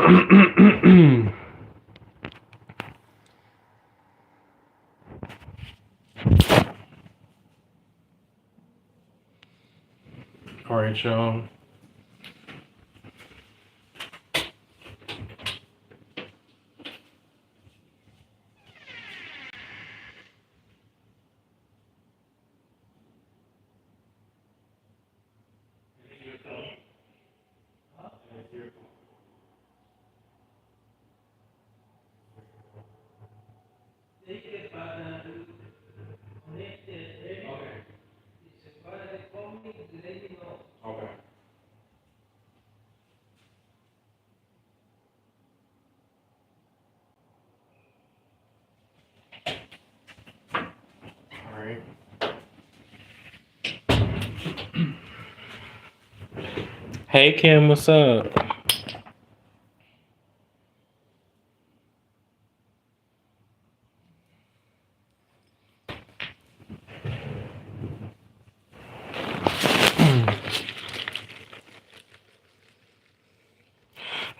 All right, y'all. Okay. All right. Hey Kim, what's up?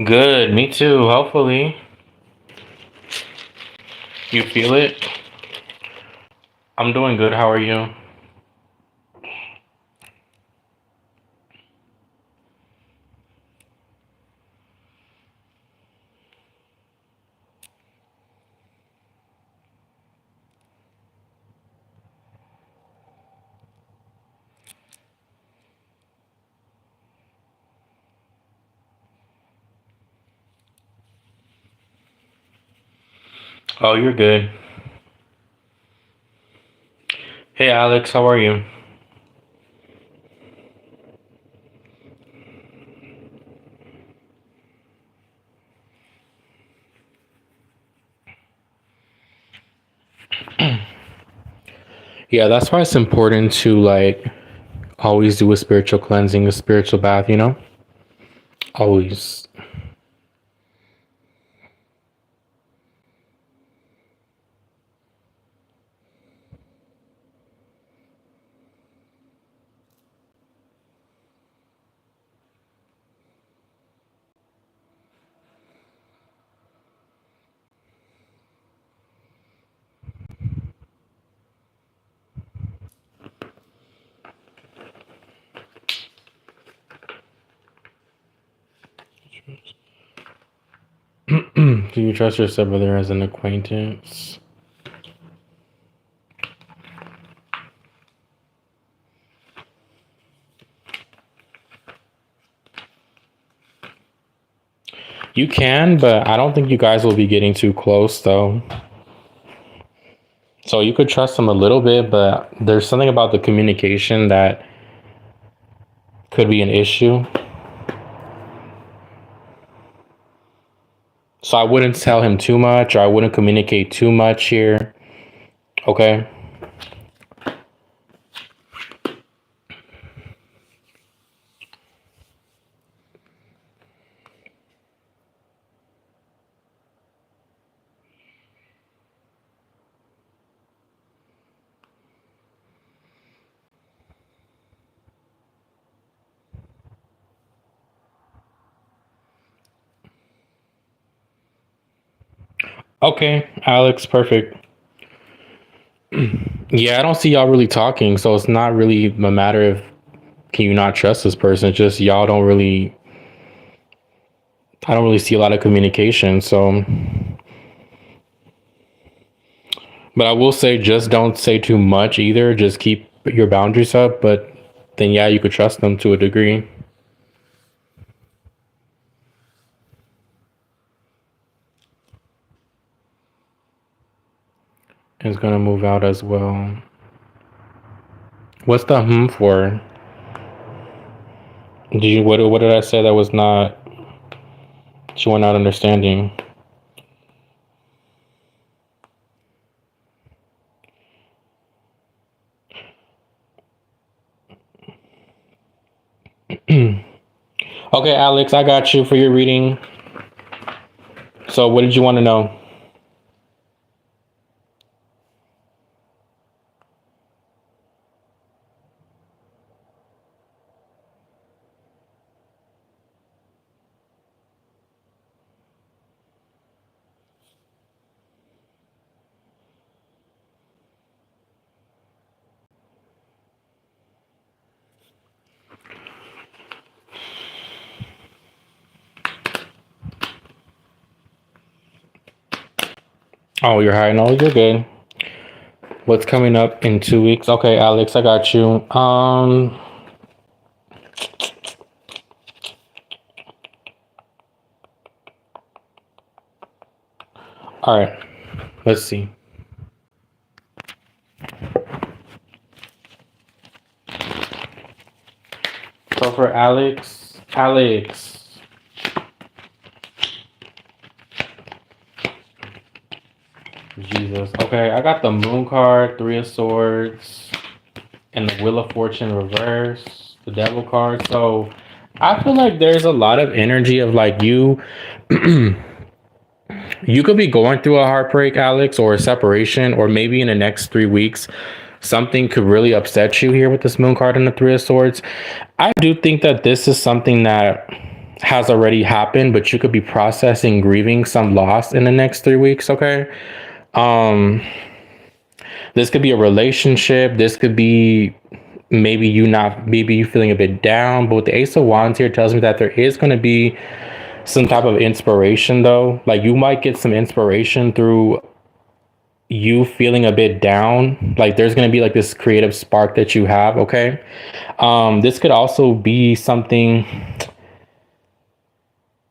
Good, me too. Hopefully, you feel it. I'm doing good. How are you? Oh, you're good. Hey Alex, how are you? Yeah, that's why it's important to like always do a spiritual cleansing, a spiritual bath, you know? Always. Do you trust your stepbrother as an acquaintance? You can, but I don't think you guys will be getting too close though. So you could trust him a little bit, but there's something about the communication that could be an issue. So I wouldn't tell him too much, or I wouldn't communicate too much here. Okay. Okay, Alex, perfect. Yeah, I don't see y'all really talking, so it's not really a matter of can you not trust this person. It's just y'all don't really. I don't really see a lot of communication. So, but I will say, just don't say too much either. Just keep your boundaries up. But then, yeah, you could trust them to a degree. Is gonna move out as well. What's the for? Did you what did I say that was not? You were not understanding. Okay, Alex, I got you for your reading. So, what did you want to know? Oh, you're high. No, you're good. What's coming up in 2 weeks? Okay, Alex, I got you. All right. Let's see. So for Alex, Jesus. Okay, I got the Moon card, Three of Swords, and the Wheel of Fortune reverse, the Devil card. So I feel like there's a lot of energy of like you. You could be going through a heartbreak, Alex, or a separation, or maybe in the next 3 weeks, something could really upset you here with this Moon card and the Three of Swords. I do think that this is something that has already happened, but you could be processing, grieving some loss in the next 3 weeks. Okay. Um, this could be a relationship. This could be maybe you feeling a bit down. But with the Ace of Wands here tells me that there is going to be some type of inspiration though. Like you might get some inspiration through you feeling a bit down. Like there's going to be like this creative spark that you have. Okay. This could also be something,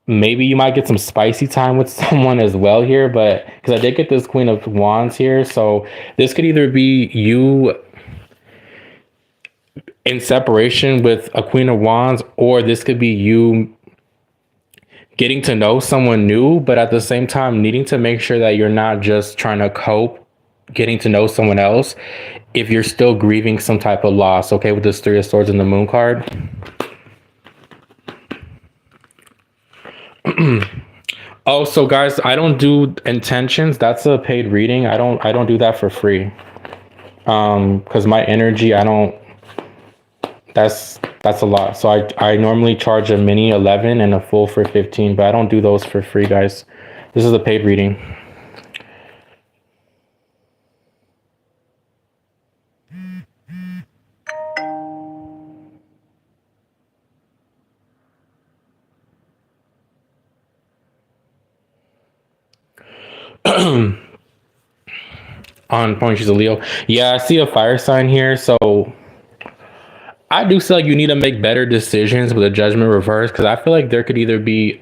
maybe you might get some spicy time with someone as well here, but because I did get this Queen of Wands here, so this could either be you in separation with a Queen of Wands, or this could be you getting to know someone new, but at the same time needing to make sure that you're not just trying to cope getting to know someone else if you're still grieving some type of loss. Okay, with this Three of Swords and the Moon card. Oh, so guys, I don't do intentions. That's a paid reading. I don't do that for free. Because my energy, I don't that's a lot. So I normally charge a mini 11 and a full for 15, but I don't do those for free, guys. This is a paid reading. On point, she's a Leo. Yeah, I see a fire sign here. So I do feel like you need to make better decisions with a judgment reverse, because I feel like there could either be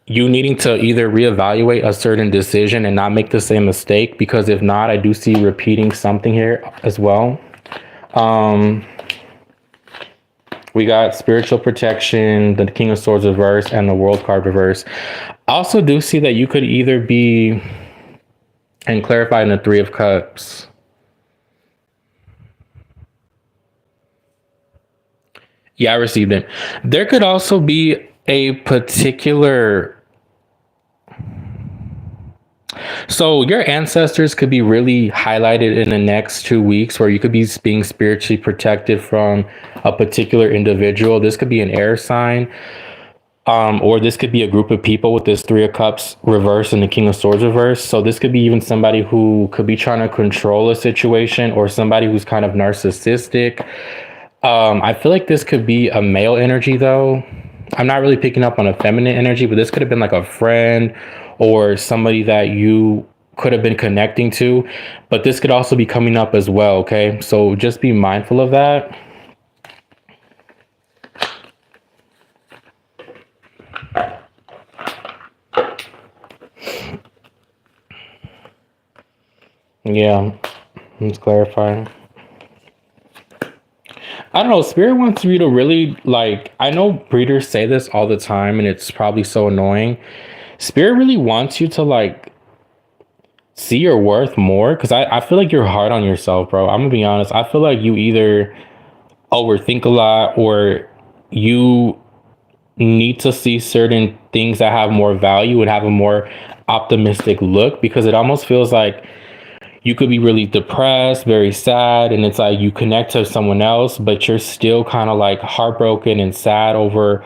you needing to either reevaluate a certain decision and not make the same mistake, because if not, I do see repeating something here as well. We got spiritual protection, the King of Swords reverse, and the World card reverse. I also do see that you could either be, and clarify, in the Three of Cups. Yeah, I received it. There could also be a particular, so your ancestors could be really highlighted in the next 2 weeks, where you could be being spiritually protected from a particular individual. This could be an air sign, or this could be a group of people with this Three of Cups reverse and the King of Swords reverse. So this could be even somebody who could be trying to control a situation, or somebody who's kind of narcissistic. I feel like this could be a male energy though. I'm not really picking up on a feminine energy, but this could have been like a friend or somebody that you could have been connecting to. But this could also be coming up as well, okay? So just be mindful of that. Yeah, let's clarify. I don't know. Spirit wants you to really, like, I know breeders say this all the time and it's probably so annoying. Spirit really wants you to, like, see your worth more, because I feel like you're hard on yourself, bro. I'm gonna be honest. I feel like you either overthink a lot, or you need to see certain things that have more value and have a more optimistic look, because it almost feels like you could be really depressed, very sad, and it's like you connect to someone else, but you're still kind of like heartbroken and sad over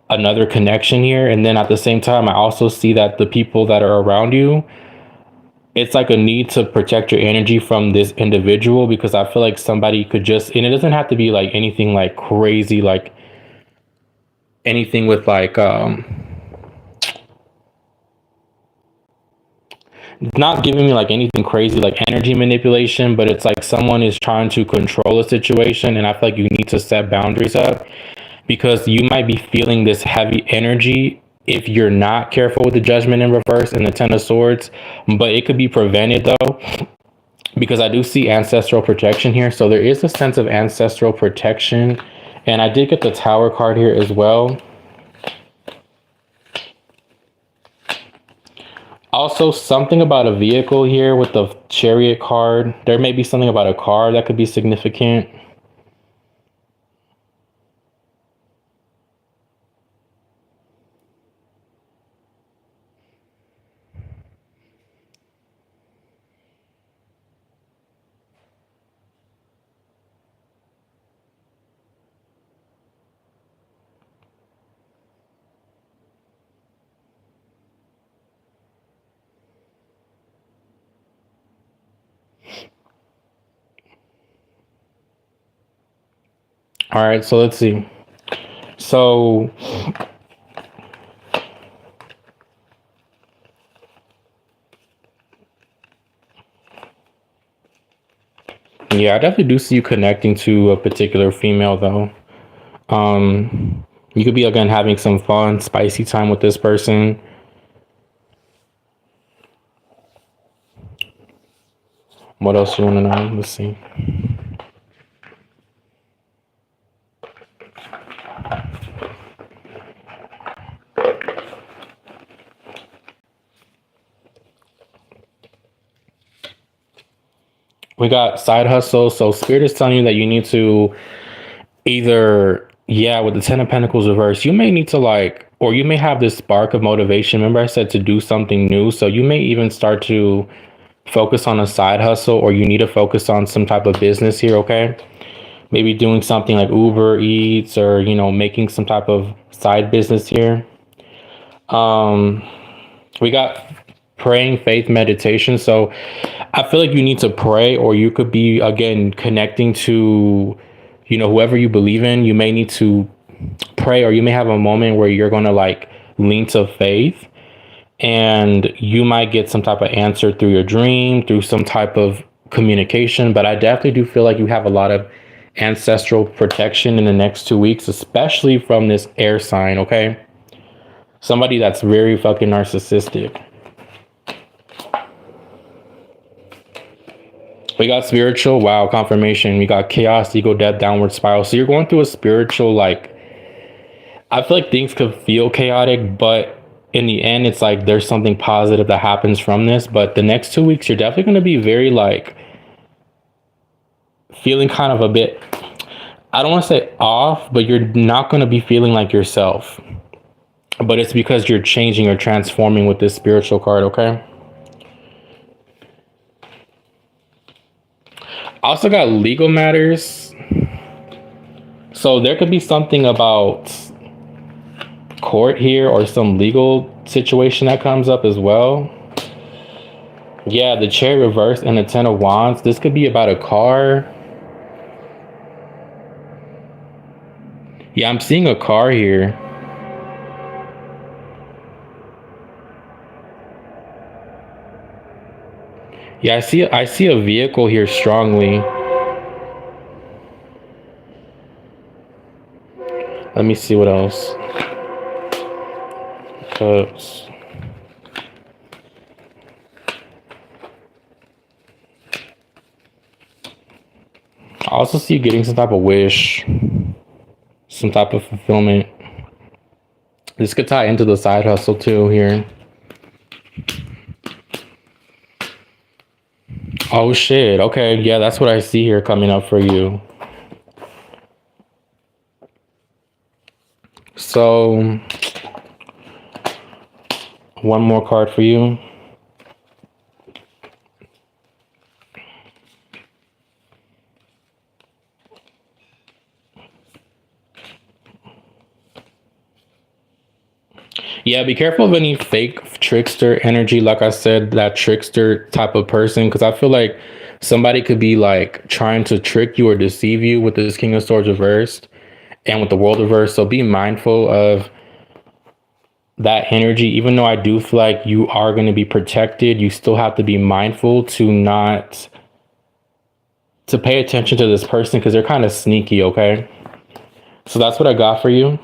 another connection here. And then at the same time, I also see that the people that are around you, it's like a need to protect your energy from this individual, because I feel like somebody could just, and it doesn't have to be like anything like crazy, like anything with like It's not giving me like anything crazy like energy manipulation, but it's like someone is trying to control a situation, and I feel like you need to set boundaries up because you might be feeling this heavy energy if you're not careful with the Judgment in reverse and the Ten of Swords. But it could be prevented though, because I do see ancestral protection here. So there is a sense of ancestral protection. And I did get the Tower card here as well. Also, something about a vehicle here with the Chariot card. There may be something about a car that could be significant. All right, so let's see. So yeah, I definitely do see you connecting to a particular female though. You could be again having some fun, spicy time with this person. What else you want to know? Let's see. We got side hustle. So Spirit is telling you that you need to either, yeah, with the Ten of Pentacles reverse, you may need to like, or you may have this spark of motivation. Remember I said to do something new. So you may even start to focus on a side hustle, or you need to focus on some type of business here, okay? Maybe doing something like Uber Eats, or, you know, making some type of side business here. We got praying, faith, meditation. So I feel like you need to pray, or you could be again connecting to, you know, whoever you believe in. You may need to pray, or you may have a moment where you're going to like lean to faith, and you might get some type of answer through your dream, through some type of communication. But I definitely do feel like you have a lot of ancestral protection in the next 2 weeks, especially from this air sign, okay? Somebody that's very fucking narcissistic. We got spiritual, wow, confirmation. We got chaos, ego, death, downward spiral. So you're going through a spiritual, like, I feel like things could feel chaotic, but in the end, it's like there's something positive that happens from this. But the next 2 weeks, you're definitely going to be very like feeling kind of a bit, I don't want to say off, but you're not going to be feeling like yourself. But it's because you're changing or transforming with this spiritual card, okay? I also got legal matters. So there could be something about court here, or some legal situation that comes up as well. Yeah, the Chariot reverse and the Ten of Wands. This could be about a car. Yeah, I'm seeing a car here. Yeah, I see a vehicle here strongly. Let me see what else. Cups. I also see you getting some type of wish, some type of fulfillment. This could tie into the side hustle too here. Oh shit, okay, yeah, that's what I see here coming up for you. So, one more card for you. Yeah, be careful of any fake trickster energy. Like I said, that trickster type of person, because I feel like somebody could be like trying to trick you or deceive you with this King of Swords reversed and with the World reversed. So be mindful of that energy, even though I do feel like you are going to be protected, you still have to be mindful to not to pay attention to this person because they're kind of sneaky, okay? So that's what I got for you.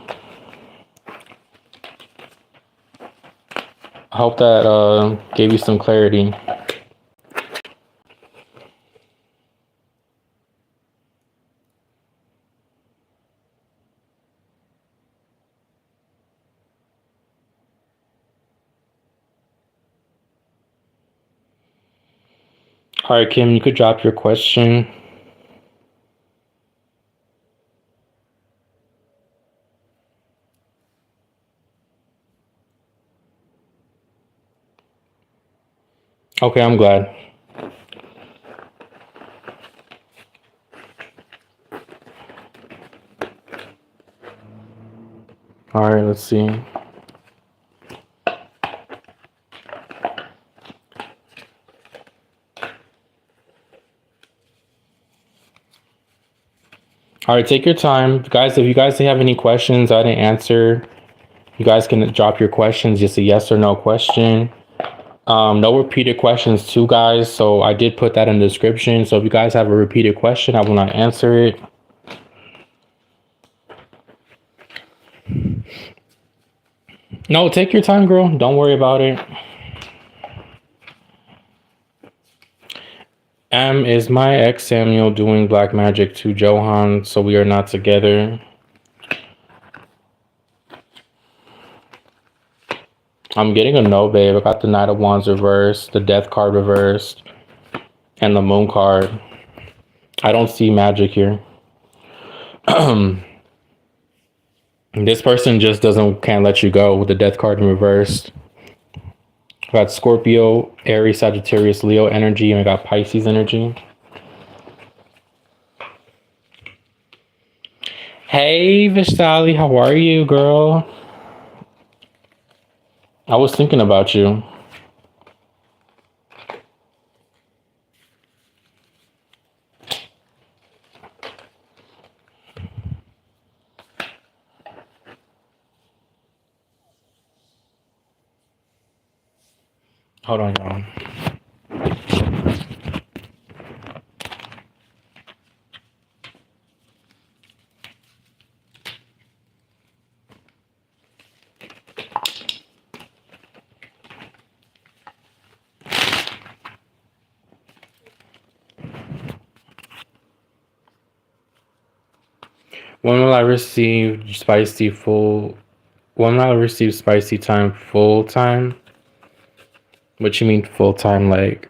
I hope that gave you some clarity. All right, Kim, you could drop your question. Okay, I'm glad. All right, let's see. All right, take your time. Guys, if you guys have any questions I didn't answer, you guys can drop your questions, just a yes or no question. No repeated questions too, guys. So I did put that in the description. So if you guys have a repeated question, I will not answer it. No, take your time, girl. Don't worry about it. Is my ex Samuel doing black magic to Johan, so we are not together? I'm getting a no, babe. I got the Knight of Wands reversed, the Death card reversed, and the Moon card. I don't see magic here. This person just can't let you go with the Death card in reversed. I got Scorpio, Aries, Sagittarius, Leo energy, and I got Pisces energy. Hey, Vishali, how are you, girl? I was thinking about you. Hold on, y'all. When will I receive spicy full? When will I receive spicy time full time? What you mean full time? Like,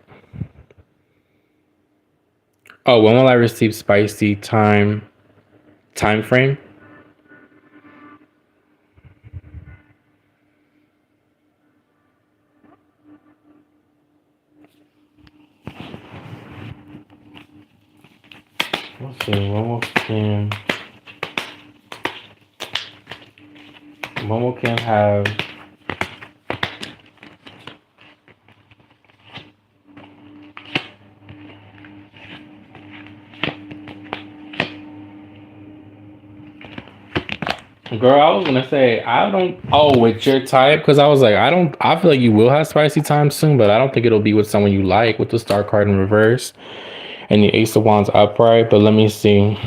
oh, when will I receive spicy time frame? Let's see. When will Kim have? Girl, I was gonna say I don't. Oh, with your type, because I was like, I don't. I feel like you will have spicy time soon, but I don't think it'll be with someone you like with the Star card in reverse and the Ace of Wands upright. But let me see.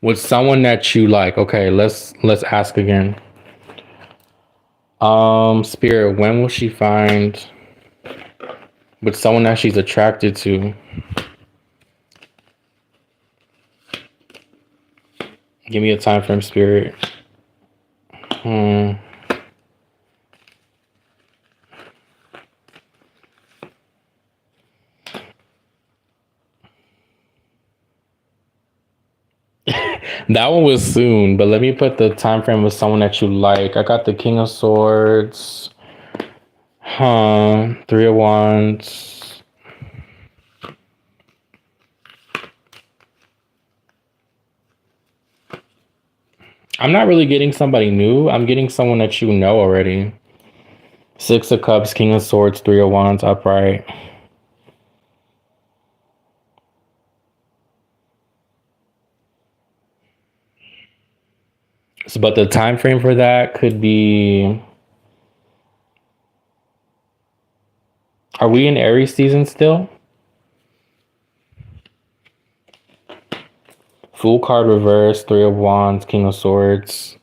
With someone that you like. Okay, let's ask again. Spirit, when will she find with someone that she's attracted to? Give me a time frame, Spirit. That one was soon, but let me put the time frame with someone that you like. I got the King of Swords. Three of Wands. I'm not really getting somebody new. I'm getting someone that you know already. Six of Cups, King of Swords, Three of Wands upright. So, but the time frame for that could be Are we in Aries season still? Fool card reverse, Three of Wands, King of Swords.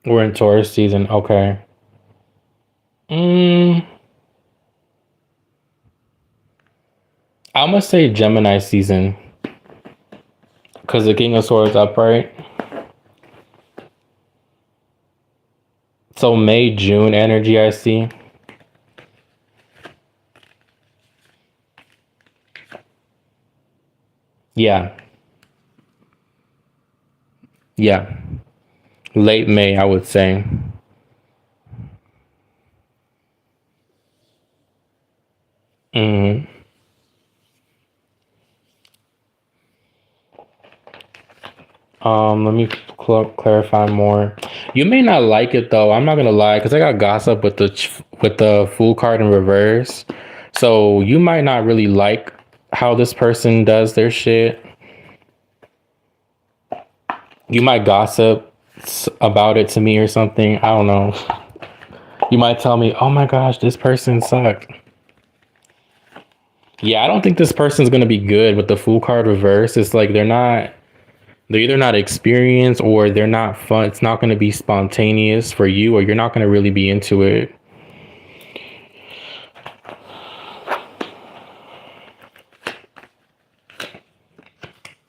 We're in Taurus season. Okay. I'm gonna say Gemini season because the King of Swords upright. So May, June energy I see. Yeah. Yeah. Late May, I would say. Let me clarify more. You may not like it though. I'm not gonna lie, because I got gossip with the Fool card in reverse. So you might not really like how this person does their shit. You might gossip about it to me or something. I don't know. You might tell me, "Oh my gosh, this person sucked." Yeah, I don't think this person's gonna be good with the Fool card reverse. It's like they're either not experienced or they're not fun. It's not going to be spontaneous for you, or you're not going to really be into it.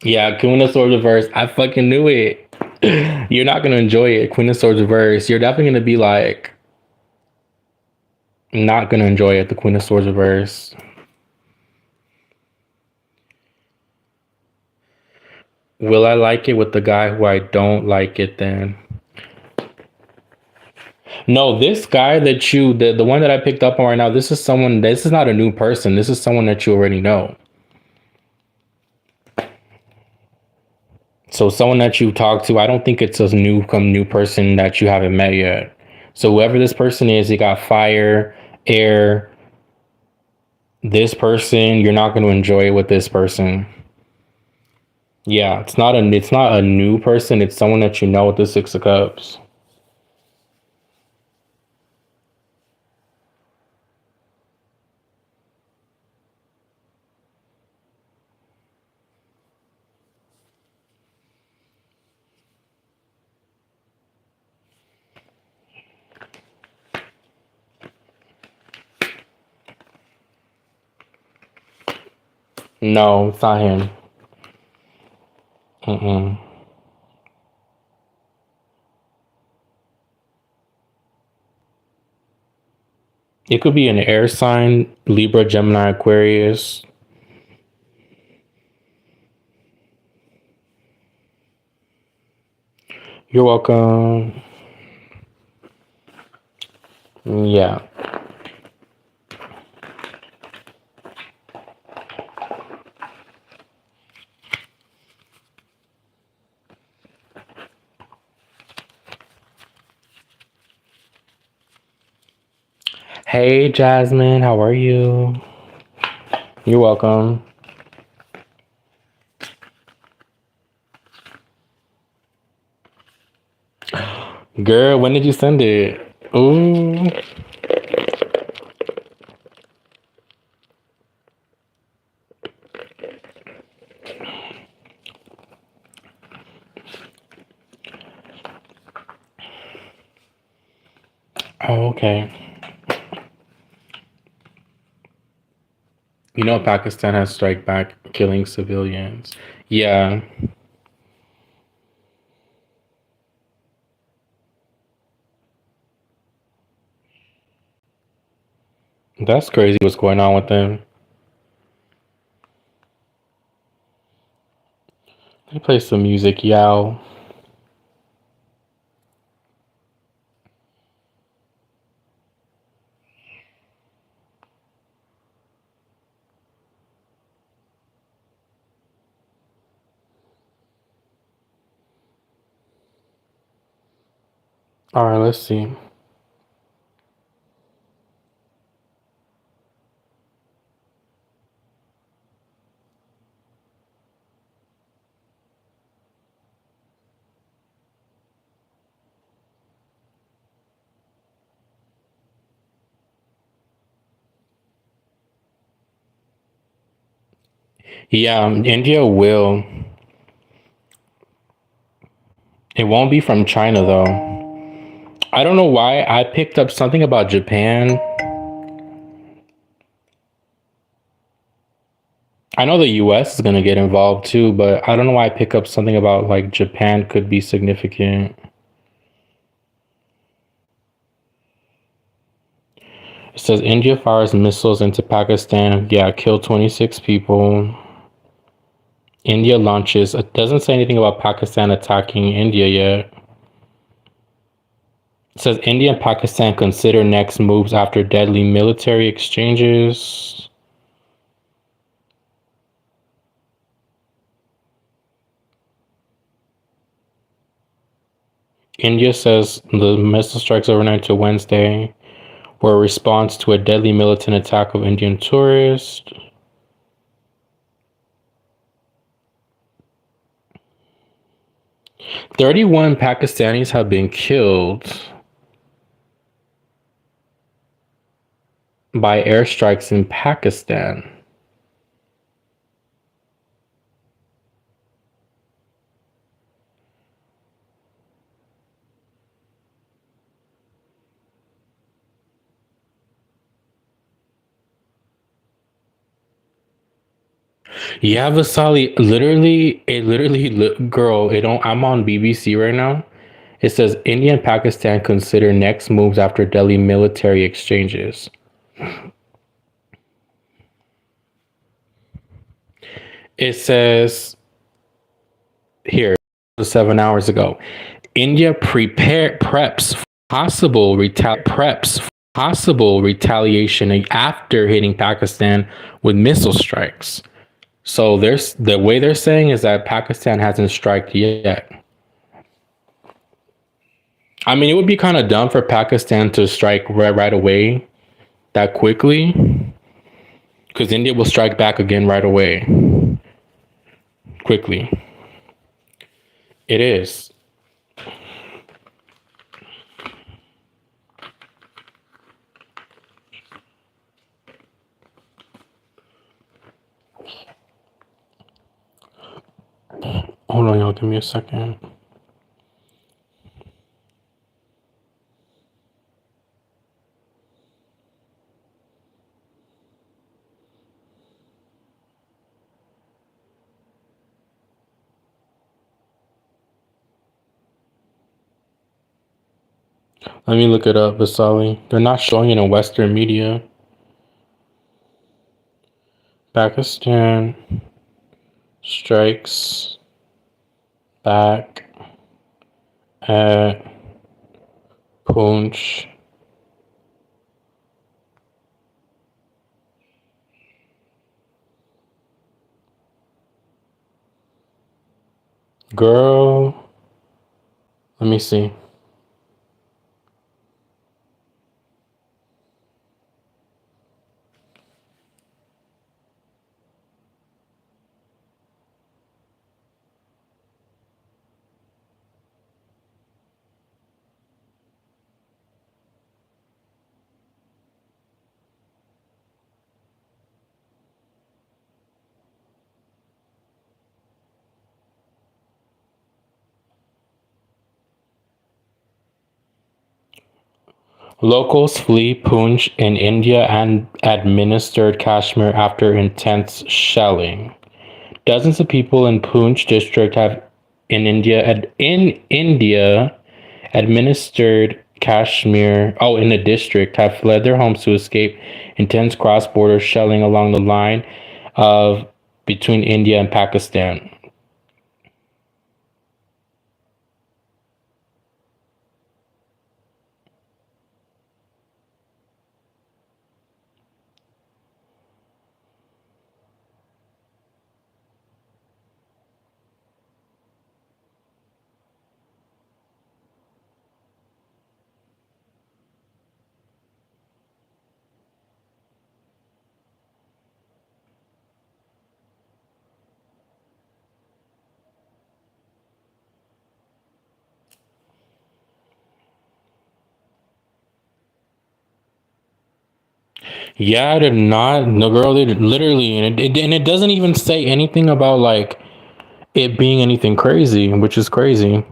Yeah, Queen of Swords reverse. I fucking knew it. You're not going to enjoy it. Queen of Swords reverse. You're definitely going to be like, not going to enjoy it. The Queen of Swords reverse. Will I like it with the guy who I don't like it then? No, this guy that the one that I picked up on right now, this is not a new person. This is someone that you already know. So someone that you talk to, I don't think it's a new person that you haven't met yet. So whoever this person is, you got fire, air. This person, you're not going to enjoy it with this person. Yeah, it's not a new person. It's someone that you know with the Six of Cups. No, it's not him. Mm-mm. It could be an air sign, Libra, Gemini, Aquarius. You're welcome. Yeah. Hey, Jasmine, how are you? You're welcome. Girl, when did you send it? Ooh. Oh, okay. You know, Pakistan has strike back killing civilians. Yeah, that's crazy what's going on with them. Let me play some music, y'all. All right, let's see. Yeah, India will. It won't be from China though. I don't know why I picked up something about Japan. I know the US is going to get involved too, but I don't know why I pick up something about like Japan could be significant. It says India fires missiles into Pakistan. Yeah, killed 26 people. India launches. It doesn't say anything about Pakistan attacking India yet. It says India and Pakistan consider next moves after deadly military exchanges. India says the missile strikes overnight to Wednesday were a response to a deadly militant attack of Indian tourists. 31 Pakistanis have been killed by airstrikes in Pakistan. Yeah, Vasali, girl, it don't, I'm on BBC right now. It says India and Pakistan consider next moves after Delhi military exchanges. It says here 7 hours ago, India preps possible retaliation after hitting Pakistan with missile strikes. So there's the way they're saying is that Pakistan hasn't struck yet. I mean, it would be kind of dumb for Pakistan to strike right away that quickly because India will strike back again right away quickly. It is. Hold on, y'all. Give me a second. Let me look it up, Vasali. They're not showing it in Western media. Pakistan strikes back at Poonch. Girl, let me see. Locals flee Poonch in India and administered Kashmir after intense shelling. Dozens of people in Poonch district have in India administered Kashmir. Oh, in the district have fled their homes to escape intense cross-border shelling along the line of between India and Pakistan. Yeah, I did not. The girl did literally, and it doesn't even say anything about like it being anything crazy, which is crazy.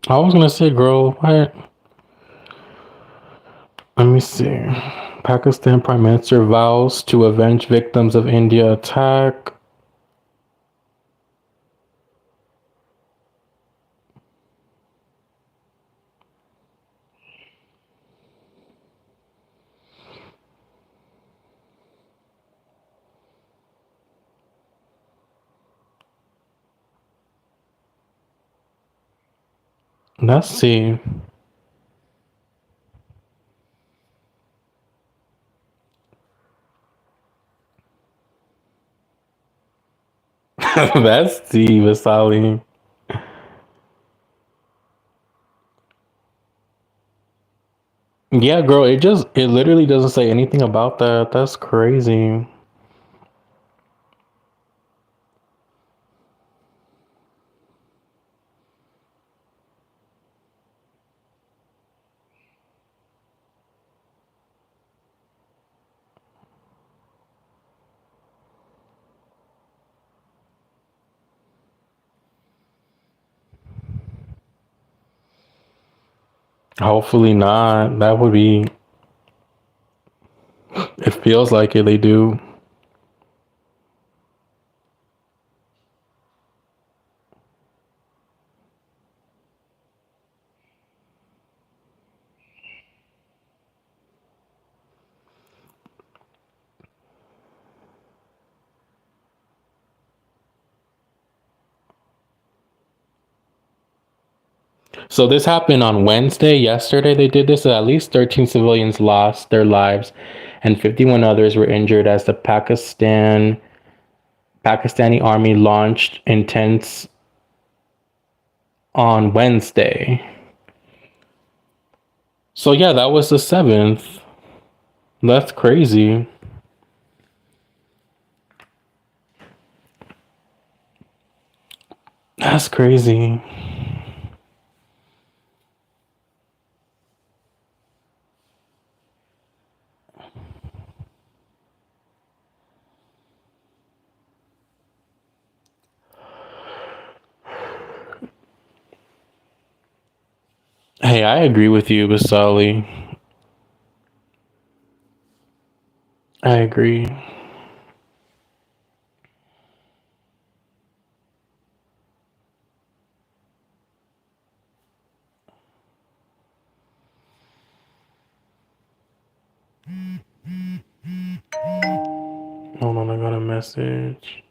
I was gonna say, girl, what? Let me see. Pakistan Prime Minister vows to avenge victims of India attack. Let's see. That's Steve Asali. Yeah, girl, it literally doesn't say anything about that. That's crazy. Hopefully not. That would be, it feels like it, they do. So this happened on Wednesday. Yesterday they did this. At least 13 civilians lost their lives and 51 others were injured as the Pakistani army launched intense on Wednesday. So yeah, that was the 7th. That's crazy. That's crazy. Hey, I agree with you, Basali. I agree. Hold on, I got a message.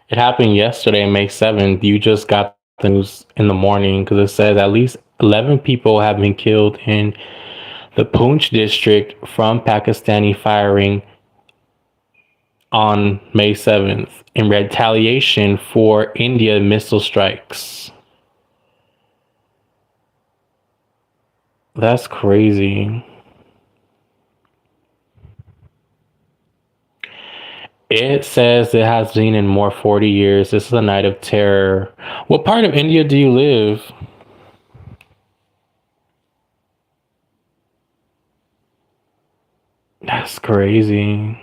It happened yesterday, May 7th. You just got the news in the morning because it says at least 11 people have been killed in the Poonch district from Pakistani firing on May 7th in retaliation for India missile strikes. That's crazy. It says it has been in more 40 years. This is a night of terror. What part of India do you live? That's crazy.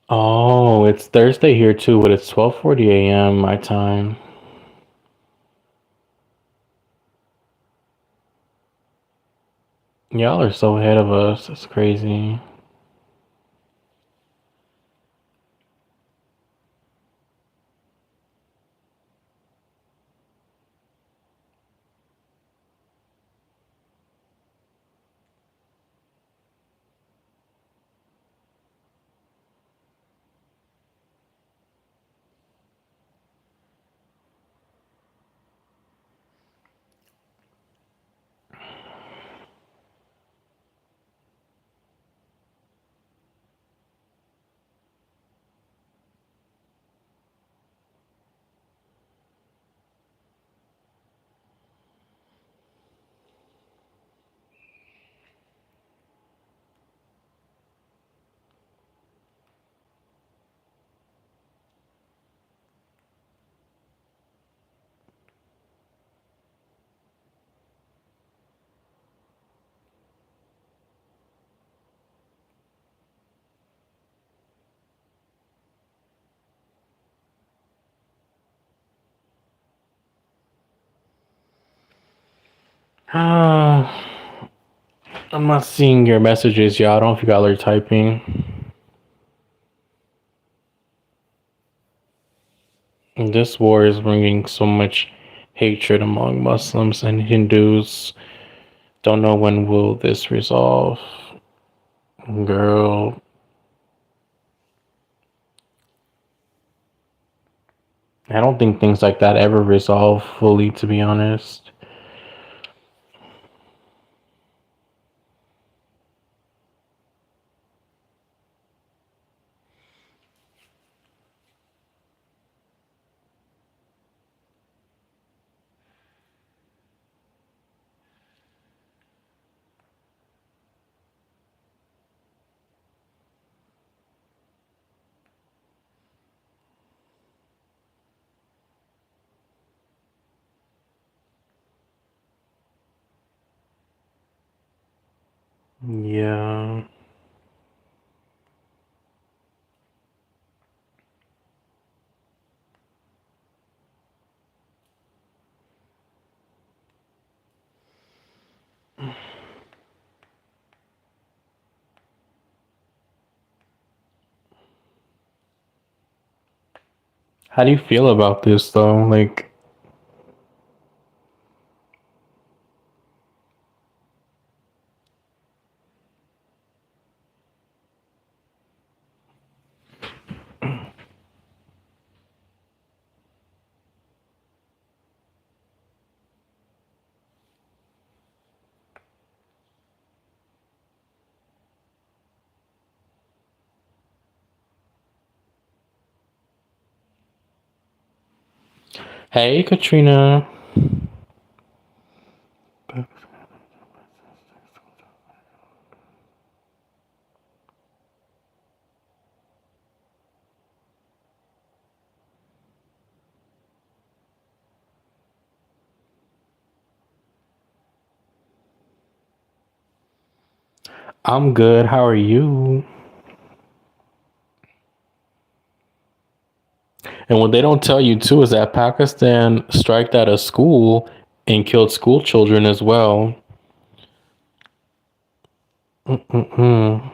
Oh, it's Thursday here too, but it's 12:40 a.m. my time. Y'all are so ahead of us. It's crazy. I'm not seeing your messages, y'all. I don't know if y'all are typing. This war is bringing so much hatred among Muslims and Hindus. Don't know when will this resolve. Girl, I don't think things like that ever resolve fully, to be honest. Yeah. How do you feel about this, though? Like, hey, Katrina. I'm good. How are you? And what they don't tell you too is that Pakistan striked at a school and killed school children as well. Mm-mm.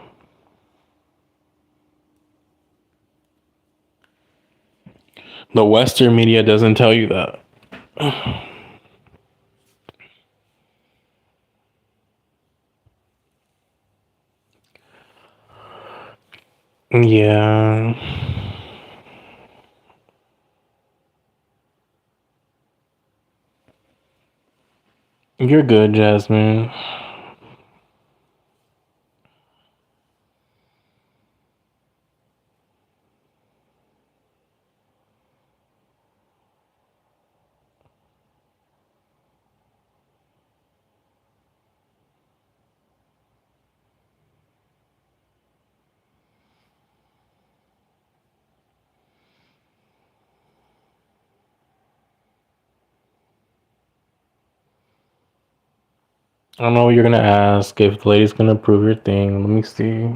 The Western media doesn't tell you that. Yeah. You're good, Jasmine. I know you're gonna ask if the lady's gonna approve your thing. Let me see.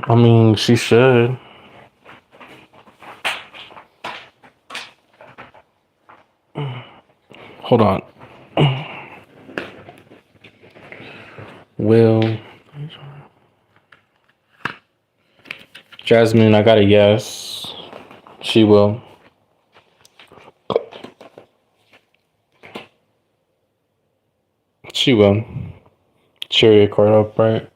I mean, she should. Hold on. Will. Jasmine, I got a yes. She will. She will. Cheer your card up, right?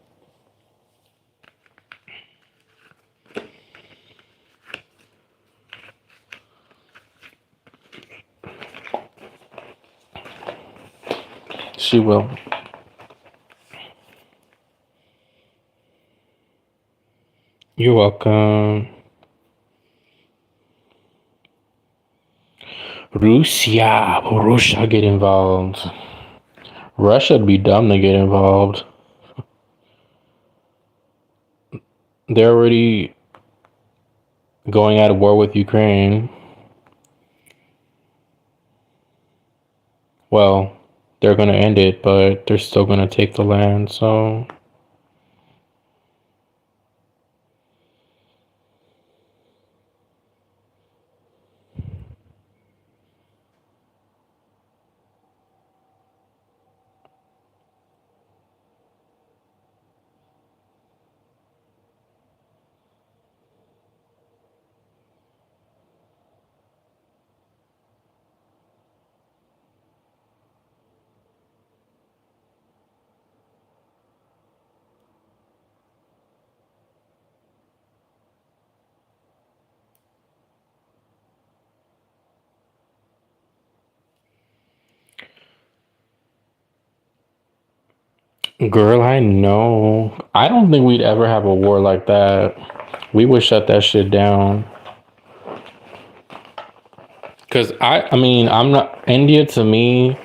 She will. You're welcome. Russia get involved. Russia'd be dumb to get involved. They're already going at war with Ukraine. Well, they're going to end it, but they're still going to take the land, so... Girl, I know. I don't think we'd ever have a war like that. We would shut that shit down. Because I mean, I'm not... India, to me,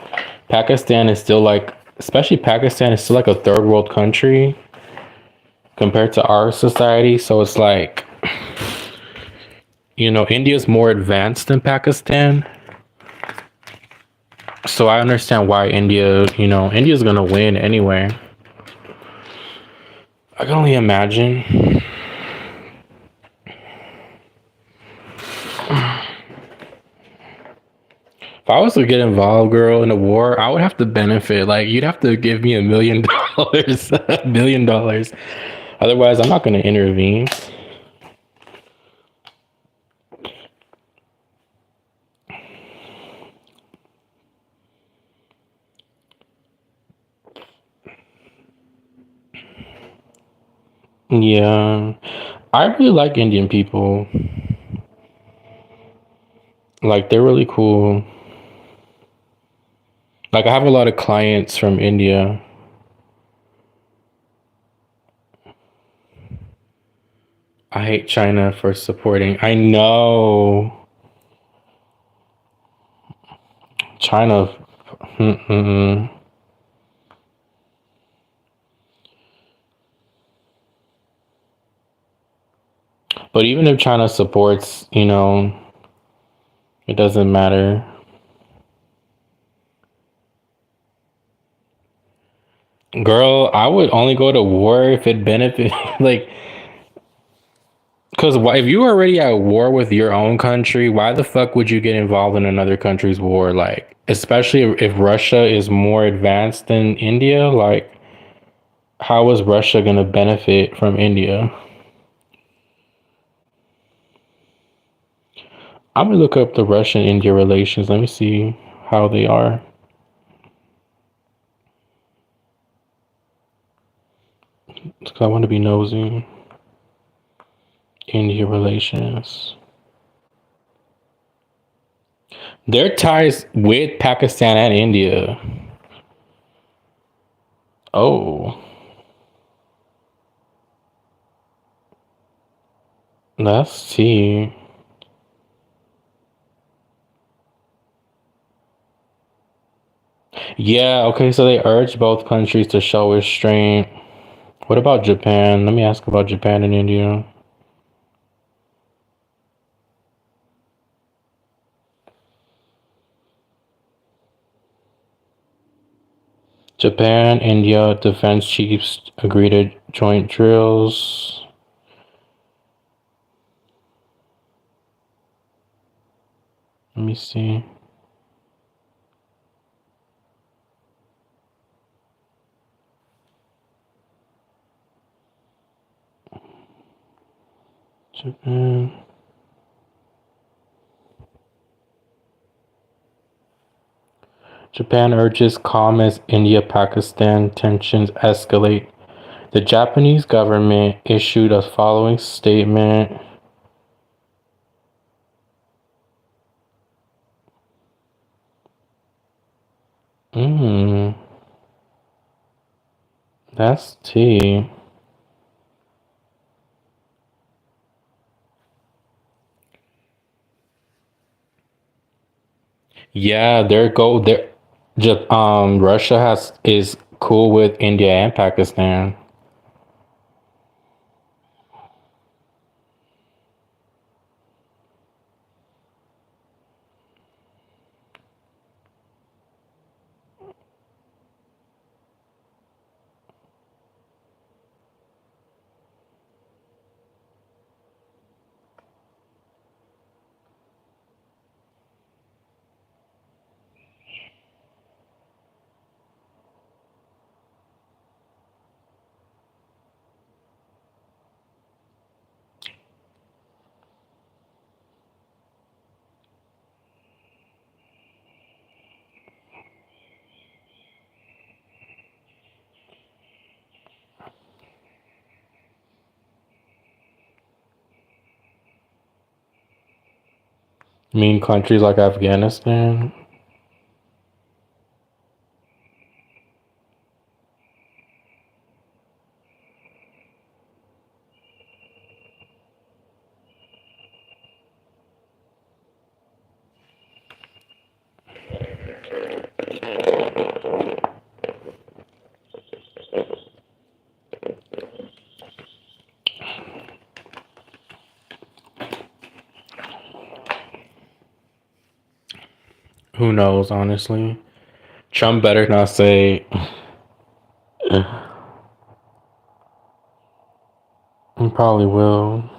Pakistan is still like... Especially Pakistan is still like a third world country compared to our society. So it's like... You know, India's more advanced than Pakistan. So I understand why India... You know, India's gonna win anyway. I can only imagine. If I was to get involved, girl, in a war, I would have to benefit. Like, you'd have to give me $1 million. $1 million. Otherwise, I'm not going to intervene. Yeah. I really like Indian people. Like, they're really cool. Like, I have a lot of clients from India. I hate China for supporting. I know. China. Mm-mm. But even if China supports, you know, it doesn't matter. Girl, I would only go to war if it benefit. Like, because if you were already at war with your own country, why the fuck would you get involved in another country's war? Like, especially if Russia is more advanced than India, like, how is Russia gonna benefit from India? I'm gonna look up the Russian-India relations. Let me see how they are. I want to be nosy. India relations. Their ties with Pakistan and India. Oh, let's see. Yeah, okay, so they urge both countries to show restraint. What about Japan? Let me ask about Japan and India. Japan, India defense chiefs agree to joint drills. Let me see. Japan. Japan urges calm as India-Pakistan tensions escalate. The Japanese government issued a following statement. That's tea. Yeah, Russia is cool with India and Pakistan. Mean countries like Afghanistan. Who knows, honestly? Trump better not say. He probably will.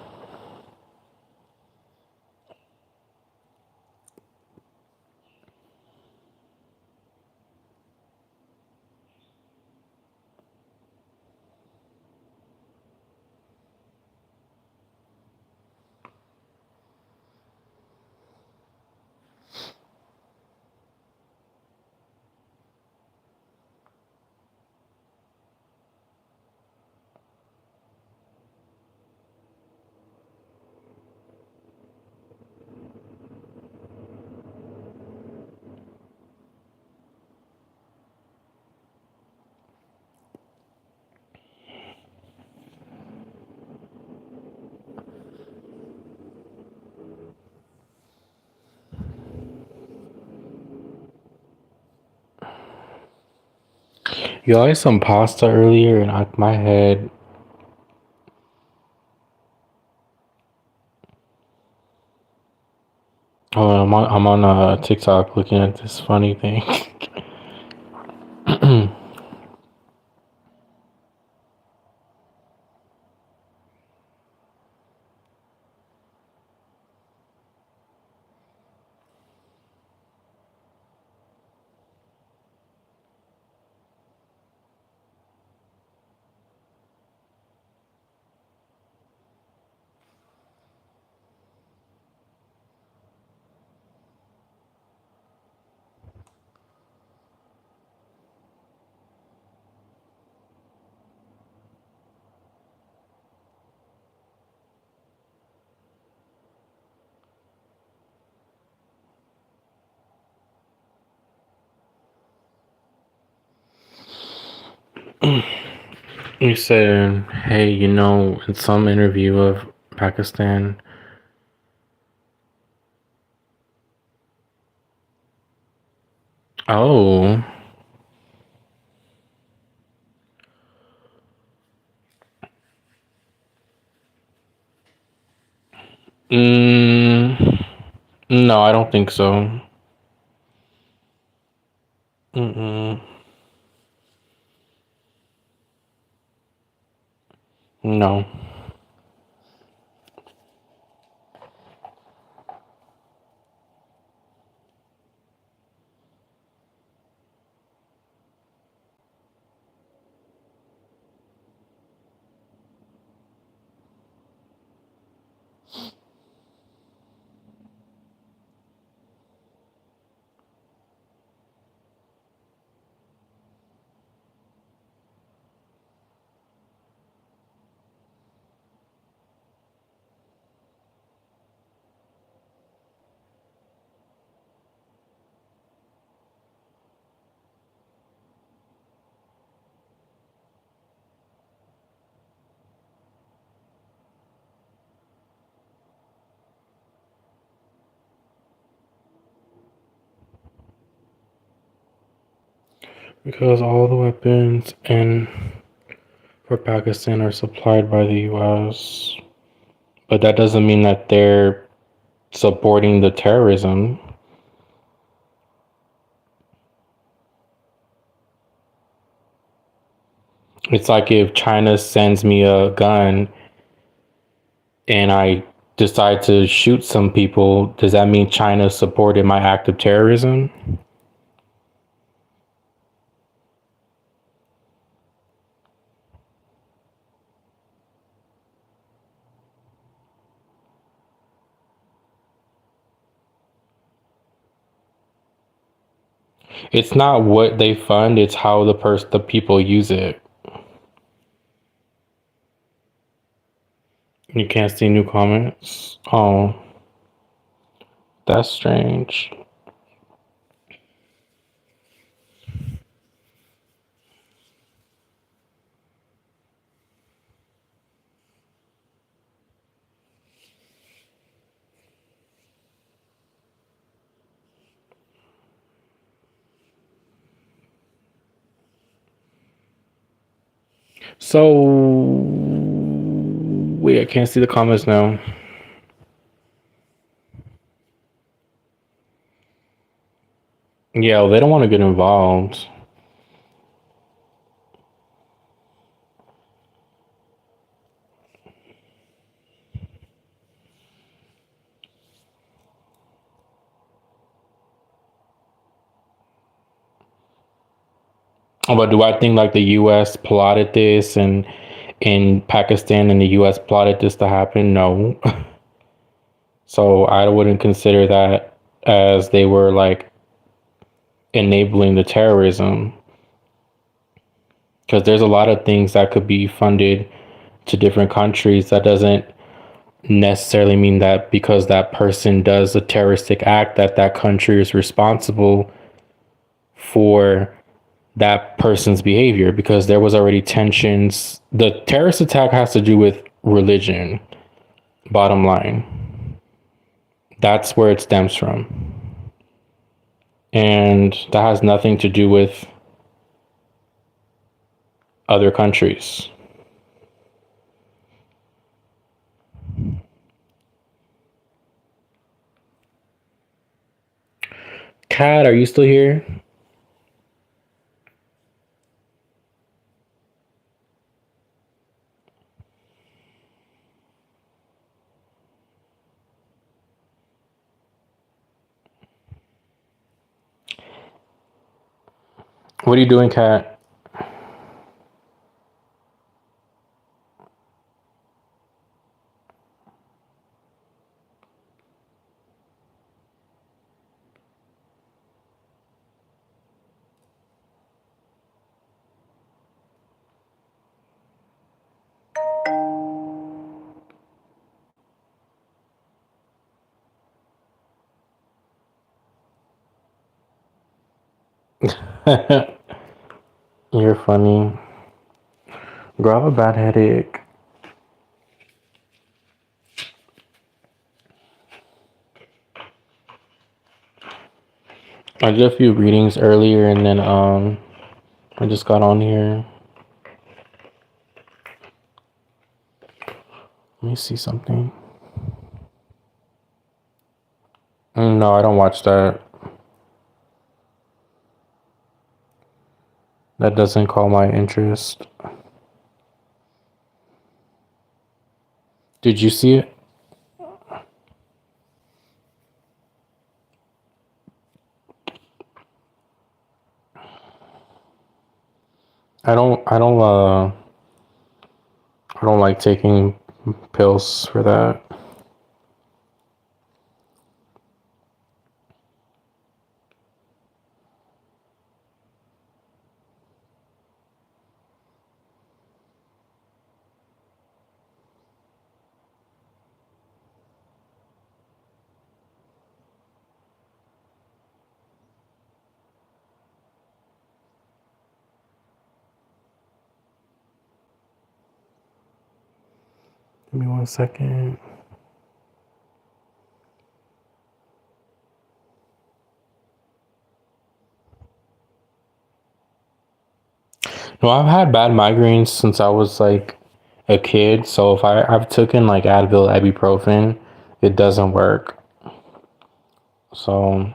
Yo, I had some pasta earlier and my head. Oh, I'm on TikTok looking at this funny thing. You said, hey, in some interview of Pakistan. Oh. Mm, no, I don't think so. Mm-mm. No. Because all the weapons and for Pakistan are supplied by the US. But that doesn't mean that they're supporting the terrorism. It's like if China sends me a gun and I decide to shoot some people, does that mean China supported my act of terrorism? It's not what they fund, it's how the people use it. You can't see new comments? Oh, that's strange. So, wait, I can't see the comments now. Yeah, well, they don't want to get involved. But do I think like the US plotted this and in Pakistan and the US plotted this to happen? No. So I wouldn't consider that as they were like enabling the terrorism because there's a lot of things that could be funded to different countries. That doesn't necessarily mean that because that person does a terroristic act that that country is responsible for that person's behavior, because there was already tensions. The terrorist attack has to do with religion, bottom line. That's where it stems from. And that has nothing to do with other countries. Kat, are you still here? What are you doing, Kat? You're funny. Grab a bad headache. I did a few readings earlier and then I just got on here. Let me see something. No, I don't watch that. That doesn't call my interest. Did you see it? I don't like taking pills for that. Give me 1 second. No, I've had bad migraines since I was like a kid. So if I've taken like Advil, ibuprofen, it doesn't work. So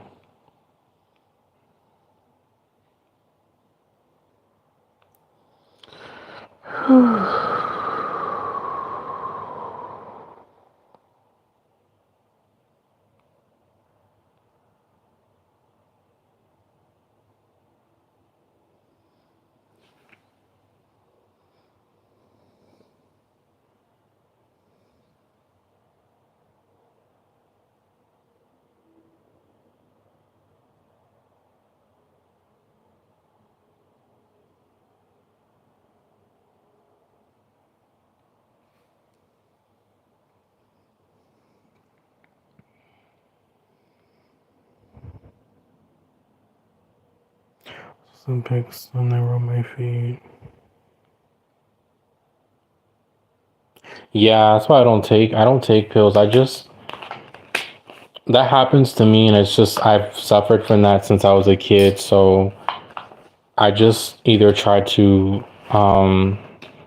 some pics when they were on my feet. Yeah, that's why I don't take pills. That happens to me, and it's just I've suffered from that since I was a kid. So I just either try to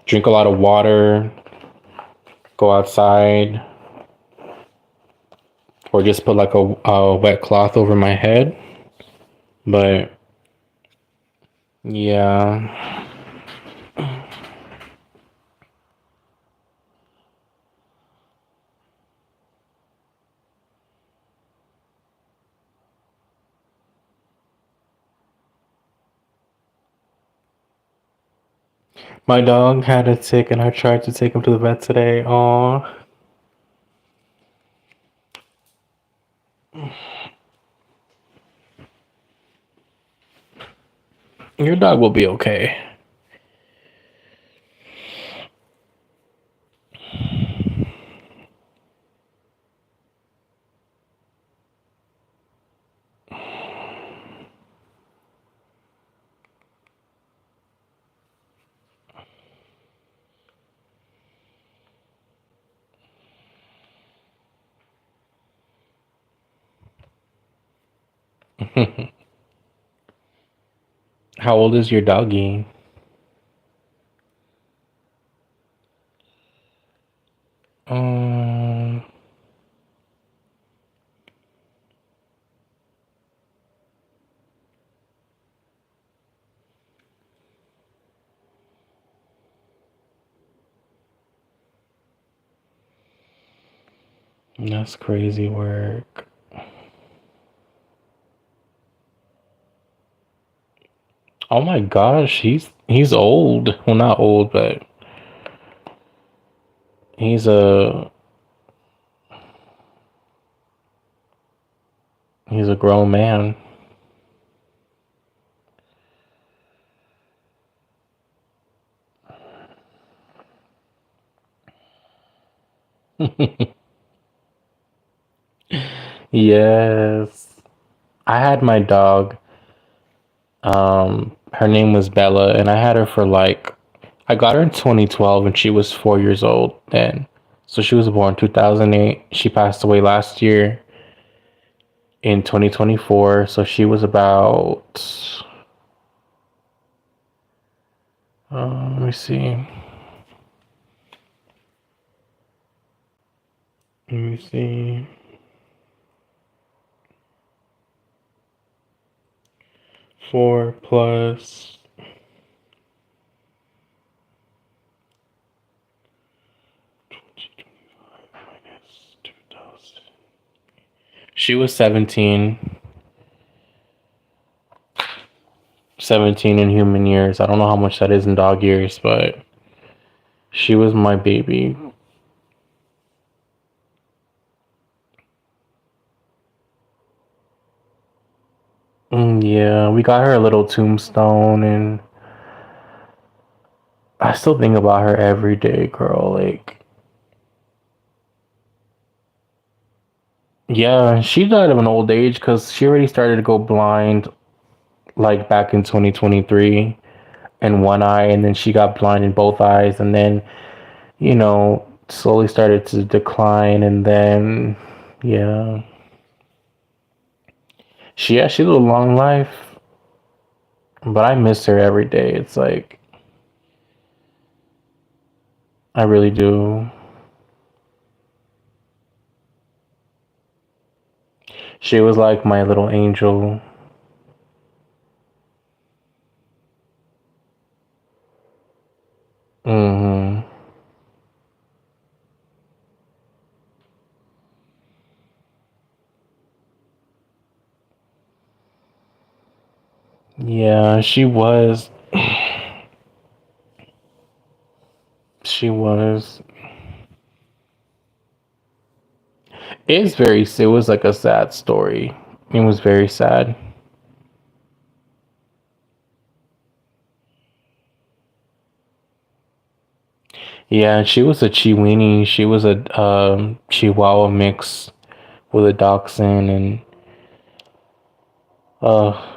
drink a lot of water, go outside, or just put like a wet cloth over my head. But yeah, my dog had a tick, and I tried to take him to the vet today. Aw, your dog will be okay. How old is your doggy? Um, that's crazy work. Oh my gosh, he's old. Well, not old, but he's a grown man. Yes. I had my dog. Her name was Bella, and I had her for like I got her in 2012, and she was 4 years old then. So she was born 2008. She passed away last year in 2024. So she was about let me see. Let me see. 4 plus minus 2000. She was 17. 17 in human years. I don't know how much that is in dog years, but she was my baby. Yeah, we got her a little tombstone, and I still think about her every day, girl. Like, yeah, she died of an old age because she already started to go blind, like back in 2023 in one eye, and then she got blind in both eyes, and then, slowly started to decline, and then, yeah. She lived a long life, but I miss her every day. It's like, I really do. She was like my little angel. Hmm. Yeah, she was. She was. It was like a sad story. It was very sad. Yeah, she was a Chiweenie. She was a Chihuahua mix with a dachshund, and uh,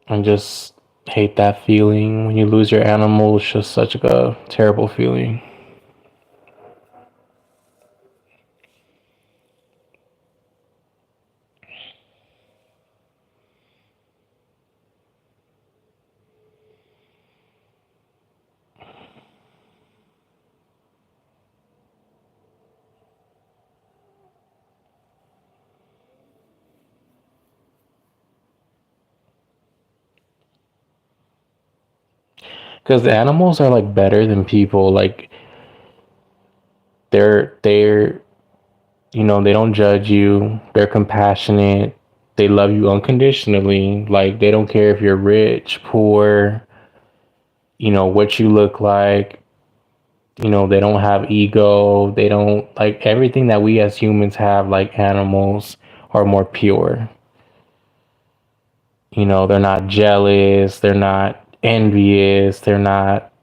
I just hate that feeling when you lose your animal. It's just such a terrible feeling. Because the animals are like better than people. Like they're they don't judge you. They're compassionate. They love you unconditionally. Like they don't care if you're rich, poor, what you look like. They don't have ego. They don't like everything that we as humans have, like animals are more pure. They're not jealous. They're not envious. They're not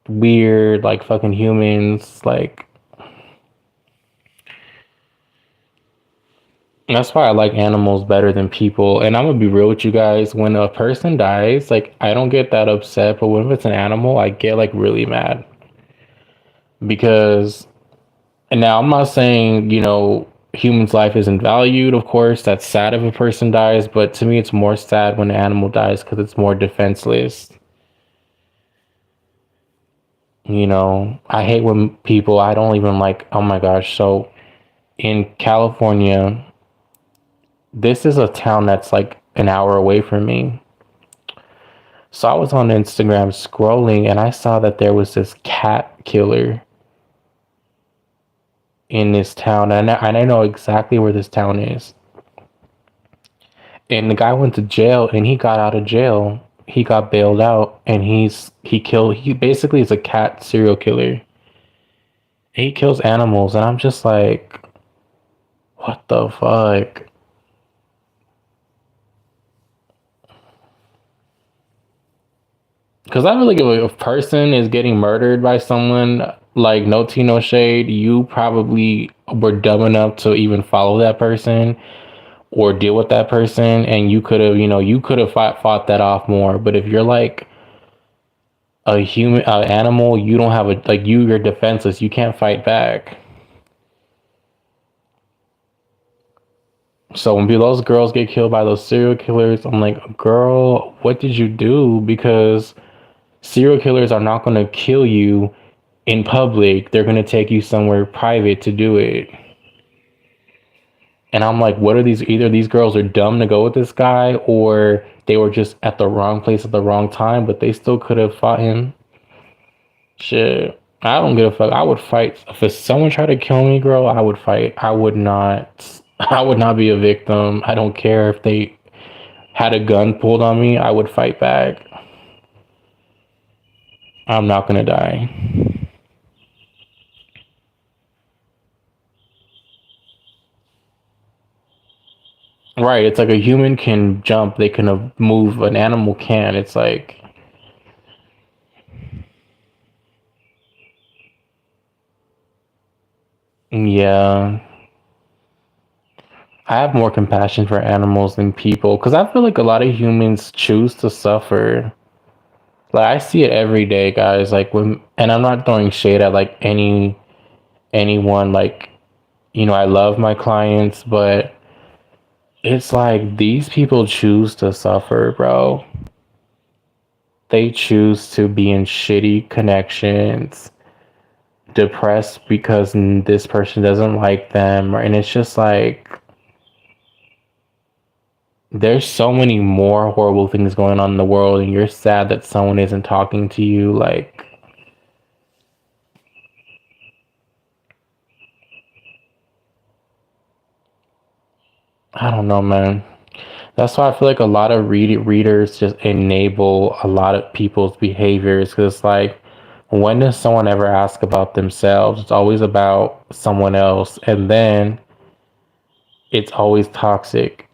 weird like fucking humans. Like, that's why I like animals better than people. And I'm gonna be real with you guys. When a person dies, like I don't get that upset, but when it's an animal, I get like really mad because. And now I'm not saying humans' life isn't valued. Of course, that's sad if a person dies, but to me, it's more sad when an animal dies because it's more defenseless. I hate when people. I don't even like. Oh my gosh! So in California, this is a town that's like an hour away from me. So I was on Instagram scrolling and I saw that there was this cat killer in this town. And I know exactly where this town is. And the guy went to jail and he got out of jail. He got bailed out and he basically is a cat serial killer. He kills animals and I'm just like, what the fuck? Because I feel like if a person is getting murdered by someone, like no tea, no shade, you probably were dumb enough to even follow that person or deal with that person, and you could have fought that off more. But if you're like a human, animal, you don't have a like you're defenseless. You can't fight back. So when those girls get killed by those serial killers, I'm like, girl, what did you do? Because serial killers are not going to kill you in public. They're going to take you somewhere private to do it. And I'm like, what are these? Either these girls are dumb to go with this guy, or they were just at the wrong place at the wrong time, but they still could have fought him. Shit. I don't give a fuck. I would fight. If someone tried to kill me, girl, I would fight. I would not. I would not be a victim. I don't care if they had a gun pulled on me. I would fight back. I'm not gonna die. Right, it's like a human can jump, they can move, an animal can. It's like, yeah, I have more compassion for animals than people because I feel like a lot of humans choose to suffer. Like I see it every day, guys. Like and I'm not throwing shade at like anyone. Like I love my clients, but it's like these people choose to suffer, bro. they choose to be in shitty connections, depressed because this person doesn't like them, and it's just like there's so many more horrible things going on in the world, and you're sad that someone isn't talking to you. Like, I don't know, man. That's why I feel like a lot of readers just enable a lot of people's behaviors, because it's like, when does someone ever ask about themselves? It's always about someone else, and then it's always toxic.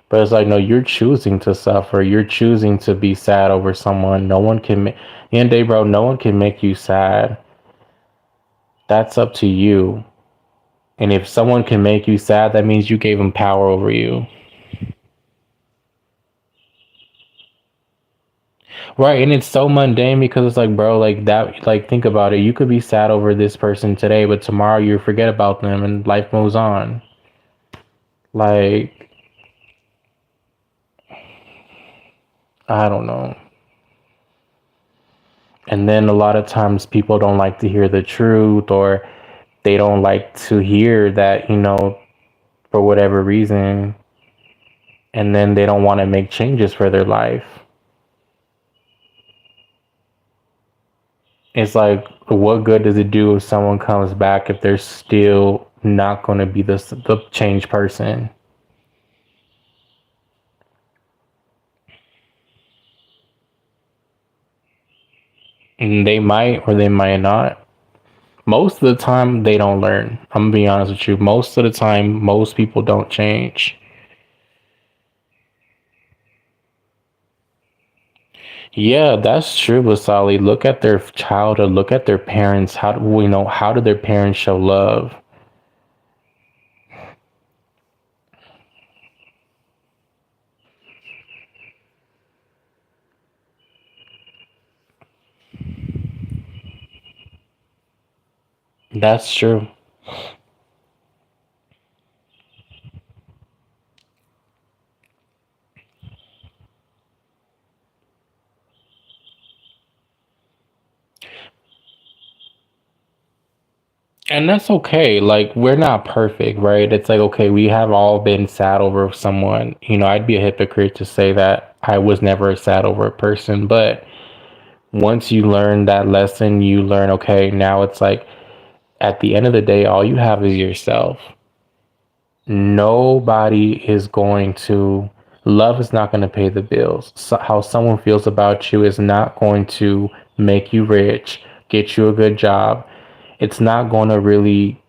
But it's like, no, you're choosing to suffer. You're choosing to be sad over someone. No one can make, end of the day, bro, no one can make you sad. That's up to you. And if someone can make you sad, that means you gave them power over you. Right. And it's so mundane because it's like, bro, like that, like, think about it. You could be sad over this person today, but tomorrow you forget about them and life moves on. Like, I don't know. And then a lot of times people don't like to hear the truth, or they don't like to hear that, for whatever reason. And then they don't want to make changes for their life. It's like, what good does it do if someone comes back if they're still not going to be the changed person? And they might or they might not. Most of the time, they don't learn. I'm gonna be honest with you. Most of the time, most people don't change. Yeah, that's true, Vasali. Look at their childhood. Look at their parents. How do we know? How do their parents show love? That's true. And that's okay. Like, we're not perfect, right? It's like, okay, we have all been sad over someone. I'd be a hypocrite to say that I was never sad over a person. But once you learn that lesson, you learn, okay, now it's like, at the end of the day, all you have is yourself. Nobody is going to, love is not going to pay the bills. So how someone feels about you is not going to make you rich, get you a good job. It's not going to really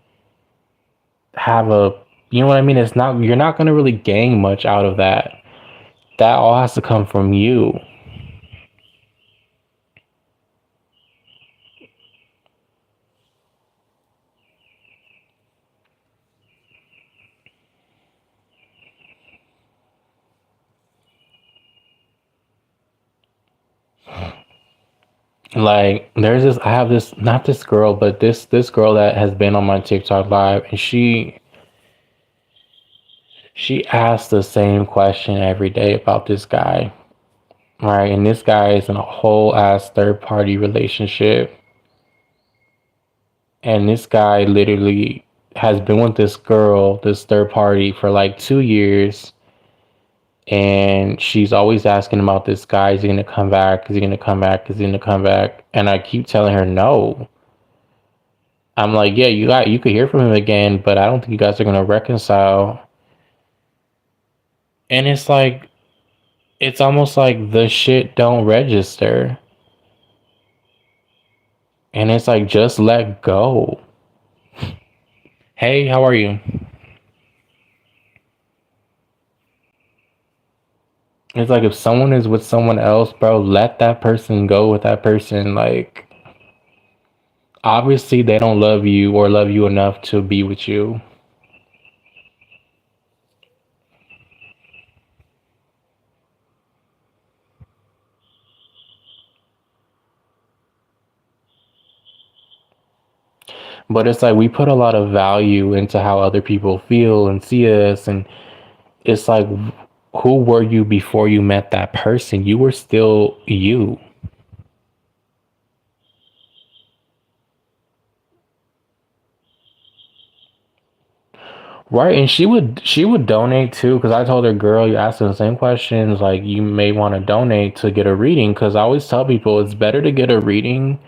have a, you know what I mean? It's not, you're not going to really gain much out of that. That all has to come from you. Like, I have this, not this girl, but this girl that has been on my TikTok live, and she asks the same question every day about this guy, right? And this guy is in a whole ass third party relationship, and this guy literally has been with this girl, this third party, for like 2 years, and she's always asking about this guy. Is he gonna come back? Is he gonna come back? Is he gonna come back? And I keep telling her no. I'm like, yeah, you could hear from him again, but I don't think you guys are gonna reconcile. And it's like, it's almost like the shit don't register. And it's like, just let go. Hey, how are you? It's like, if someone is with someone else, bro, let that person go with that person. Like, obviously they don't love you or love you enough to be with you. But it's like we put a lot of value into how other people feel and see us. And it's like, who were you before you met that person? You were still you. Right, and she would donate too, because I told her, girl, you asked her the same questions, like you may want to donate to get a reading, because I always tell people it's better to get a reading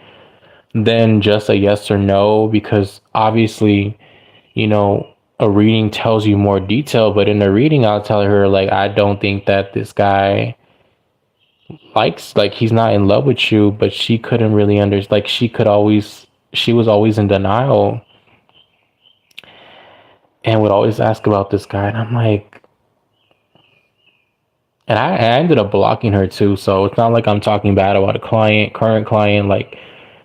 than just a yes or no, because obviously, you know, a reading tells you more detail, but in the reading I'll tell her like I don't think that this guy likes, like he's not in love with you, but she couldn't really understand, like she was always in denial and would always ask about this guy, and I'm like, and I ended up blocking her too. So it's not like I'm talking bad about a client, current client. Like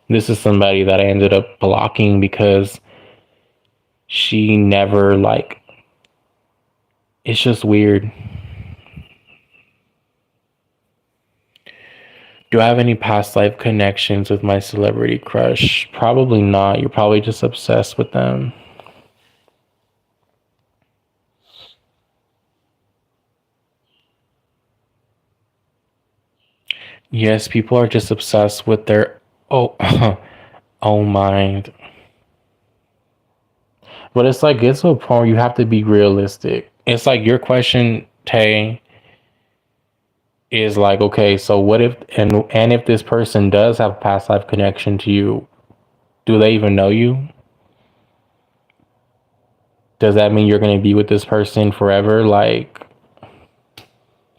this is somebody that I ended up blocking because she never like. It's just weird. Do I have any past life connections with my celebrity crush? Probably not. You're probably just obsessed with them. Yes, people are just obsessed with their oh own mind. But it's like it's to a point where you have to be realistic. It's like your question, Tay, is like, okay, so what if and if this person does have a past life connection to you, do they even know you? Does that mean you're gonna be with this person forever? Like,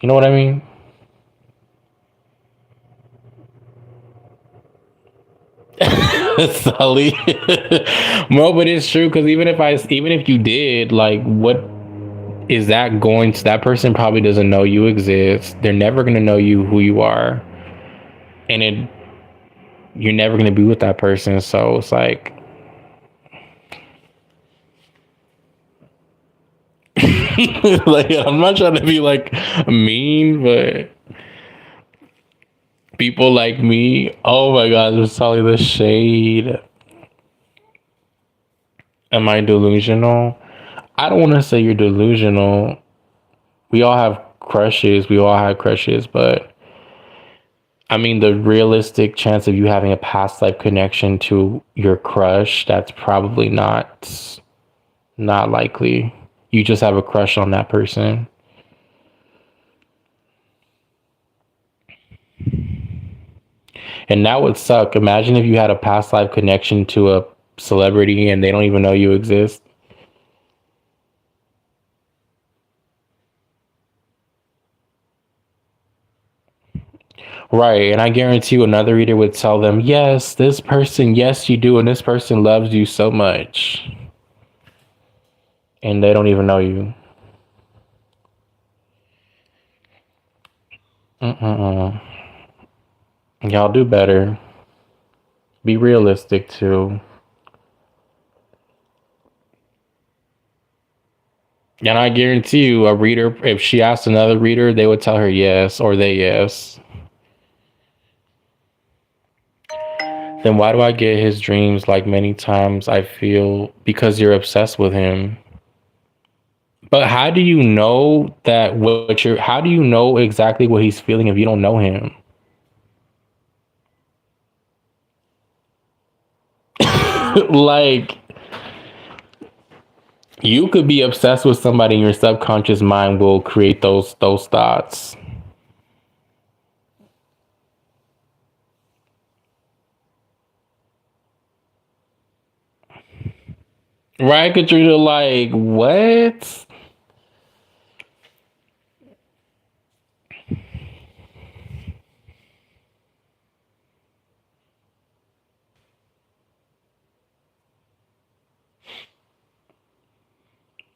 you know what I mean? Sully. No, but it's true because even if you did, like, what is that going to? That person probably doesn't know you exist. They're never gonna know you who you are, and you're never gonna be with that person. So it's like, like I'm not trying to be like mean, but people like me, oh my god, there's Sully the shade. Am I delusional? I don't want to say you're delusional. We all have crushes. We all have crushes, but I mean, the realistic chance of you having a past life connection to your crush, that's probably not likely. You just have a crush on that person. And that would suck. Imagine if you had a past life connection to a celebrity and they don't even know you exist. Right. And I guarantee you another reader would tell them, yes, this person, yes, you do. And this person loves you so much. And they don't even know you. Mm-mm. Y'all do better. Be realistic too. And I guarantee you, a reader, if she asked another reader, they would tell her yes or they yes. Then why do I get his dreams like many times? I feel because you're obsessed with him. But how do you know that what you're, how do you know exactly what he's feeling if you don't know him? Like, you could be obsessed with somebody and your subconscious mind will create those thoughts. Right? Because you're like, what?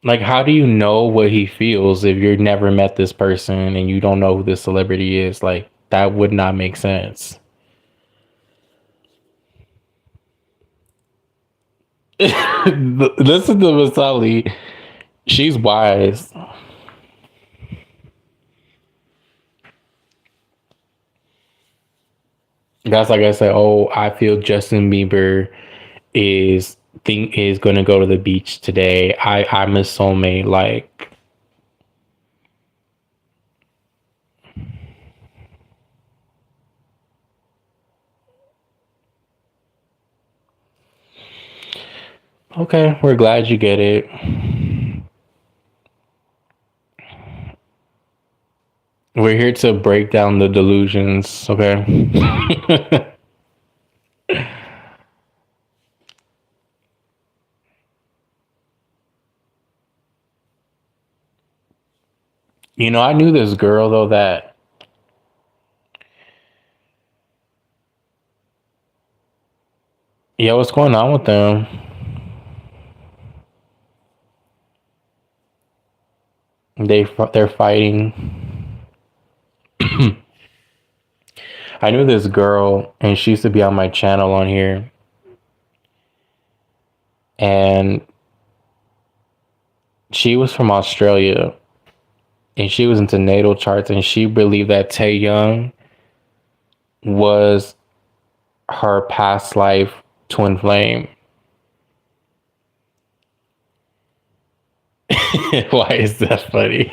Like, how do you know what he feels if you've never met this person and you don't know who this celebrity is? Like, that would not make sense. Listen to Masali. She's wise. That's like I said, oh, I feel Justin Bieber is think is gonna go to the beach today. I'm a soulmate. Like, okay, we're glad you get it. We're here to break down the delusions, okay? You know, I knew this girl though that, yeah, what's going on with them? They're fighting. I knew this girl, and she used to be on my channel on here, and she was from Australia, and she was into natal charts, and she believed that Tae Young was her past life twin flame. Why is that funny?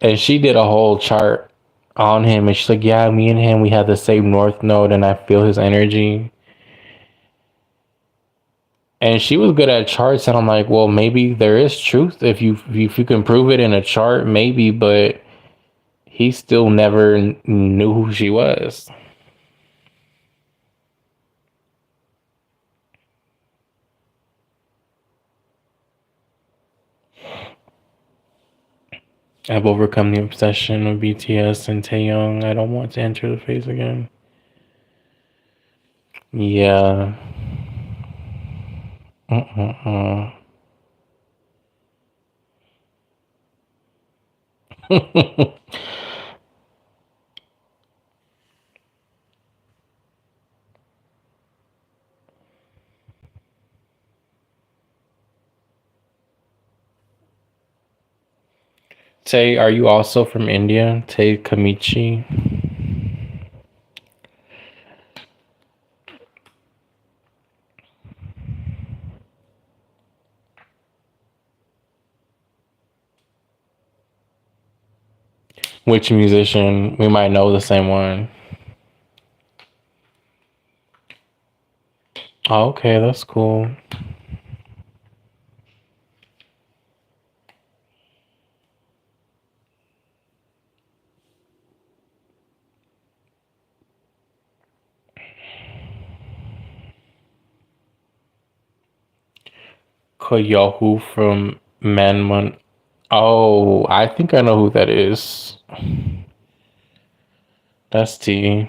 And she did a whole chart on him, and she's like, "Yeah, me and him, we have the same north node, and I feel his energy." And she was good at charts, and I'm like, well, maybe there is truth if you can prove it in a chart, maybe, but he still never knew who she was. I've overcome the obsession of BTS and Taeyong. I don't want to enter the phase again. Yeah. Mm-mm-mm. Tay, are you also from India? Tay Kamichi. Which musician? We might know the same one. Oh, okay, that's cool. Koyohu from Manman. Oh, I think I know who that is. That's T.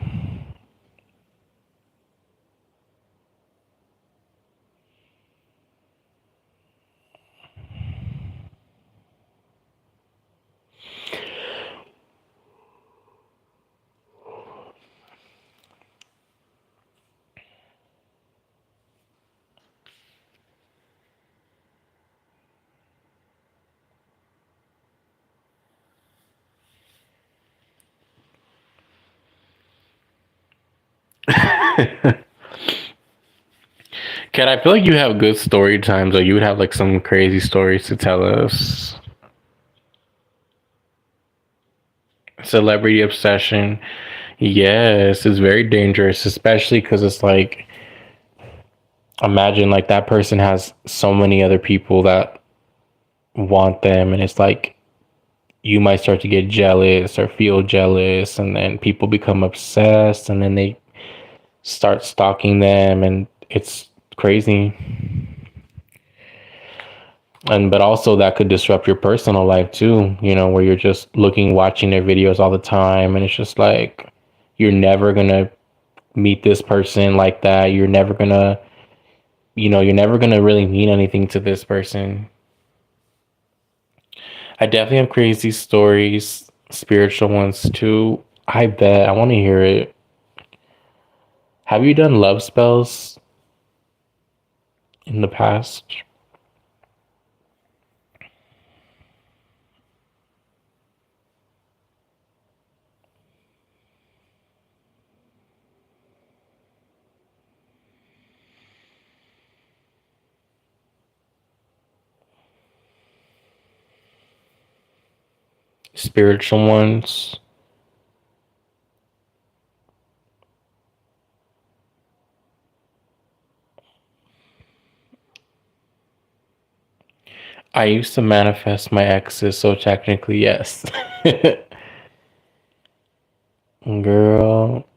Kat, I feel like you have good story times, or you would have like some crazy stories to tell us. Celebrity obsession. Yes, it's very dangerous, especially because it's like, imagine like that person has so many other people that want them, and it's like you might start to get jealous or feel jealous, and then people become obsessed, and then they start stalking them, and it's crazy. And but also that could disrupt your personal life too, you know, where you're just watching their videos all the time, and it's just like you're never gonna meet this person like that. You're never gonna, you're never gonna really mean anything to this person. I definitely have crazy stories, spiritual ones too. I bet. I want to hear it. Have you done love spells in the past? spiritual ones. I used to manifest my exes, so technically, yes. Girl.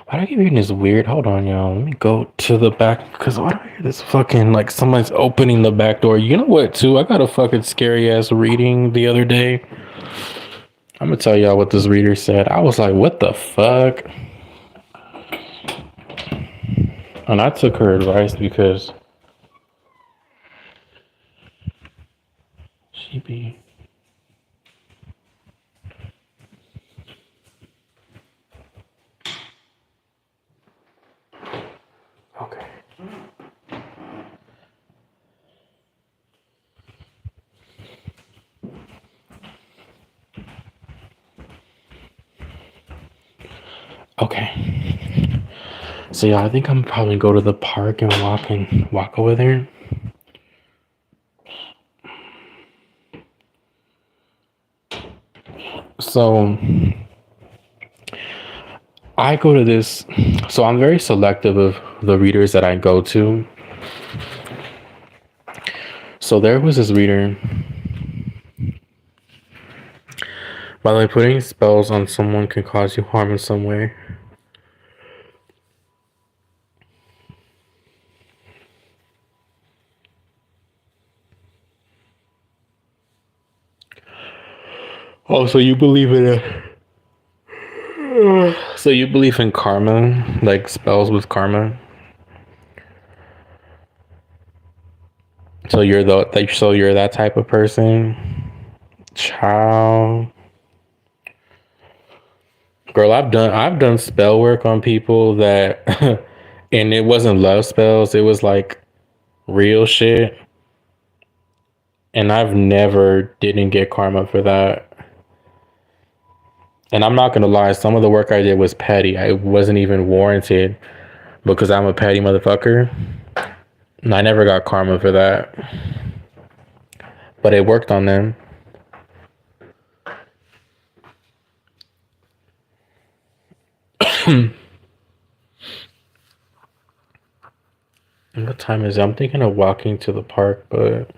Why do I keep hearing this weird? Hold on, y'all. Let me go to the back because why do I hear this fucking like someone's opening the back door? You know what, too? I got a fucking scary ass reading the other day. I'm gonna tell y'all what this reader said. I was like, what the fuck? And I took her advice because she be. Okay. Okay. So yeah, I think I'm probably go to the park and walk over there. So I go to this. So I'm very selective of the readers that I go to. So there was this reader. By the way, putting spells on someone can cause you harm in some way. Oh, so you believe in it? So you believe in karma, like spells with karma? So you're you're that type of person? Child. Girl, I've done spell work on people that and it wasn't love spells, it was like real shit. And I've never didn't get karma for that. And I'm not gonna lie, some of the work I did was petty. I wasn't even warranted because I'm a petty motherfucker. And I never got karma for that. But it worked on them. What time is it? I'm thinking of walking to the park, but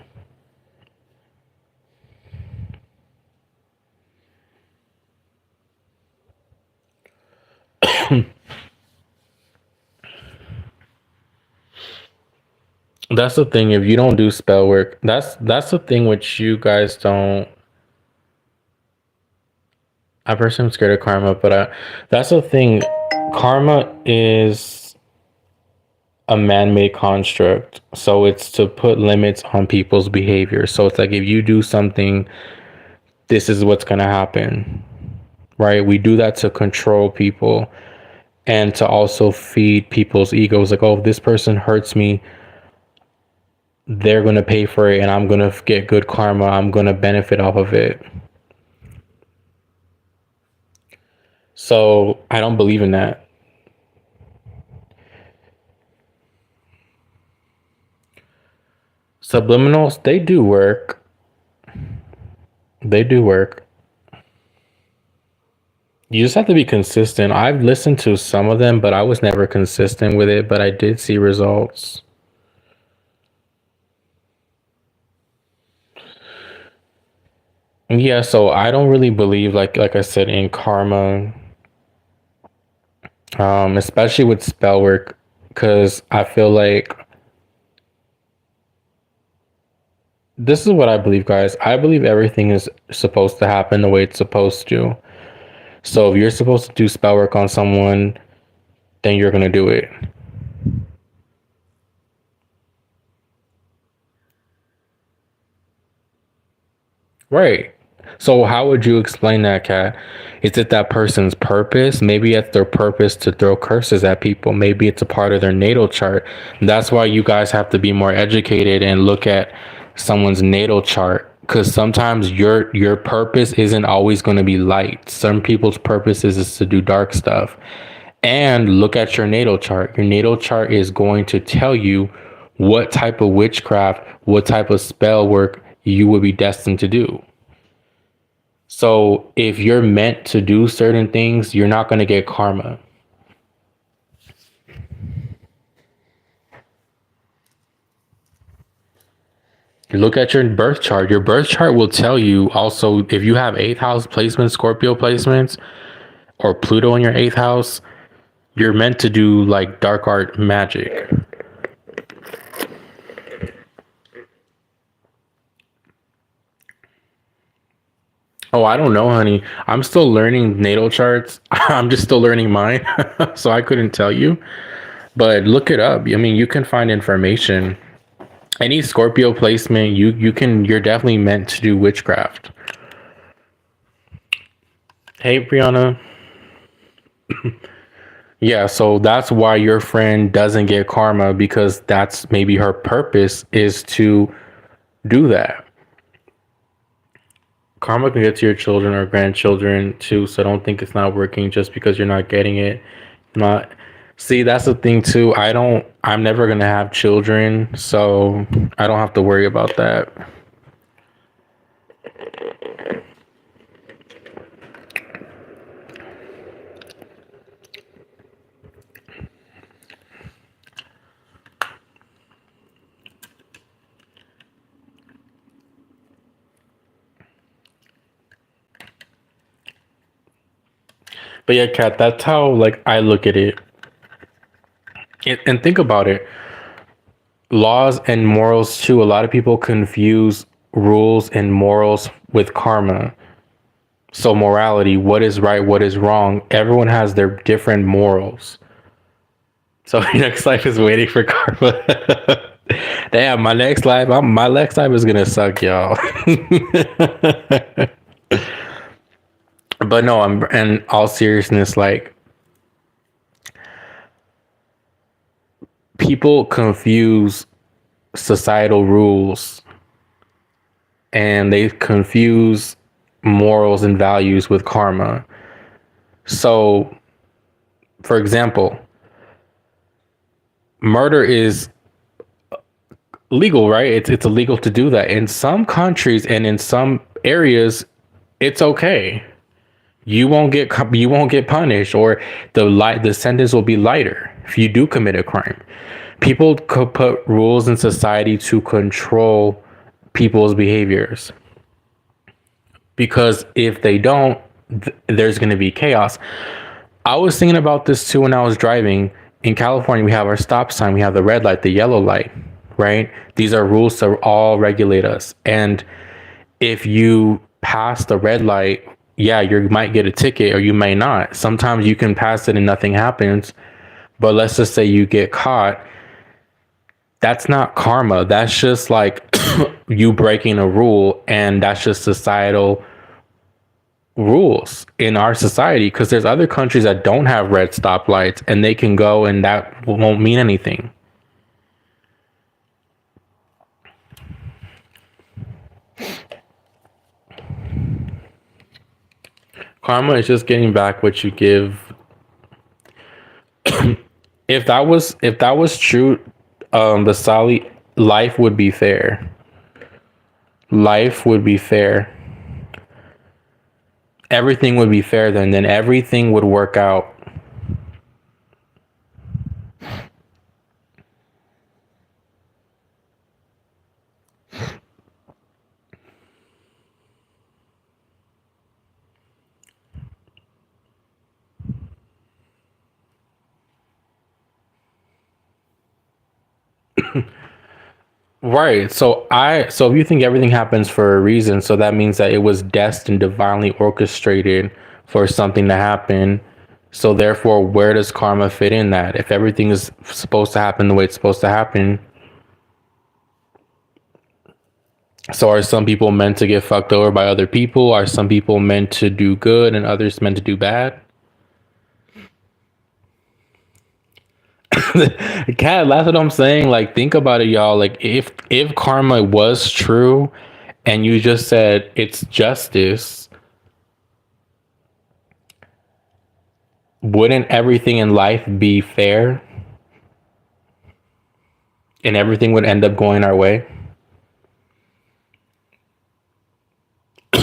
that's the thing. If you don't do spell work, that's the thing which you guys don't. I personally am scared of karma, but that's the thing. Karma is a man-made construct, so it's to put limits on people's behavior. So it's like if you do something, this is what's gonna happen, right? We do that to control people and to also feed people's egos. Like, oh, if this person hurts me, they're gonna pay for it, and I'm gonna get good karma. I'm gonna benefit off of it. So I don't believe in that. Subliminals, they do work. They do work. You just have to be consistent. I've listened to some of them, but I was never consistent with it, but I did see results. Yeah, so I don't really believe like I said in karma, especially with spell work, because I feel like this is what I believe, guys. I believe everything is supposed to happen the way it's supposed to. So if you're supposed to do spell work on someone, then you're gonna do it. Right. So how would you explain that, Kat? Is it that person's purpose? Maybe it's their purpose to throw curses at people. Maybe it's a part of their natal chart. That's why you guys have to be more educated and look at someone's natal chart because sometimes your purpose isn't always going to be light. Some people's purposes is to do dark stuff. And look at your natal chart. Your natal chart is going to tell you what type of witchcraft, what type of spell work you will be destined to do. So if you're meant to do certain things, you're not going to get karma. Look at your birth chart. Your birth chart will tell you also if you have 8th house placements, Scorpio placements, or Pluto in your 8th house, you're meant to do like dark art magic. Oh, I don't know, honey. I'm still learning natal charts. I'm just still learning mine. So I couldn't tell you. But look it up. I mean, you can find information. Any Scorpio placement, you're definitely meant to do witchcraft. Hey, Brianna. Yeah, so that's why your friend doesn't get karma, because that's maybe her purpose is to do that. Karma can get to your children or grandchildren too, so don't think it's not working just because you're not getting it. Not See, that's the thing too. I'm never gonna have children, so I don't have to worry about that. But yeah, Kat, that's how like I look at it. And think about it. Laws and morals too. A lot of people confuse rules and morals with karma. So morality, what is right, what is wrong, everyone has their different morals. So your next life is waiting for karma. Damn, my next life is gonna suck, y'all. But no, I'm in all seriousness, like people confuse societal rules and they confuse morals and values with karma. So, for example, murder is legal, right? It's illegal to do that. In some countries and in some areas, it's okay. You won't get punished, or the sentence will be lighter if you do commit a crime. People could put rules in society to control people's behaviors, because if they don't, there's going to be chaos. I was thinking about this too when I was driving. In California, we have our stop sign, we have the red light, the yellow light, right? These are rules to all regulate us. And if you pass the red light, yeah, you might get a ticket or you may not. Sometimes you can pass it and nothing happens. But let's just say you get caught. That's not karma. That's just like you breaking a rule, and that's just societal rules in our society, because there's other countries that don't have red stoplights and they can go and that won't mean anything. Karma is just getting back what you give. If that was true, the Sally life would be fair. Life would be fair. Everything would be fair then everything would work out. Right. So if you think everything happens for a reason, so that means that it was destined, divinely orchestrated for something to happen. So therefore, where does karma fit in that? If everything is supposed to happen the way it's supposed to happen, so are some people meant to get fucked over by other people? Are some people meant to do good and others meant to do bad? Cat, that's what I'm saying. Like, think about it, y'all. Like, if karma was true and you just said it's justice, wouldn't everything in life be fair and everything would end up going our way?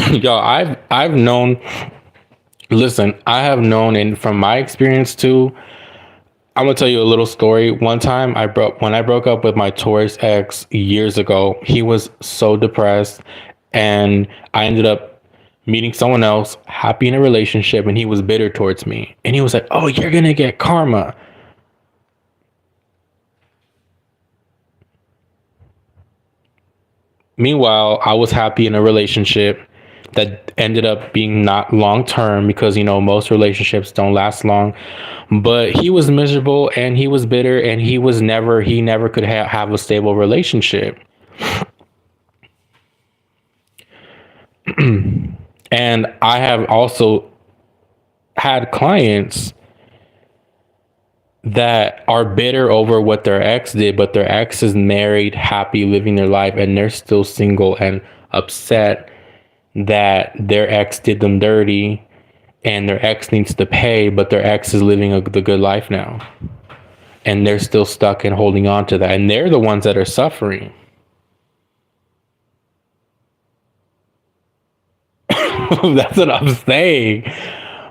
Yo, I've known, listen, I have known, and from my experience too, I'm gonna tell you a little story. One time when I broke up with my Taurus ex years ago, he was so depressed, and I ended up meeting someone else, happy in a relationship, and he was bitter towards me. And he was like, "Oh, you're gonna get karma." Meanwhile, I was happy in a relationship that ended up being not long term, because most relationships don't last long. But he was miserable and he was bitter, and he never could have a stable relationship. And I have also had clients that are bitter over what their ex did, but their ex is married, happy, living their life, and they're still single and upset that their ex did them dirty, and their ex needs to pay, but their ex is living the good life now. And they're still stuck and holding on to that. And they're the ones that are suffering. That's what I'm saying.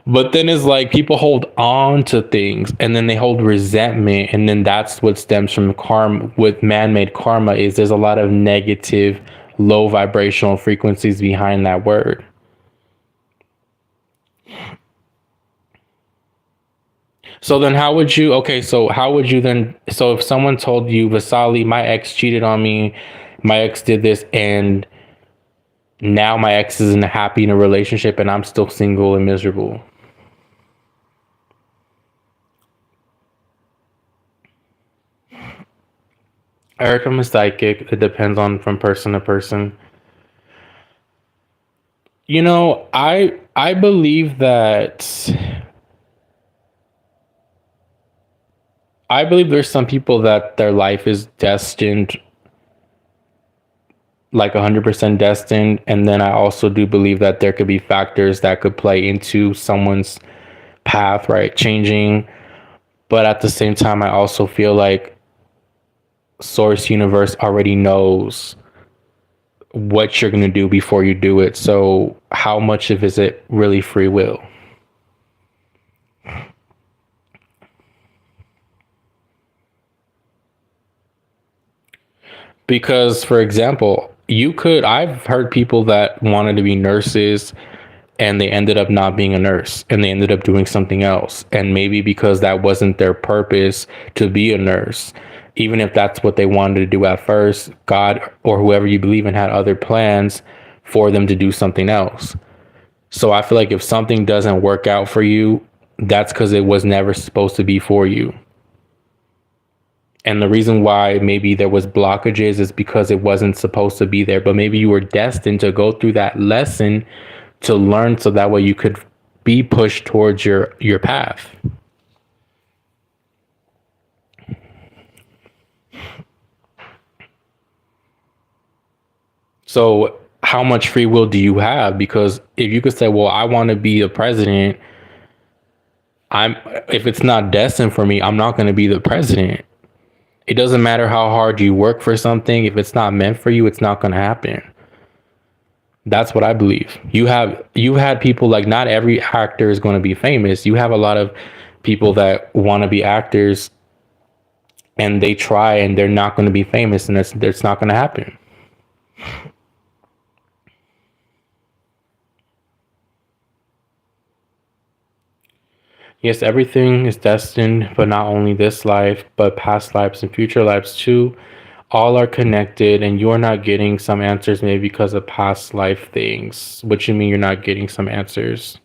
But then it's like people hold on to things, and then they hold resentment. And then that's what stems from karma. With man-made karma is there's a lot of negative, low vibrational frequencies behind that word. So then how would you, okay, so how would you then, so if someone told you, Vasali, my ex cheated on me, my ex did this, and now my ex isn't happy in a relationship and I'm still single and miserable. I heard from a psychic, it depends on from person to person. I believe that I believe there's some people that their life is destined, like 100% destined. And then I also do believe that there could be factors that could play into someone's path, right? Changing. But at the same time, I also feel like Source Universe already knows what you're going to do before you do it. So how much of is it really free will? Because, for example, I've heard people that wanted to be nurses and they ended up not being a nurse and they ended up doing something else. And maybe because that wasn't their purpose to be a nurse, even if that's what they wanted to do at first, God or whoever you believe in had other plans for them to do something else. So I feel like if something doesn't work out for you, that's because it was never supposed to be for you. And the reason why maybe there was blockages is because it wasn't supposed to be there. But maybe you were destined to go through that lesson to learn, so that way you could be pushed towards your path. So how much free will do you have? Because if you could say, well, I want to be the president, if it's not destined for me, I'm not going to be the president. It doesn't matter how hard you work for something. If it's not meant for you, it's not going to happen. That's what I believe. You've had people, like, not every actor is going to be famous. You have a lot of people that want to be actors and they try and they're not going to be famous, and it's not going to happen. Yes, everything is destined, but not only this life, but past lives and future lives too. All are connected, and you're not getting some answers maybe because of past life things. What you mean you're not getting some answers?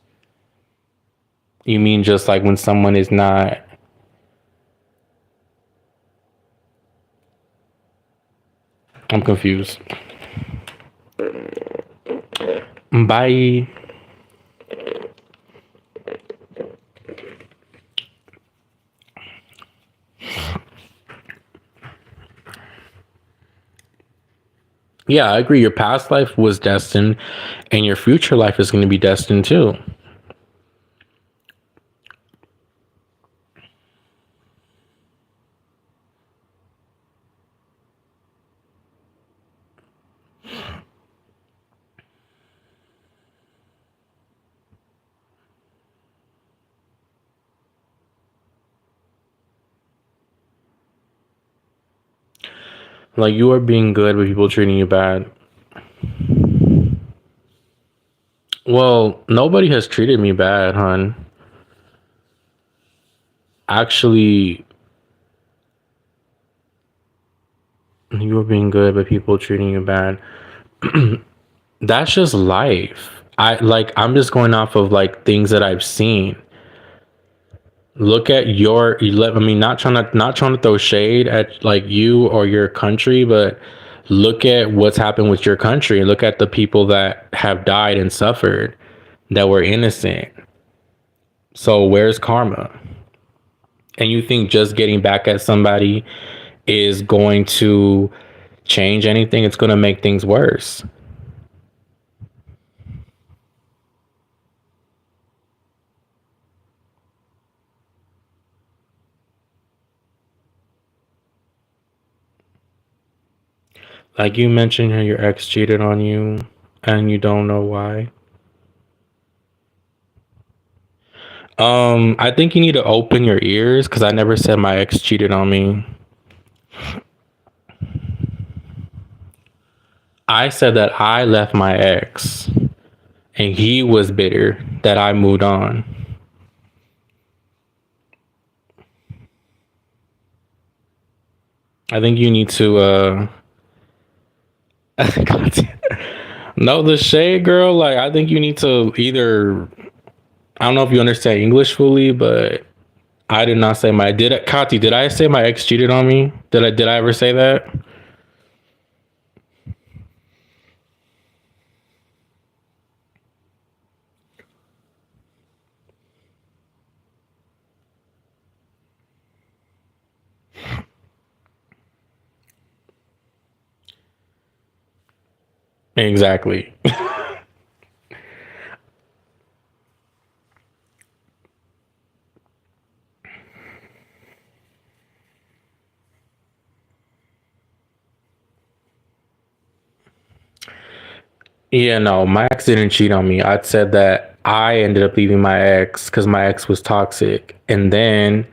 You mean just like when someone is not. I'm confused. Bye. Yeah, I agree. Your past life was destined, and your future life is going to be destined too. Like you are being good, but people treating you bad. Well, nobody has treated me bad, hon. Actually, you are being good, but people treating you bad. That's just life. I'm just going off of like things that I've seen. Look at I mean, not trying to throw shade at like you or your country, but look at what's happened with your country and look at the people that have died and suffered that were innocent. So where's karma? And you think just getting back at somebody is going to change anything? It's going to make things worse. Like you mentioned how your ex cheated on you and you don't know why. I think you need to open your ears because I never said my ex cheated on me. I said that I left my ex and he was bitter that I moved on. I think you need to no, the shade girl, like I think you need to either I don't know if you understand English fully, but I did not say my did Kati, did I say my ex cheated on me? Did I ever say that? Exactly. Yeah, no, my ex didn't cheat on me. I said that I ended up leaving my ex because my ex was toxic. And then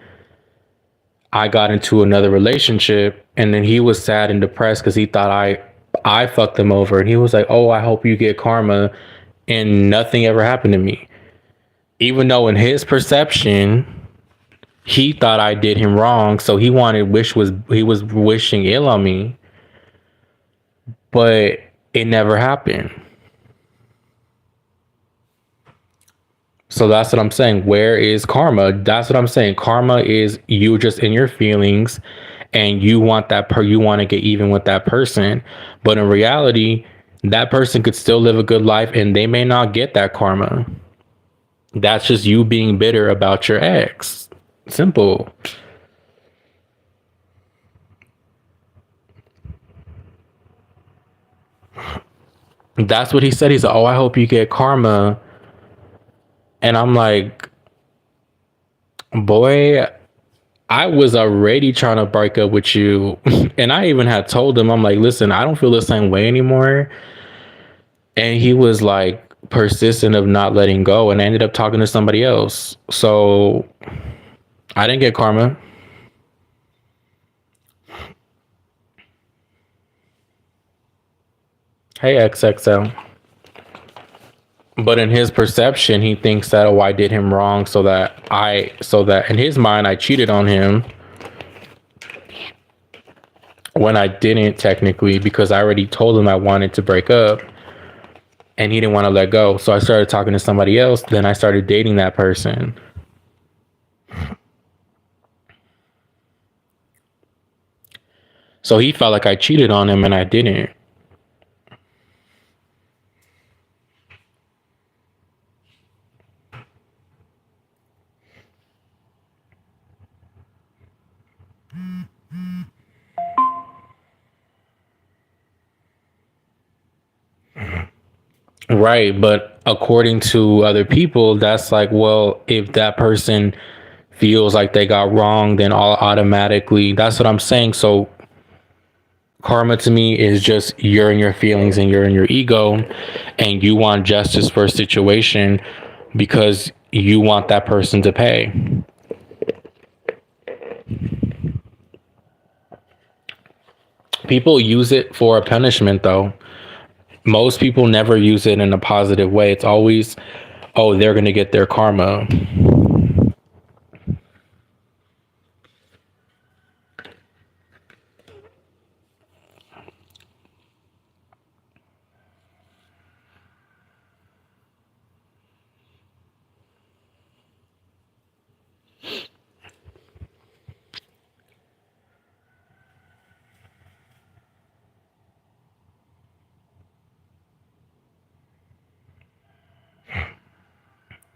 I got into another relationship and then he was sad and depressed because he thought I fucked him over. And he was like, oh, I hope you get karma. And nothing ever happened to me. Even though in his perception, he thought I did him wrong. So he was wishing ill on me, but it never happened. So that's what I'm saying. Where is karma? That's what I'm saying. Karma is you just in your feelings and you want you want to get even with that person. But in reality, that person could still live a good life and they may not get that karma. That's just you being bitter about your ex. Simple. That's what he said. He said, oh, I hope you get karma. And I'm like, boy, I was already trying to break up with you. And I even had told him, I'm like, listen, I don't feel the same way anymore. And he was like persistent of not letting go and I ended up talking to somebody else. So I didn't get karma. Hey, XXL. But in his perception, he thinks that, oh, I did him wrong so that in his mind, I cheated on him when I didn't technically because I already told him I wanted to break up and he didn't want to let go. So I started talking to somebody else. Then I started dating that person. So he felt like I cheated on him and I didn't. Right, but according to other people, that's like, well, if that person feels like they got wrong, then all automatically, that's what I'm saying. So karma to me is just you're in your feelings and you're in your ego and you want justice for a situation because you want that person to pay. People use it for a punishment though. Most people never use it in a positive way. It's always, oh, they're going to get their karma.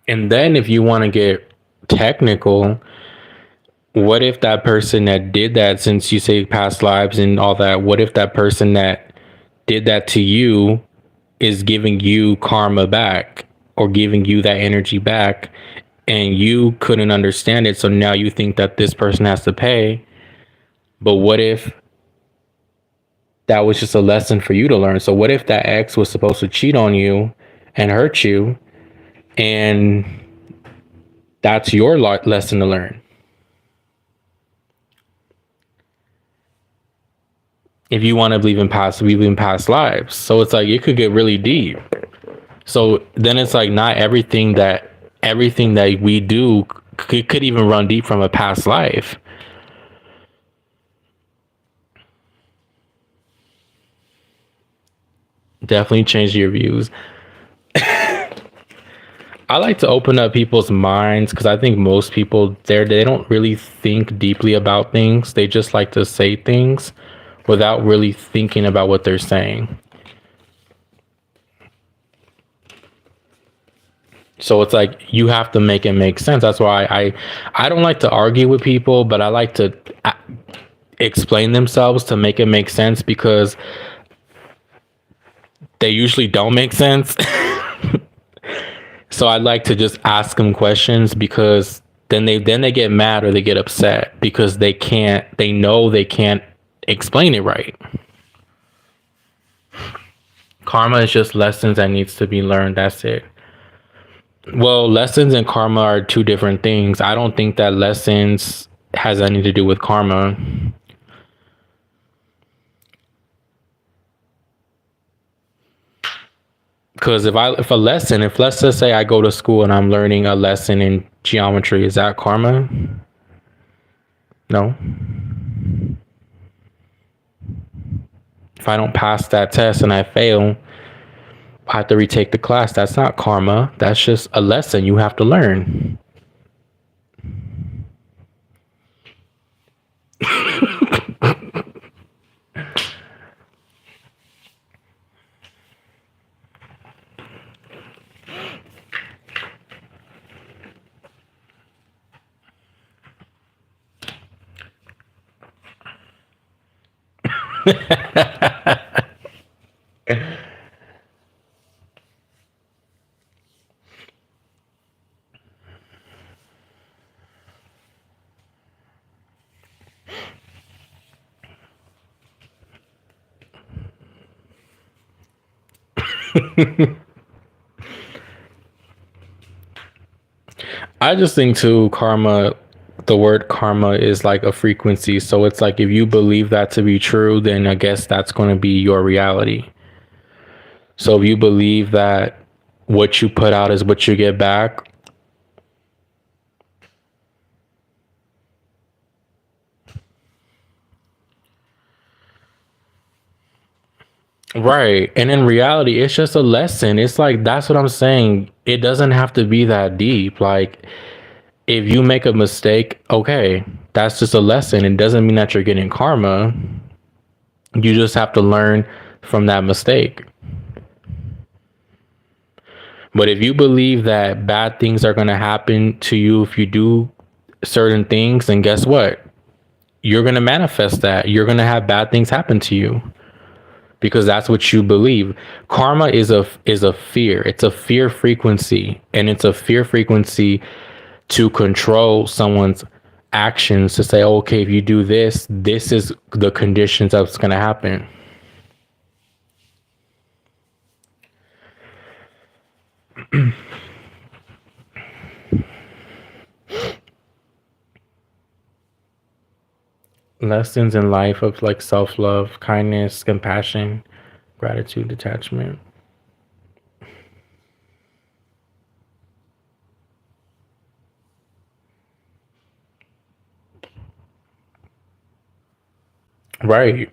And then if you want to get technical, what if that person that did that, since you say past lives and all that, what if that person that did that to you is giving you karma back or giving you that energy back and you couldn't understand it, so now you think that this person has to pay? But what if that was just a lesson for you to learn? So what if that ex was supposed to cheat on you and hurt you, and that's your lesson to learn? If you want to believe in past lives. So it's like it could get really deep. So then it's like not everything that we do could even run deep from a past life. Definitely change your views. I like to open up people's minds because I think most people they don't really think deeply about things. They just like to say things without really thinking about what they're saying. So it's like you have to make it make sense. That's why I don't like to argue with people, but I like to explain themselves to make it make sense because they usually don't make sense. So I like to just ask them questions because then they get mad or they get upset because they know they can't explain it right. Karma is just lessons that needs to be learned. That's it. Well, lessons and karma are two different things. I don't think that lessons has anything to do with karma. Because if let's just say I go to school and I'm learning a lesson in geometry, is that karma? No. If I don't pass that test and I fail, I have to retake the class. That's not karma. That's just a lesson you have to learn. I just think too, the word karma is like a frequency. So it's like if you believe that to be true, then I guess that's going to be your reality. So if you believe that what you put out is what you get back, right. And in reality, it's just a lesson. It's like, that's what I'm saying. It doesn't have to be that deep. Like, if you make a mistake, okay, that's just a lesson. It doesn't mean that you're getting karma. You just have to learn from that mistake. But if you believe that bad things are going to happen to you if you do certain things, then guess what? You're going to manifest that. You're going to have bad things happen to you. because that's what you believe. Karma is a fear. It's a fear frequency, and it's a fear frequency to control someone's actions, to say, okay, if you do this, this is the conditions that's going to happen. Lessons in life of like self-love, kindness, compassion, gratitude, detachment. Right.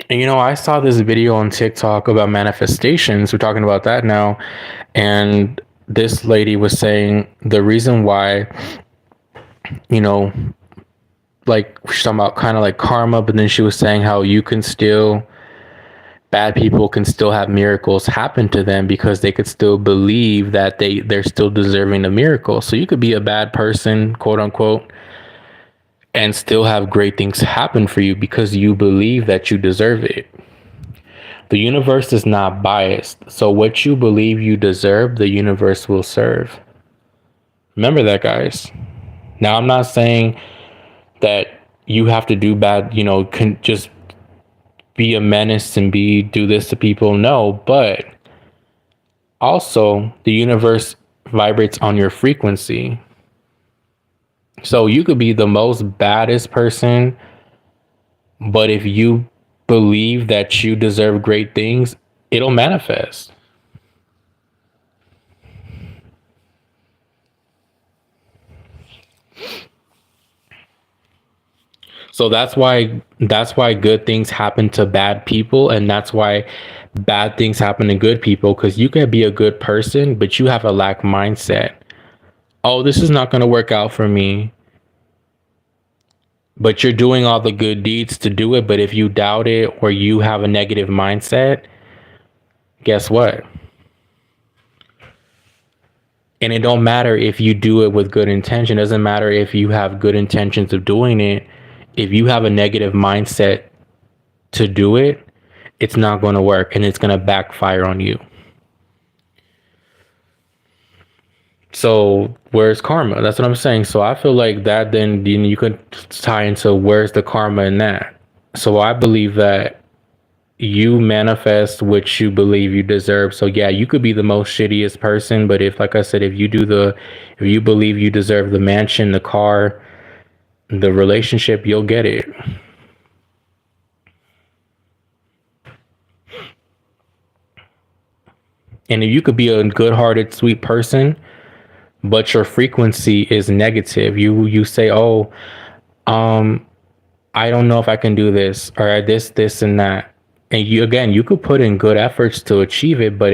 And I saw this video on TikTok about manifestations. We're talking about that now. And this lady was saying the reason why, like she's talking about kind of like karma, but then she was saying how bad people can still have miracles happen to them because they could still believe that they're still deserving the miracle. So you could be a bad person, quote unquote, and still have great things happen for you because you believe that you deserve it. The universe is not biased. So what you believe you deserve, the universe will serve. Remember that, guys. Now, I'm not saying that you have to do bad, can just be a menace and do this to people. No, but also the universe vibrates on your frequency. So you could be the most baddest person, but if you believe that you deserve great things, it'll manifest. So that's why good things happen to bad people, and that's why bad things happen to good people, because you can be a good person, but you have a lack mindset. Oh, this is not going to work out for me. But you're doing all the good deeds to do it. But if you doubt it or you have a negative mindset, guess what? And it don't matter if you do it with good intention. It doesn't matter if you have good intentions of doing it. If you have a negative mindset to do it, it's not going to work and it's going to backfire on you. So where's karma? That's what I'm saying. So I feel like that then you could tie into where's the karma in that. So I believe that you manifest what you believe you deserve. So yeah, you could be the most shittiest person, but if, like I said, if you believe you deserve the mansion, the car, the relationship, you'll get it. And if you could be a good-hearted, sweet person, but your frequency is negative, you say, oh, I don't know if I can do this or this and that. And you could put in good efforts to achieve it, but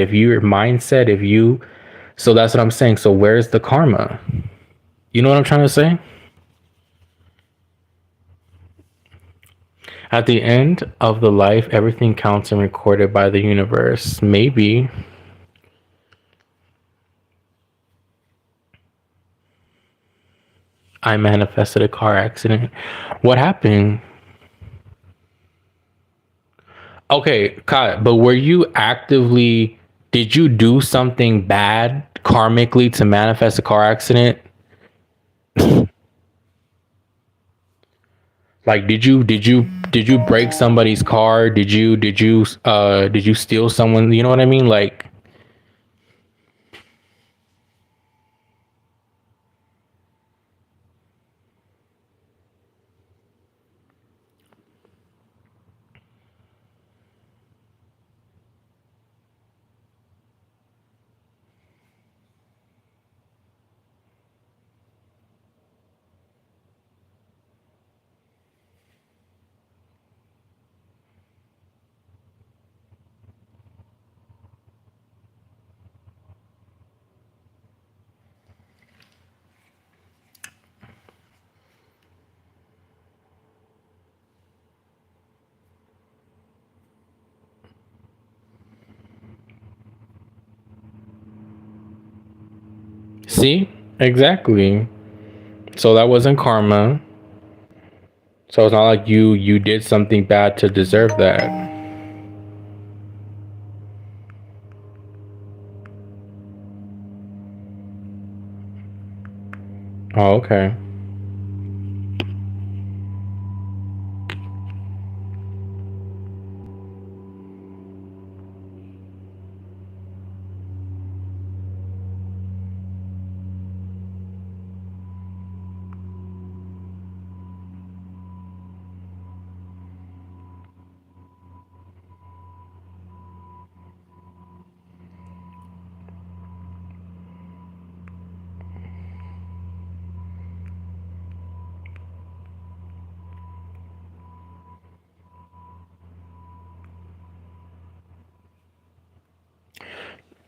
so that's what I'm saying. So where's the karma? You know what I'm trying to say? At the end of the life, everything counts and recorded by the universe. Maybe. I manifested a car accident. What happened? Okay, Kat, but did you do something bad karmically to manifest a car accident? Like, did you break somebody's car? Did you steal someone? You know what I mean? Like, see? Exactly. So that wasn't karma. So it's not like you did something bad to deserve that. Oh, okay.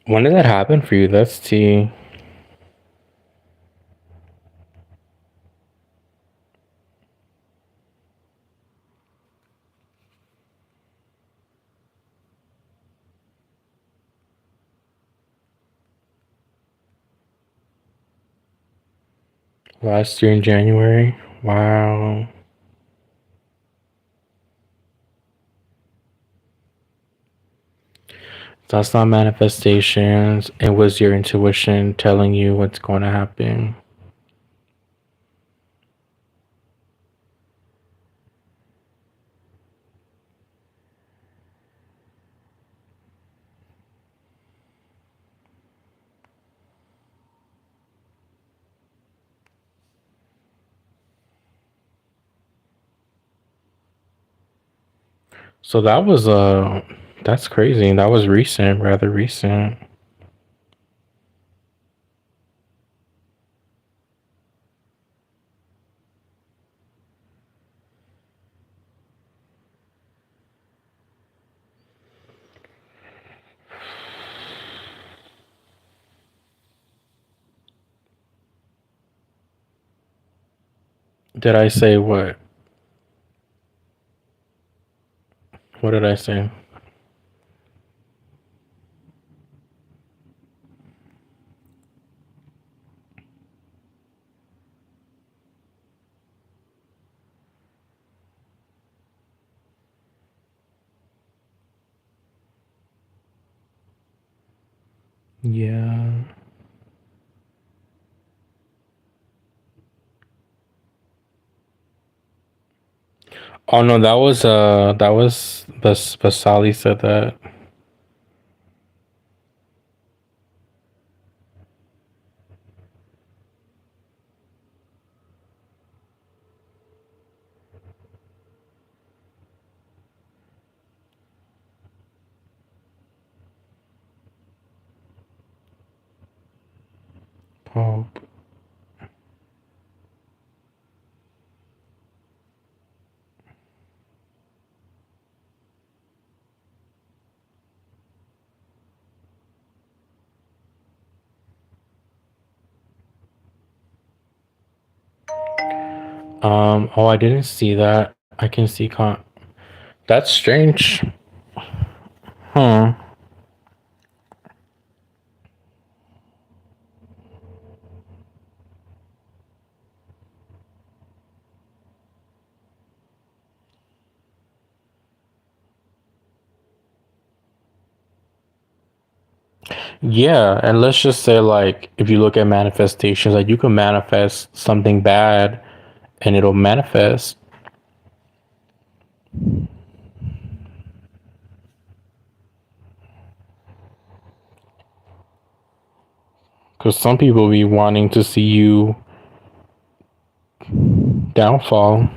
When did that happen for you? Let's see. Last year in January. Wow. That's not manifestations. It was your intuition telling you what's going to happen. So that was that's crazy. That was recent, rather recent. Did I say what? What did I say? Yeah. Oh no, that was Basali said that. Oh. Oh, I didn't see that. I can see That's strange. Huh. Yeah, and let's just say like if you look at manifestations, like you can manifest something bad and it'll manifest. Because some people be wanting to see you downfall.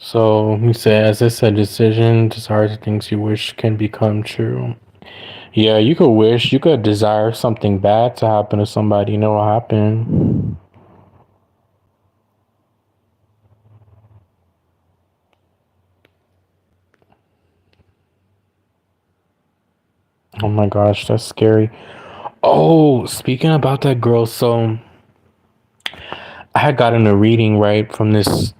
So he said, as I said, decision, desires, things you wish can become true. Yeah, you could wish, you could desire something bad to happen to somebody, you know what happened. Oh my gosh, that's scary. Oh, speaking about that girl, so I had gotten a reading right from this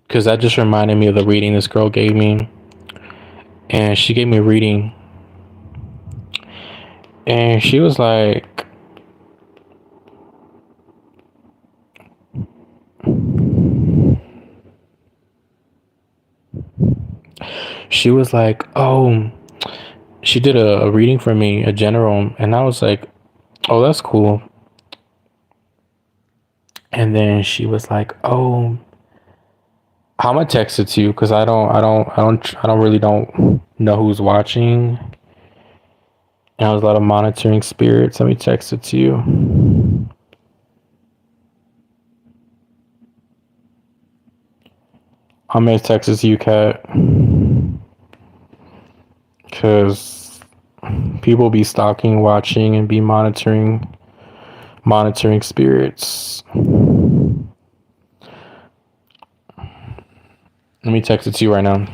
because that just reminded me of the reading this girl gave me. And she gave me a reading, and she was like, oh, she did a reading for me, a general, and I was like, oh, that's cool. And then she was like, oh, how am I text it to you? Because I don't really don't know who's watching. And I was a lot of monitoring spirits. Let me text it to you. I'm gonna text it to you, Kat, because people be stalking, watching, and be monitoring spirits. Let me text it to you right now.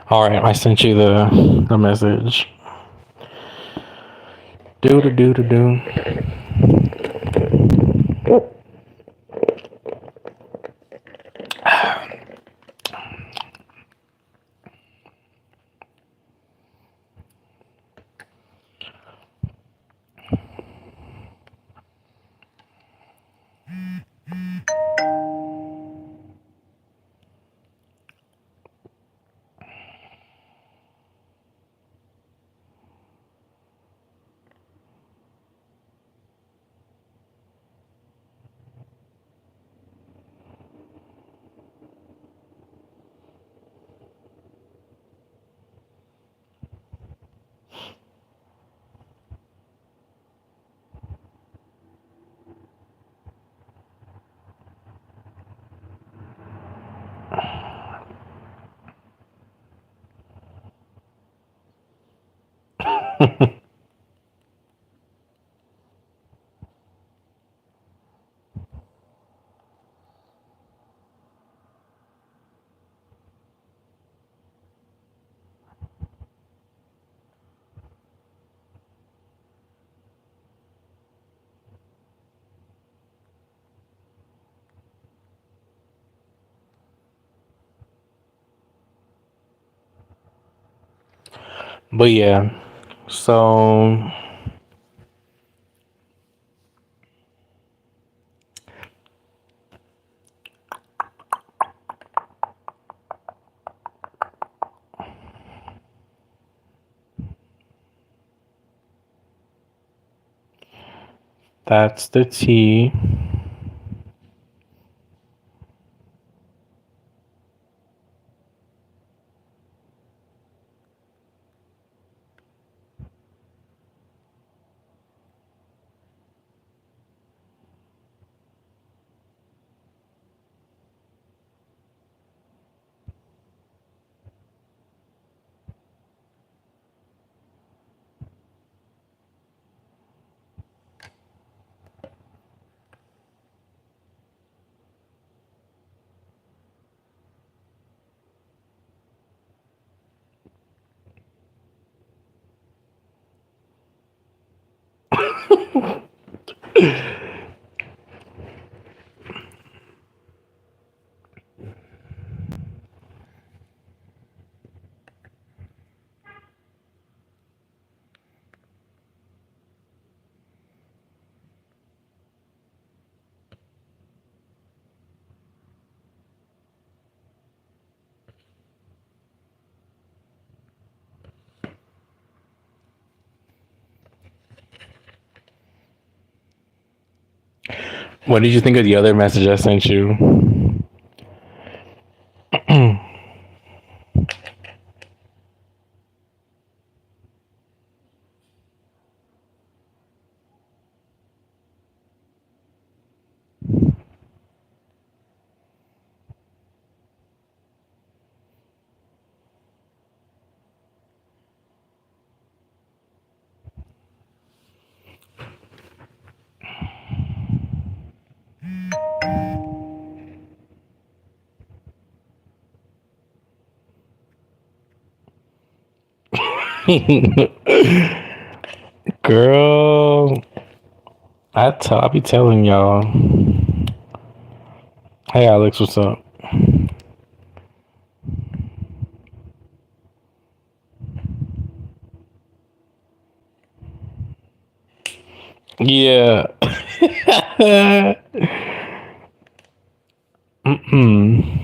All right, I sent you the message. Do do do do do. But yeah, so that's the tea. What did you think of the other message I sent you? Girl, I be telling y'all. Hey Alex, what's up? Yeah. Mm-mm.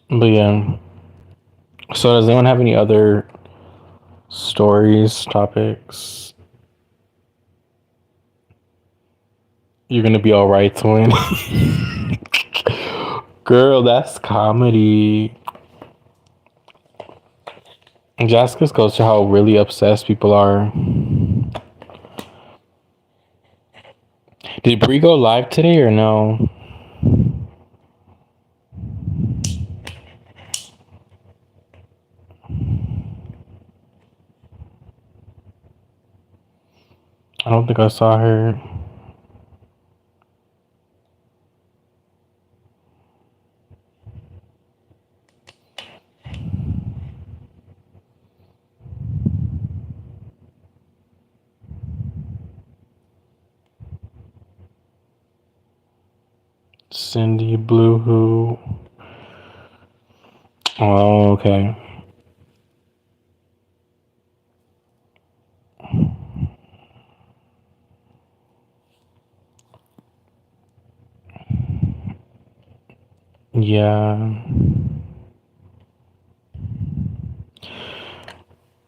But yeah. So does anyone have any other stories, topics? You're gonna be all right, twin. Girl, that's comedy. Just goes to how really obsessed people are. Did Brie go live today or no? I don't think I saw her. Cindy Blue Who? Oh, okay. Yeah.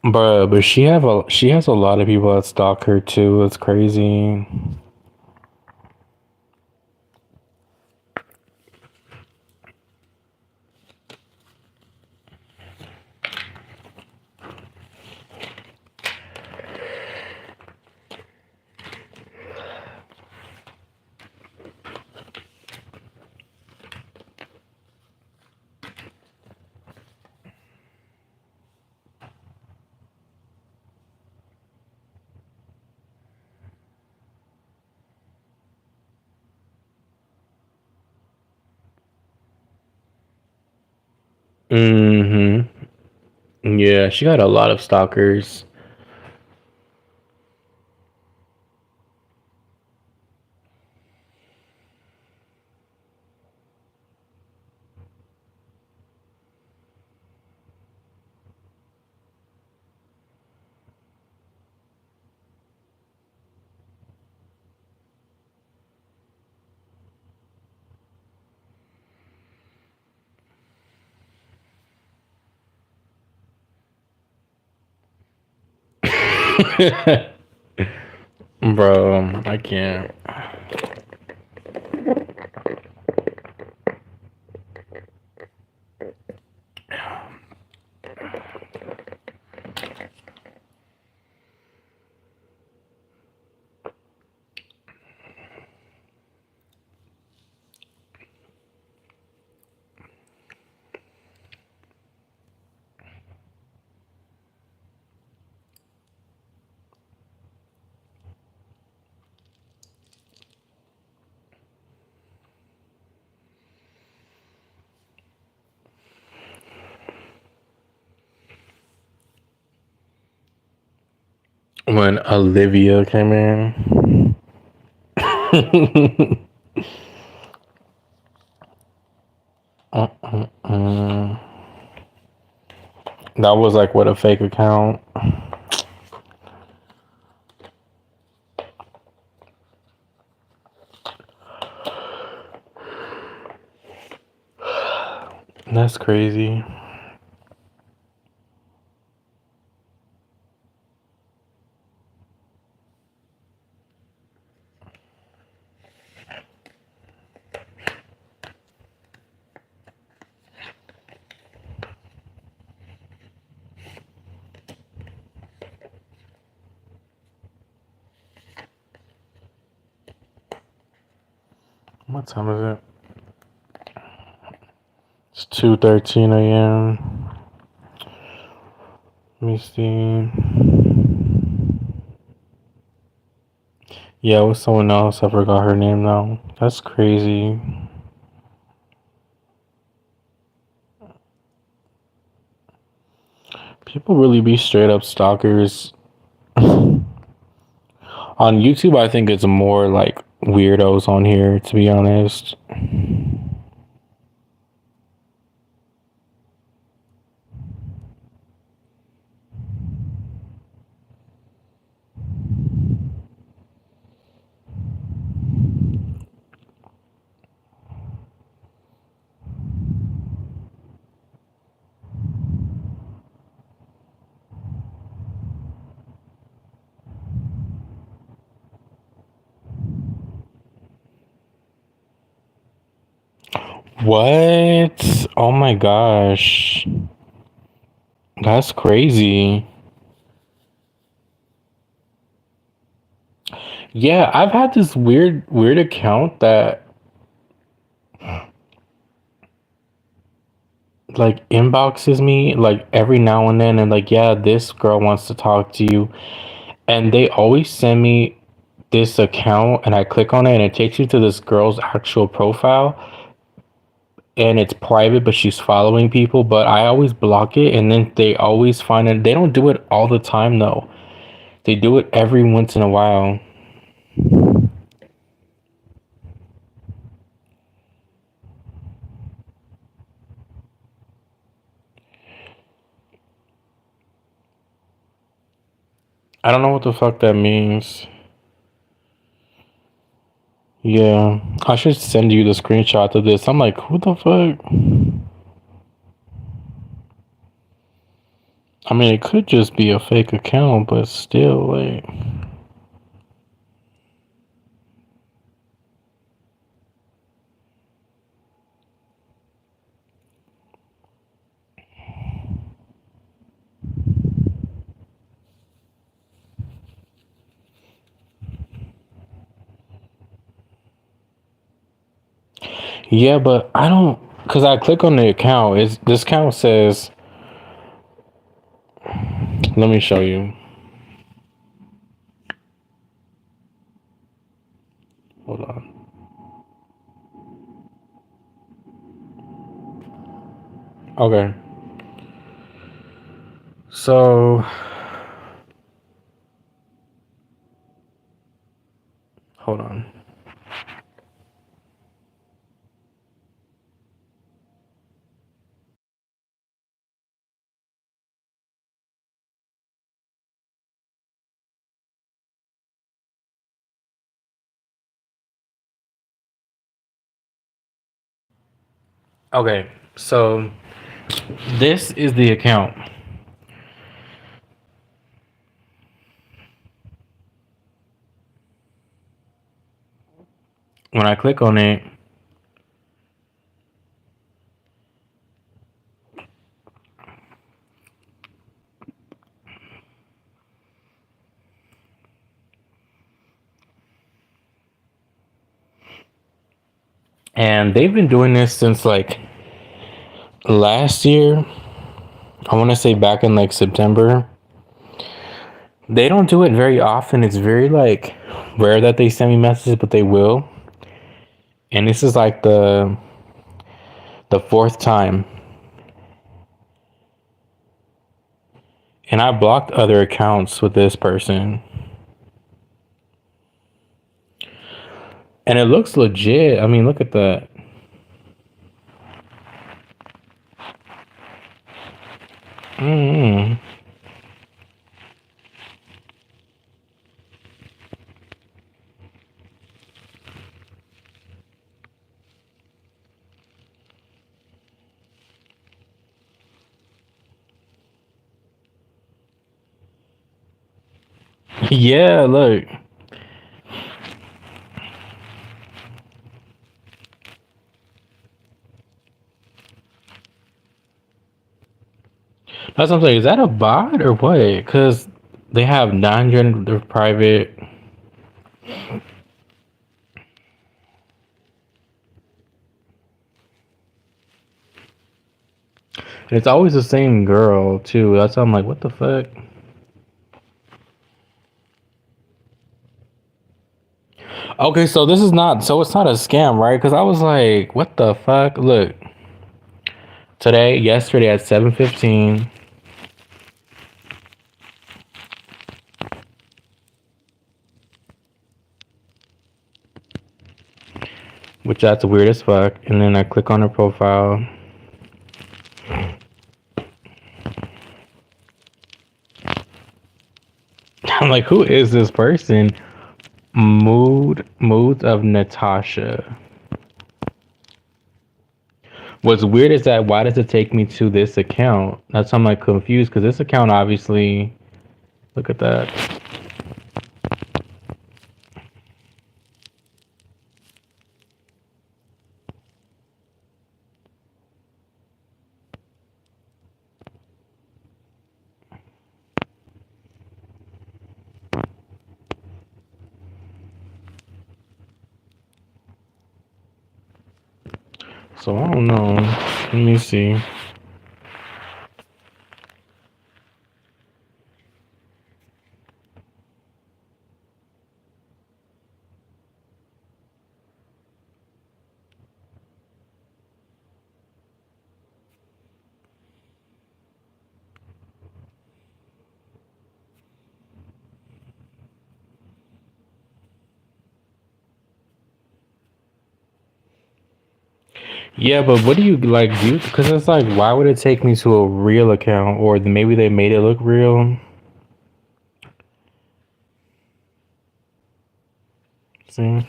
But she has a lot of people that stalk her too. It's crazy. Mm-hmm. Yeah, she got a lot of stalkers. Bro, I can't. when Olivia came in. That was like what, a fake account. That's crazy. What time is it? It's 2:13 a.m. Let me see. Yeah, it was someone else. I forgot her name now. That's crazy. People really be straight up stalkers. On YouTube, I think it's more like weirdos on here, to be honest. What? Oh my gosh. That's crazy. Yeah, I've had this weird account that like inboxes me like every now and then and like, yeah, this girl wants to talk to you. And they always send me this account and I click on it and it takes you to this girl's actual profile and it's private, but she's following people, but I always block it and then they always find it. They don't do it all the time though. They do it every once in a while. I don't know what the fuck that means. Yeah, I should send you the screenshot of this. I'm like, who the fuck? I mean, it could just be a fake account, but still, like. Yeah, but I don't, because I click on the account. This account says, let me show you. Hold on. Okay. So, hold on. Okay, so this is the account. When I click on it, and they've been doing this since like last year. I want to say back in like September. They don't do it very often. It's very like rare that they send me messages, but they will. And this is like the fourth time. And I blocked other accounts with this person. And it looks legit. I mean, look at that. Mm. Yeah, look. That's what I'm saying. Is that a bot or what? Because they have 900 private. And it's always the same girl too. That's why I'm like, what the fuck? Okay, so this is not. So it's not a scam, right? Because I was like, what the fuck? Look, yesterday at 7:15. Which that's weird as fuck. And then I click on her profile. I'm like, who is this person? Moods of Natasha. What's weird is that why does it take me to this account? That's why I'm like confused because this account obviously. Look at that. So I don't know. Let me see. Yeah, but what do you like do? Because it's like, why would it take me to a real account, or maybe they made it look real? See,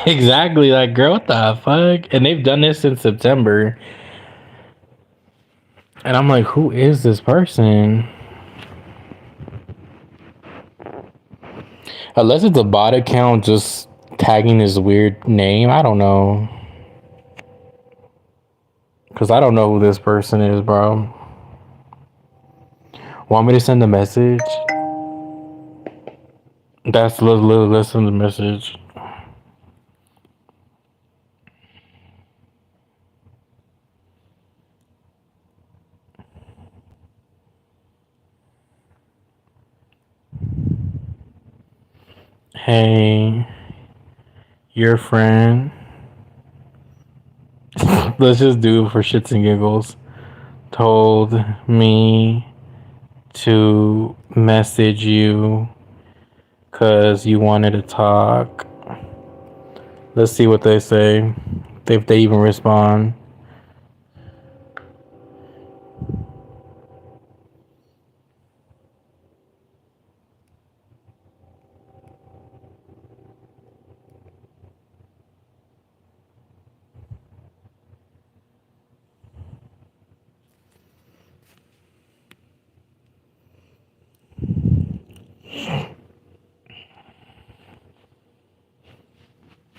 exactly. Like, girl, what the fuck? And they've done this since September, and I'm like, who is this person? Unless it's a bot account just tagging this weird name, I don't know. Because I don't know who this person is, bro. Want me to send a message? Listen to the message. Hey, your friend. Let's just do it for shits and giggles. Told me to message you because you wanted to talk. Let's see what they say. If they even respond.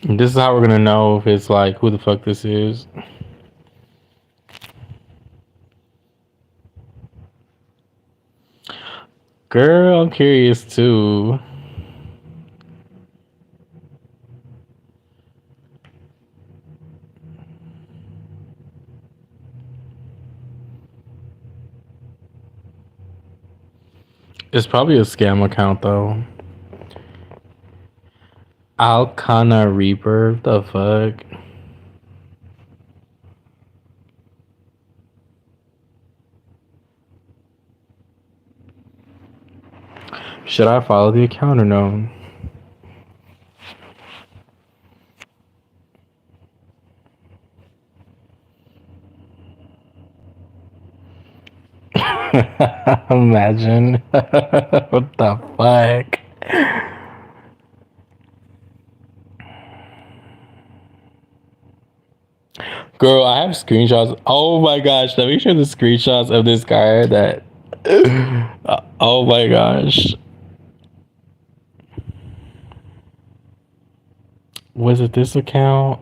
This is how we're gonna know if it's like who the fuck this is. Girl, I'm curious too. It's probably a scam account though. Alcana Reaper, the fuck? Should I follow the account or no? Imagine. What the fuck? Girl, I have screenshots. Oh my gosh, let me show the screenshots of this guy that. Oh my gosh. Was it this account?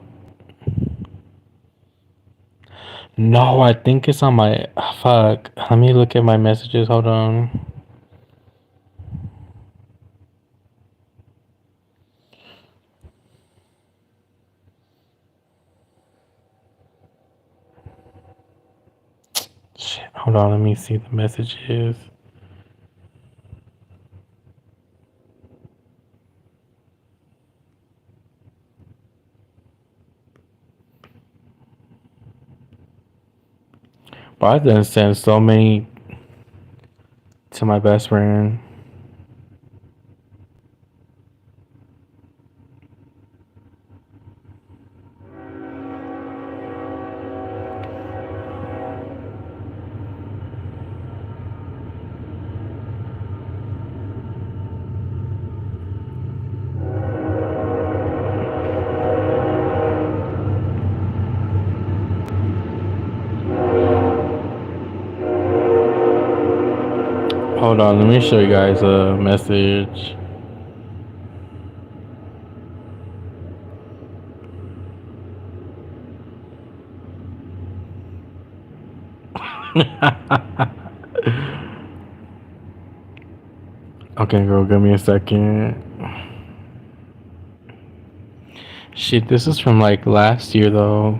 No, I think it's on my. Fuck. Let me look at my messages. Hold on. Shit. Hold on. Let me see the messages. But I done sent so many to my best friend. Hold on, let me show you guys a message. Okay, girl, give me a second. Shit, this is from like last year though.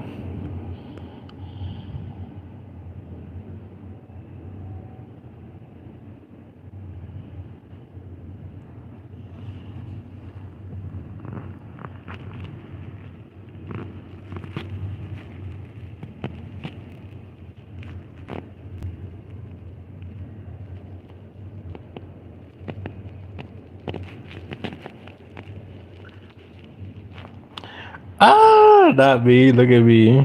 Ah, not me. Look at me.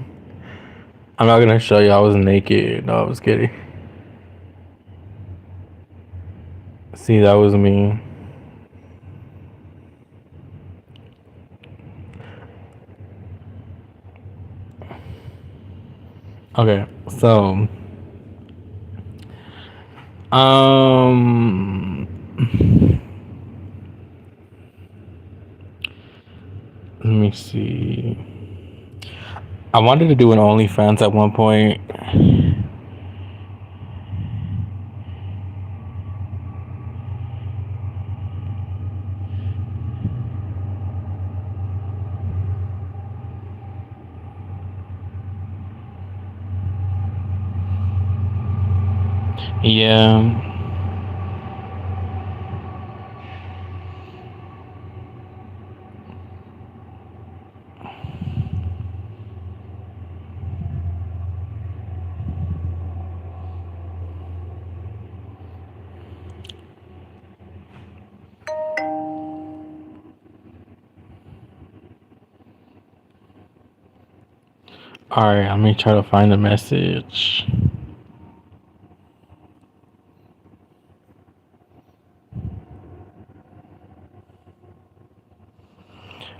I'm not gonna show you I was naked. No, I was kidding. See, that was me. Okay, so um let me see. I wanted to do an OnlyFans at one point. Yeah. Alright, let me try to find the message.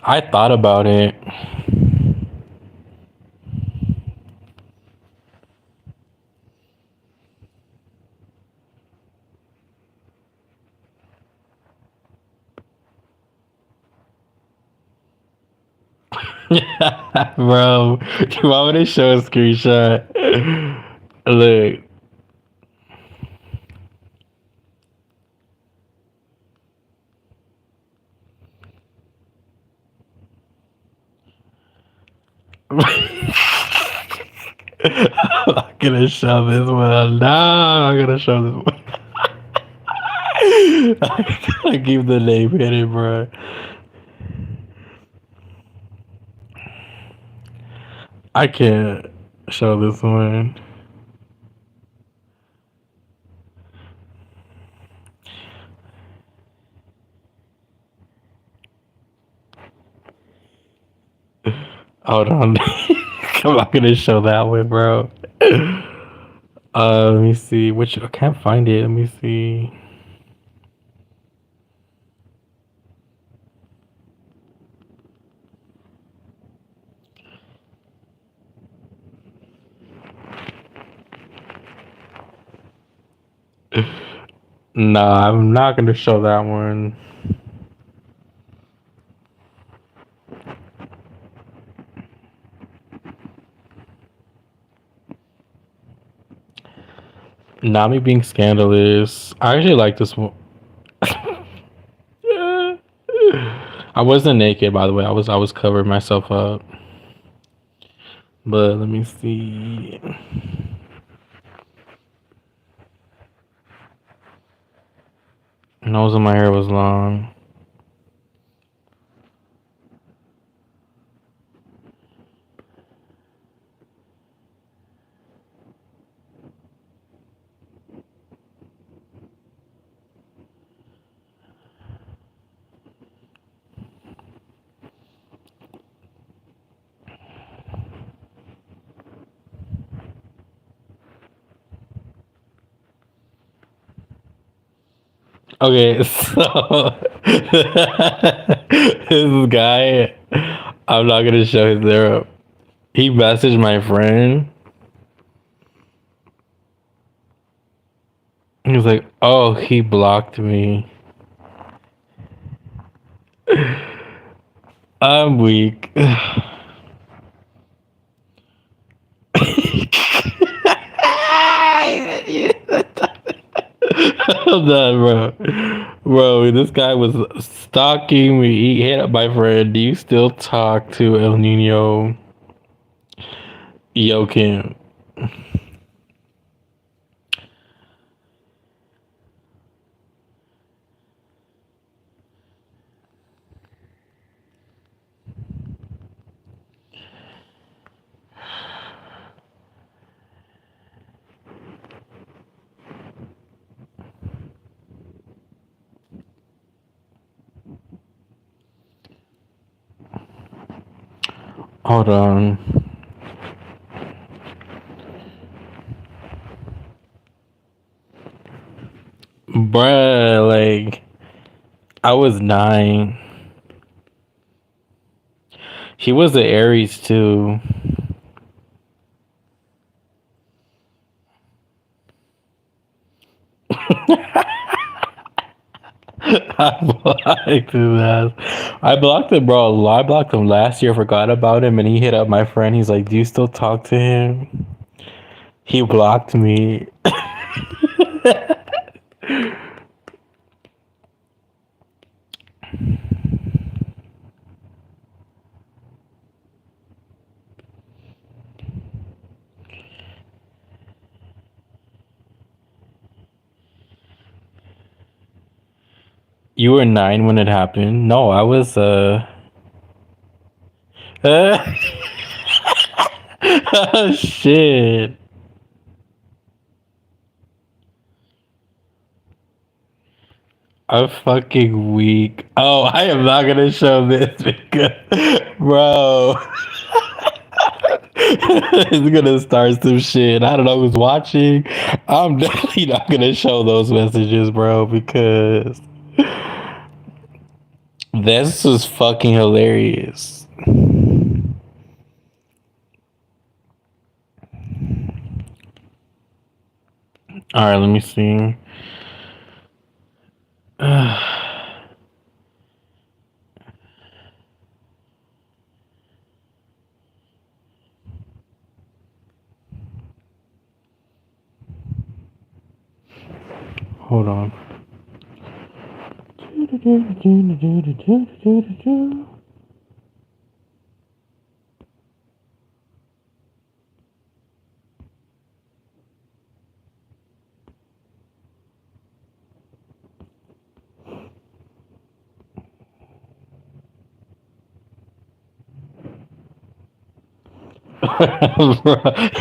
I thought about it. Bro, you want me to show a screenshot? Look. I'm gonna show this one. No, I'm gonna show this one. I gotta keep the name hidden, bro. I can't show this one. Hold on. I'm not gonna show that one, bro. Let me see. Which I can't find it. Let me see. Nah, I'm not gonna show that one. Not me being scandalous. I actually like this one. I wasn't naked, by the way. I was covering myself up. But let me see. Nose of my hair was long. Okay, so this guy, I'm not gonna show his there. He messaged my friend. He was like, "Oh, he blocked me." I'm weak. Hold on, bro. Bro, this guy was stalking me. He hit up my friend. Do you still talk to El Nino Kim? Hold on. Bruh, like, I was 9. He was an Aries too. I blocked his ass. I blocked him, bro. I blocked him last year, forgot about him, and he hit up my friend. He's like, "Do you still talk to him?" He blocked me. You were 9 when it happened. No, I was oh shit. I'm fucking weak. Oh, I am not gonna show this because, bro, it's gonna start some shit. I don't know who's watching. I'm definitely not gonna show those messages, bro, because this is fucking hilarious. All right, let me see. Hold on.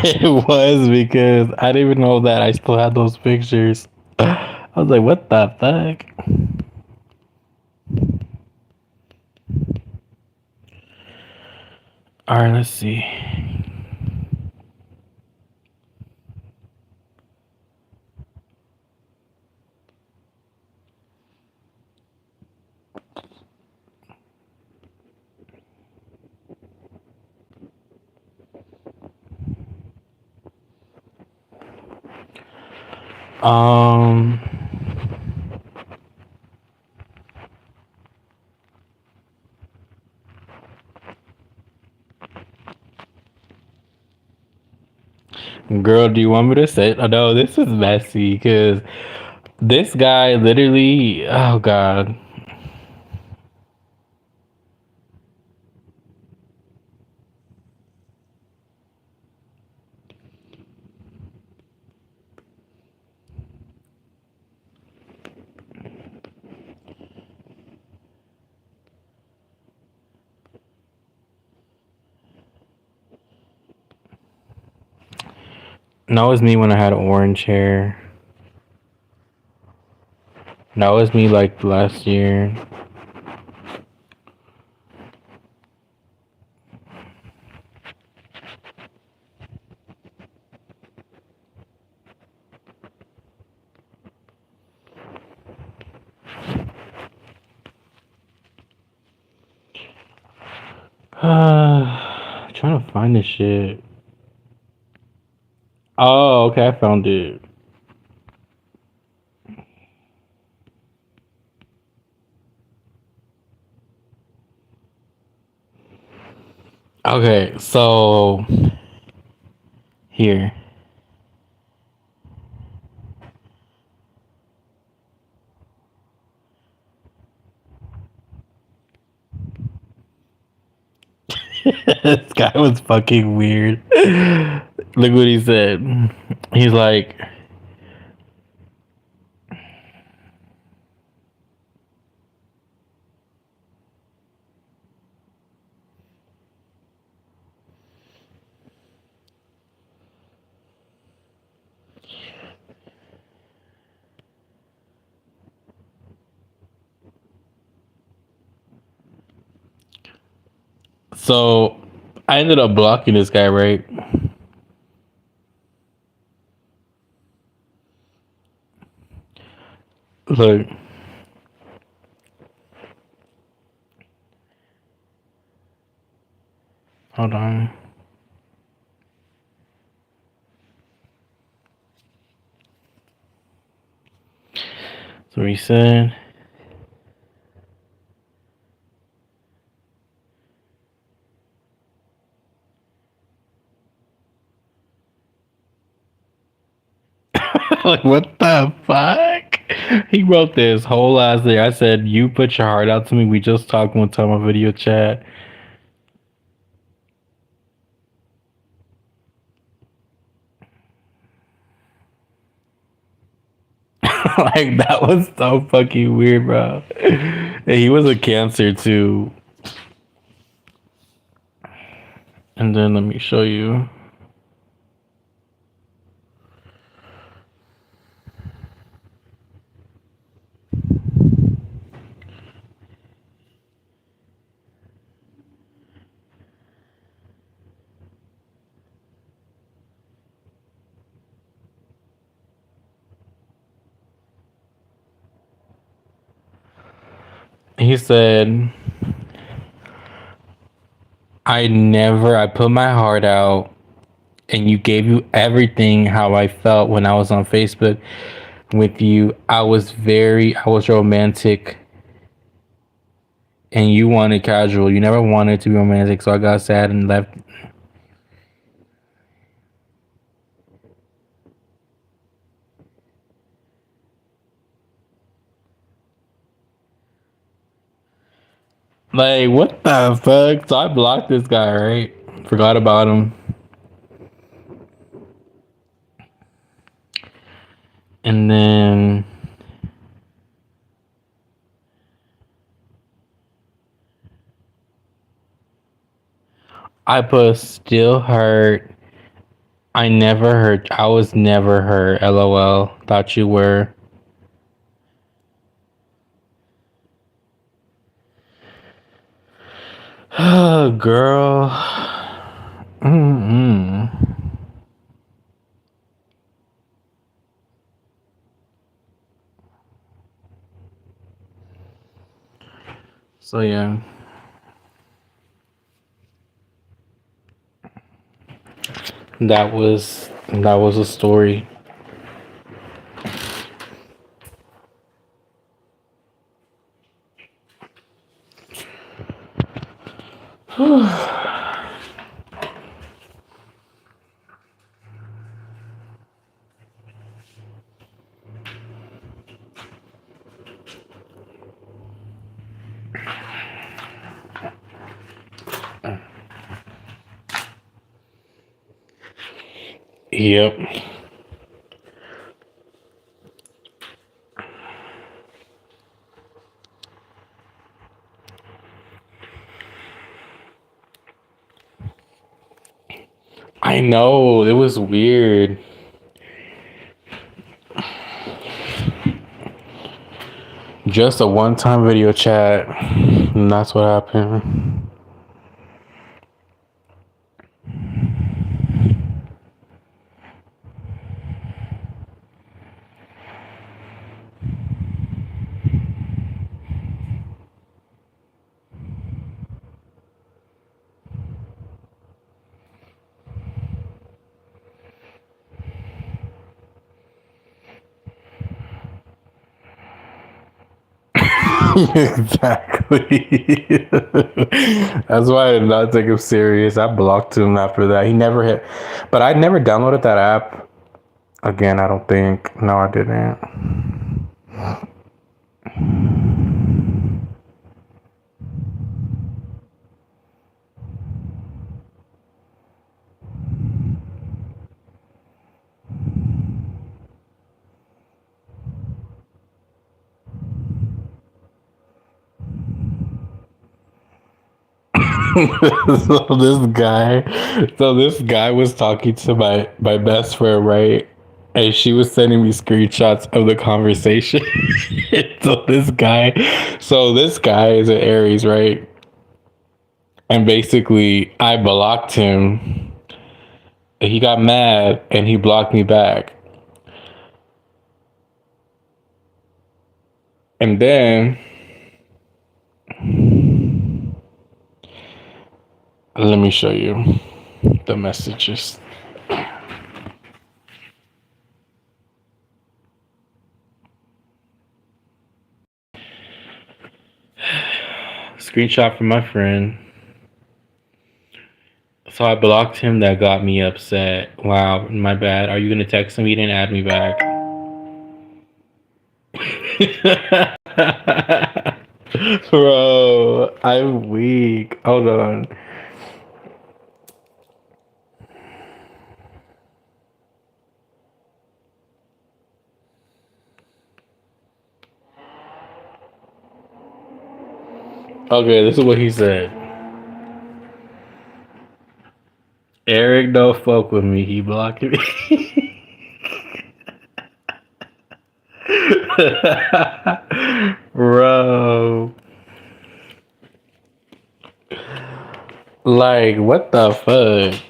It was because I didn't even know that I still had those pictures. I was like, what the fuck? All right, let's see. Um, Girl, do you want me to say? Oh, no, this is messy because this guy literally. Oh God. That was me when I had orange hair. That was me like last year. Trying to find this shit. Oh, okay, I found it. Okay, so here. This guy was fucking weird. Look what he said. He's like, so I ended up blocking this guy, right? Look, hold on. So he said, like, what the fuck? He wrote this whole ass thing. I said, you put your heart out to me. We just talked one time on video chat. Like, that was so fucking weird, bro. And he was a Cancer, too. And then let me show you. He said, I put my heart out and you gave you everything how I felt when I was on Facebook with you. I was romantic and you wanted casual. You never wanted to be romantic, so I got sad and left. Like, what the fuck? So I blocked this guy, right? Forgot about him. And then I put still hurt. I was never hurt. LOL. Thought you were. Girl. Mm-mm. So yeah, that was a story. Yep. I know it was weird. Just a one-time video chat, and that's what happened. Exactly. That's why I did not take him serious. I blocked him after that. He never hit, but I never downloaded that app again. I don't think. No, I didn't. So this guy was talking to my best friend, right? And she was sending me screenshots of the conversation. So this guy is an Aries, right? And basically I blocked him. He got mad and he blocked me back. And then let me show you the messages. Screenshot from my friend. So I blocked him. That got me upset. Wow, my bad. Are you gonna text him? He didn't add me back. Bro, I'm weak. Hold on. Okay, this is what he said. Eric, don't fuck with me. He blocked me. Bro. Like, what the fuck?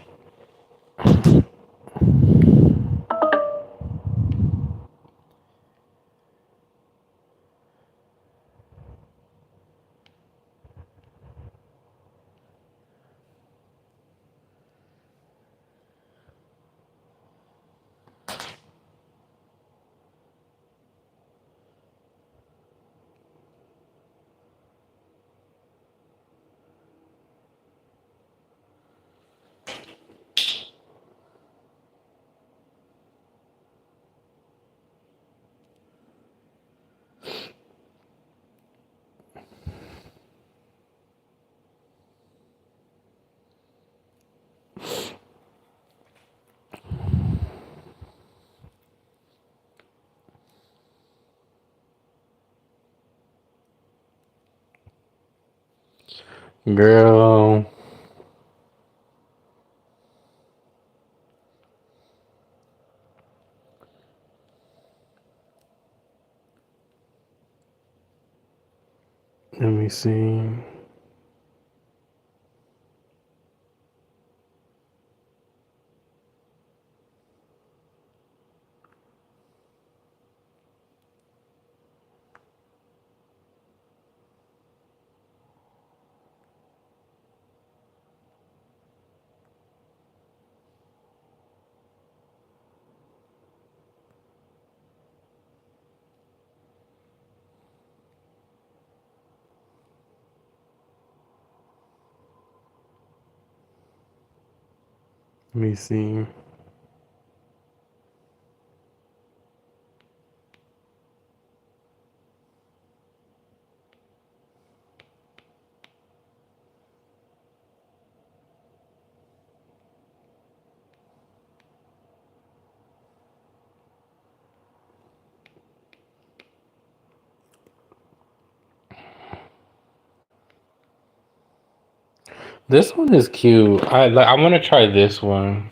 Girl. Let me see. Let me see. This one is cute. I want to try this one.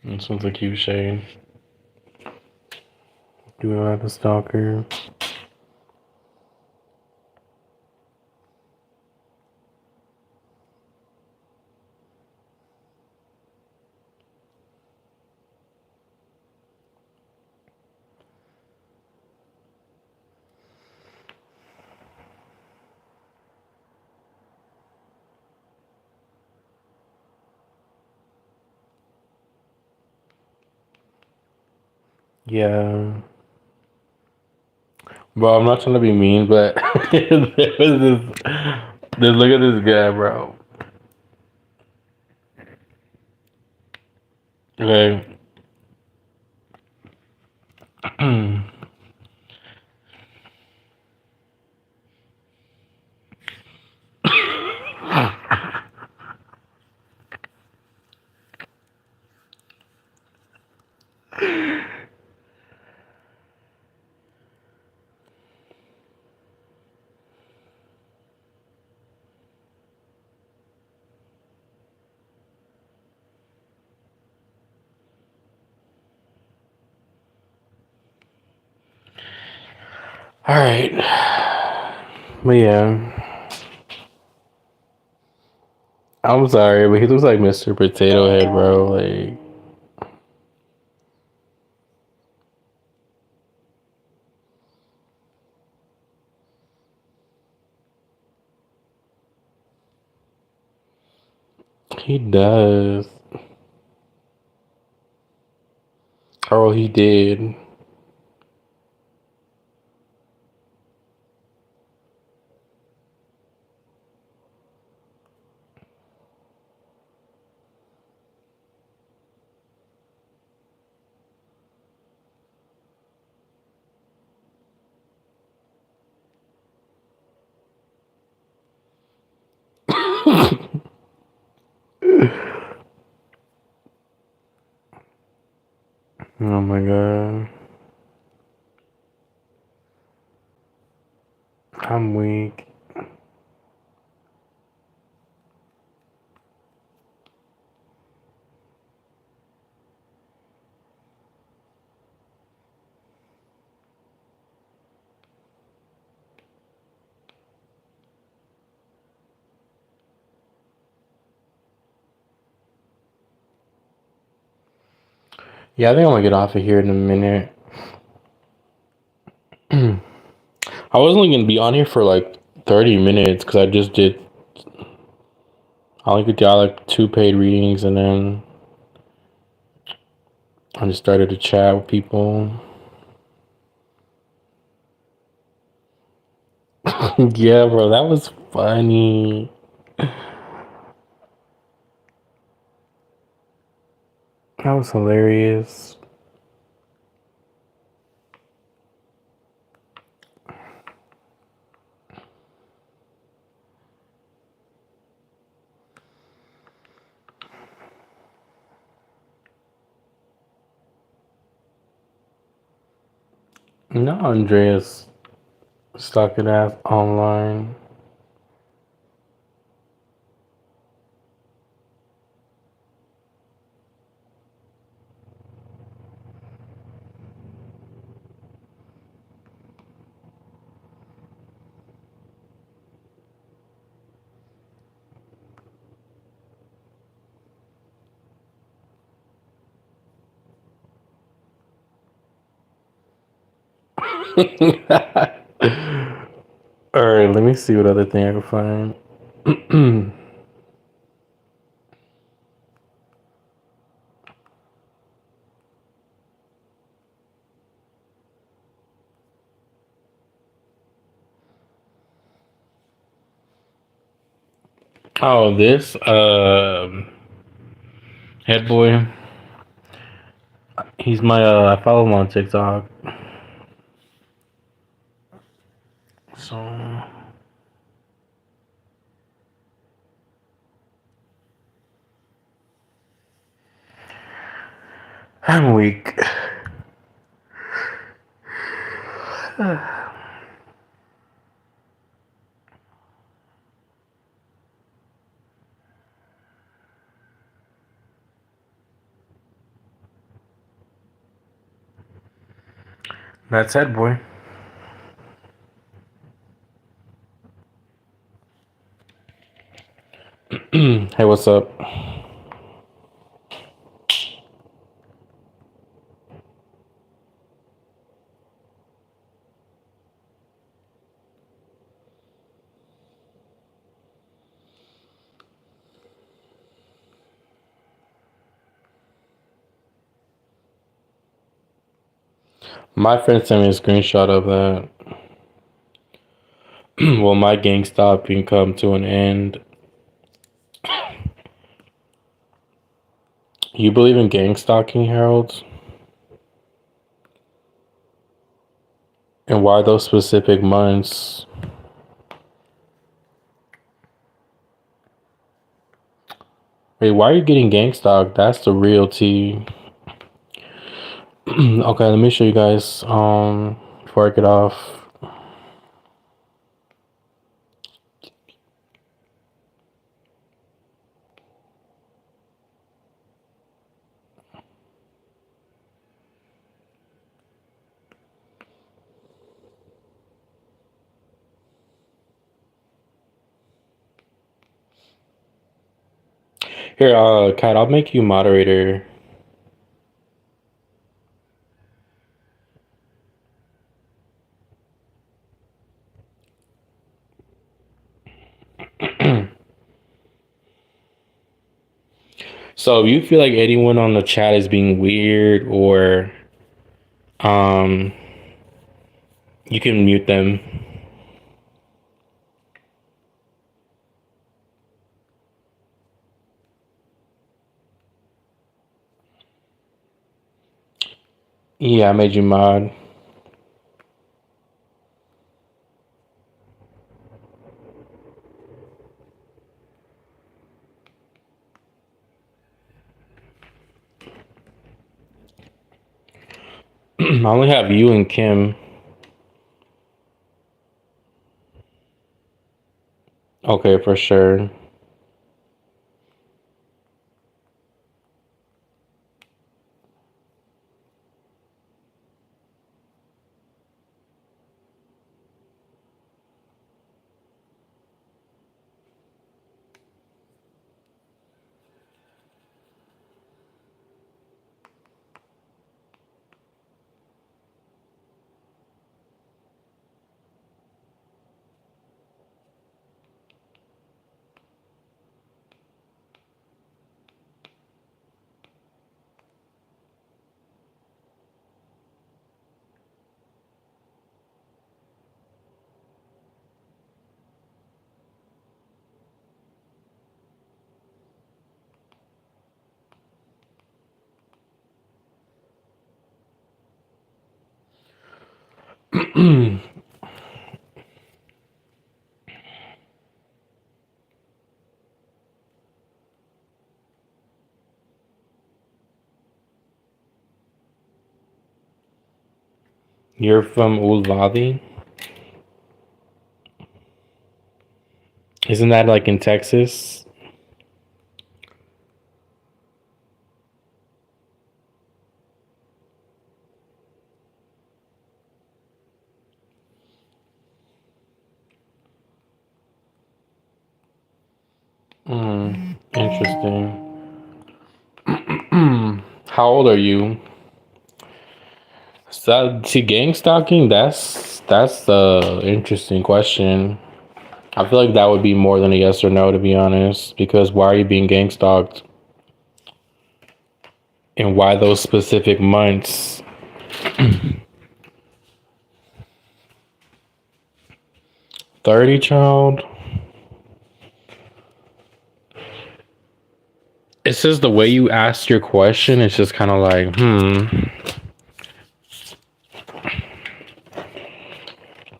This one's a cute shade. Do I have a stalker? Yeah. Bro, I'm not trying to be mean, but there was look at this guy, bro. Okay. All right. But yeah. I'm sorry, but he looks like Mr. Potato Head, bro. Like, he does. Oh, he did. Oh my god. I'm weak. Yeah, I think I'm gonna get off of here in a minute. I was only gonna be on here for like 30 minutes because I just did. I only got like 2 paid readings and then I just started to chat with people. Yeah, bro, that was funny. That was hilarious. No, Andreas stalking ass online. All right, let me see what other thing I can find. Oh, this head boy. He's my I follow him on TikTok. So I'm weak. That's head boy. Hey, what's up? My friend sent me a screenshot of that. Will my gang stopping come to an end? You believe in gang stalking, Harold? And why those specific months? Wait, why are you getting gang stalked? That's the real tea. Okay, let me show you guys before I get off. Here, Kat, I'll make you moderator. So if you feel like anyone on the chat is being weird or you can mute them. Yeah, I made you mod. I only have you and Kim. Okay, for sure. You're from Ulvadi? Isn't that like in Texas? Interesting. How old are you? See, gang stalking. That's the interesting question. I feel like that would be more than a yes or no, to be honest. Because why are you being gang stalked, and why those specific months? 30, child. It's just the way you asked your question. It's just kind of like,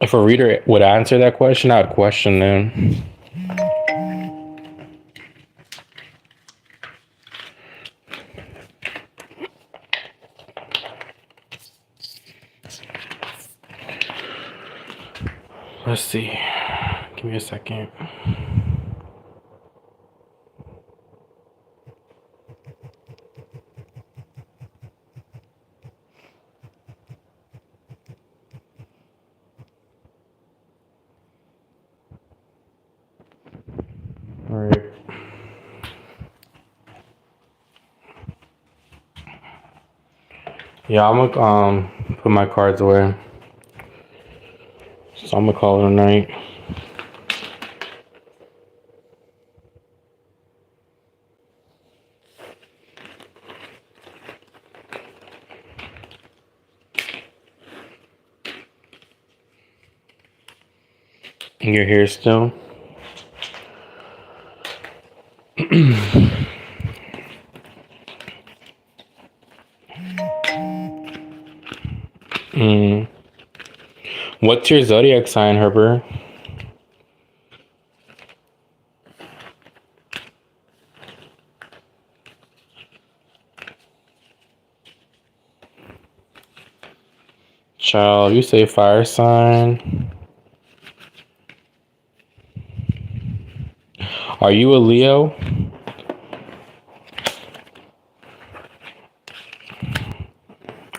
If a reader would answer that question, I would question them. Let's see. Give me a second. All right. Yeah, I'm gonna put my cards away. So I'm gonna call it a night. And you're here still? What's your zodiac sign, Herbert? Child, you say fire sign. Are you a Leo?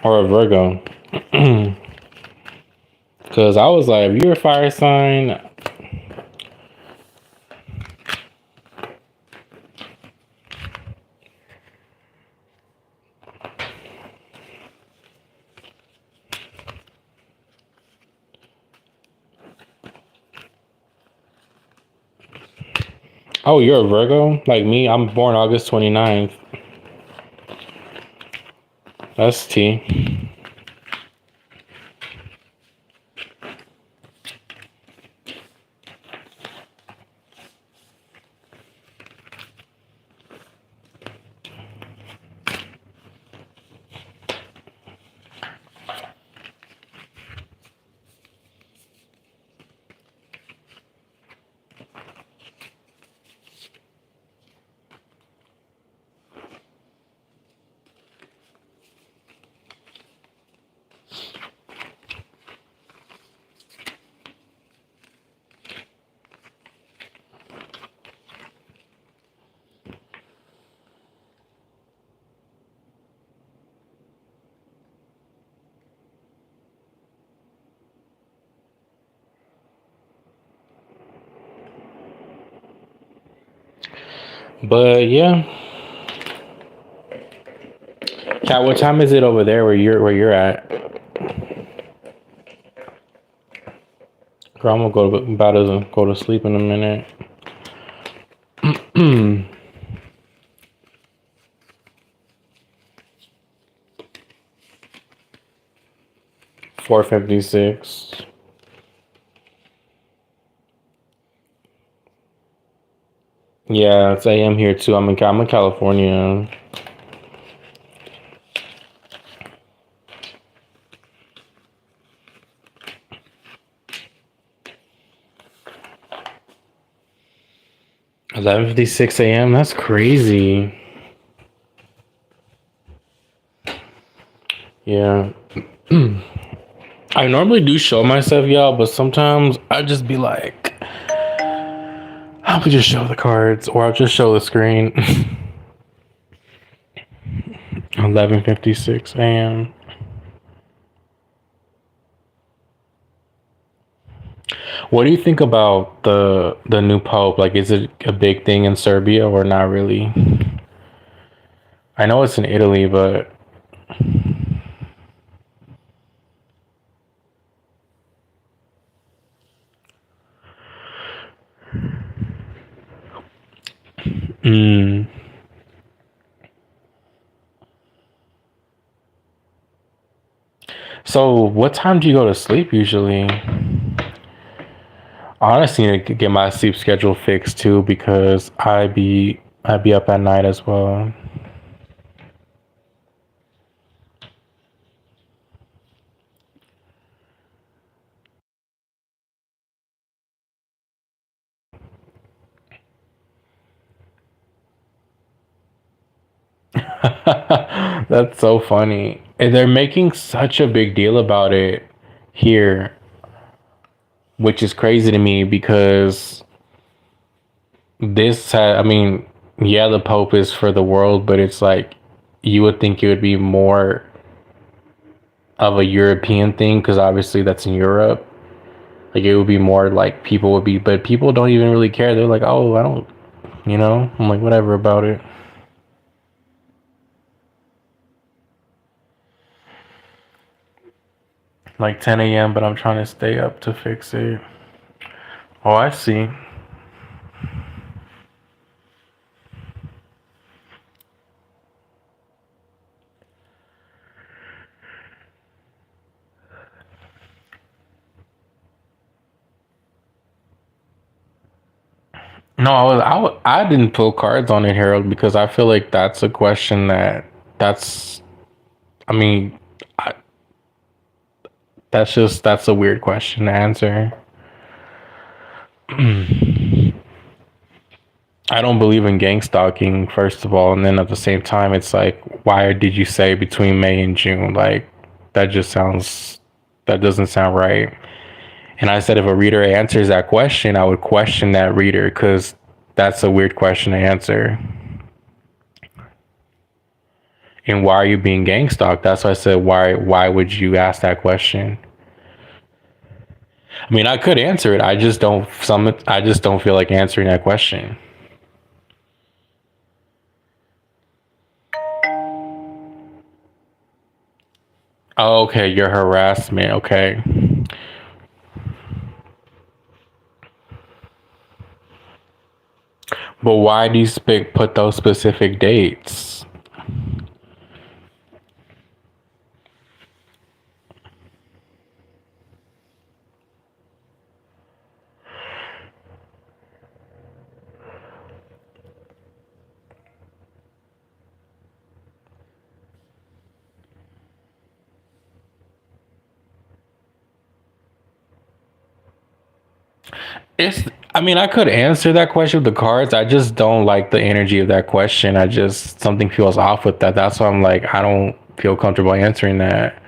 Or a Virgo? Because I was like, if you're a fire sign, oh, you're a Virgo? Like me, I'm born August 29th. That's T. But yeah. Cat, what time is it over there where you're at? Girl, I'm gonna go to sleep in a minute. 4:56. Yeah, it's AM here too. I'm in California. $11:56 a.m. That's crazy. Yeah. I normally do show myself, y'all, but sometimes I just be like, I'll just show the cards, or I'll just show the screen. 11:56 a.m. What do you think about the new pope? Like, is it a big thing in Serbia or not really? I know it's in Italy, but So what time do you go to sleep usually? I honestly need to get my sleep schedule fixed too, because I be I'd be up at night as well. That's so funny. And they're making such a big deal about it here, which is crazy to me because I mean, yeah, the Pope is for the world, but it's like you would think it would be more of a European thing because obviously that's in Europe. Like it would be more like people would be, but people don't even really care. They're like, oh, I don't, I'm like, whatever about it. Like 10 a.m., but I'm trying to stay up to fix it. Oh, I see. No, I didn't pull cards on it, Harold, because I feel like that's a question that's, I mean, I, that's a weird question to answer. I don't believe in gang stalking, first of all, and then at the same time, it's like, why did you say between May and June? Like, that just sounds, that doesn't sound right. And I said, if a reader answers that question, I would question that reader because that's a weird question to answer. And why are you being gang stalked? That's why I said, why would you ask that question? I mean, I could answer it. I just don't feel like answering that question. Oh, okay, your harassment. Okay. But why do you put those specific dates? It's I mean, I could answer that question with the cards. I just don't like the energy of that question. I just something feels off with that. That's why I'm like, I don't feel comfortable answering that.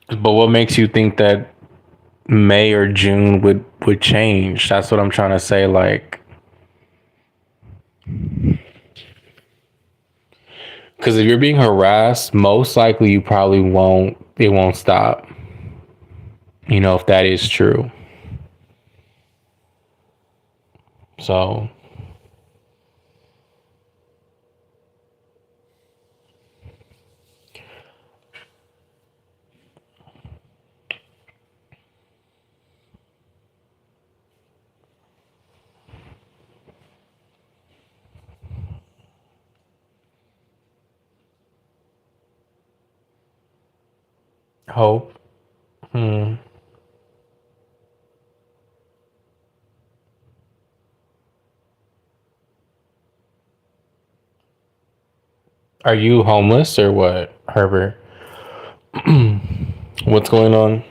But what makes you think that May or June would change? That's what I'm trying to say. Like, because if you're being harassed, most likely you probably won't. It won't stop. If that is true. So hope. Hmm. Are you homeless or what, Herbert? What's going on?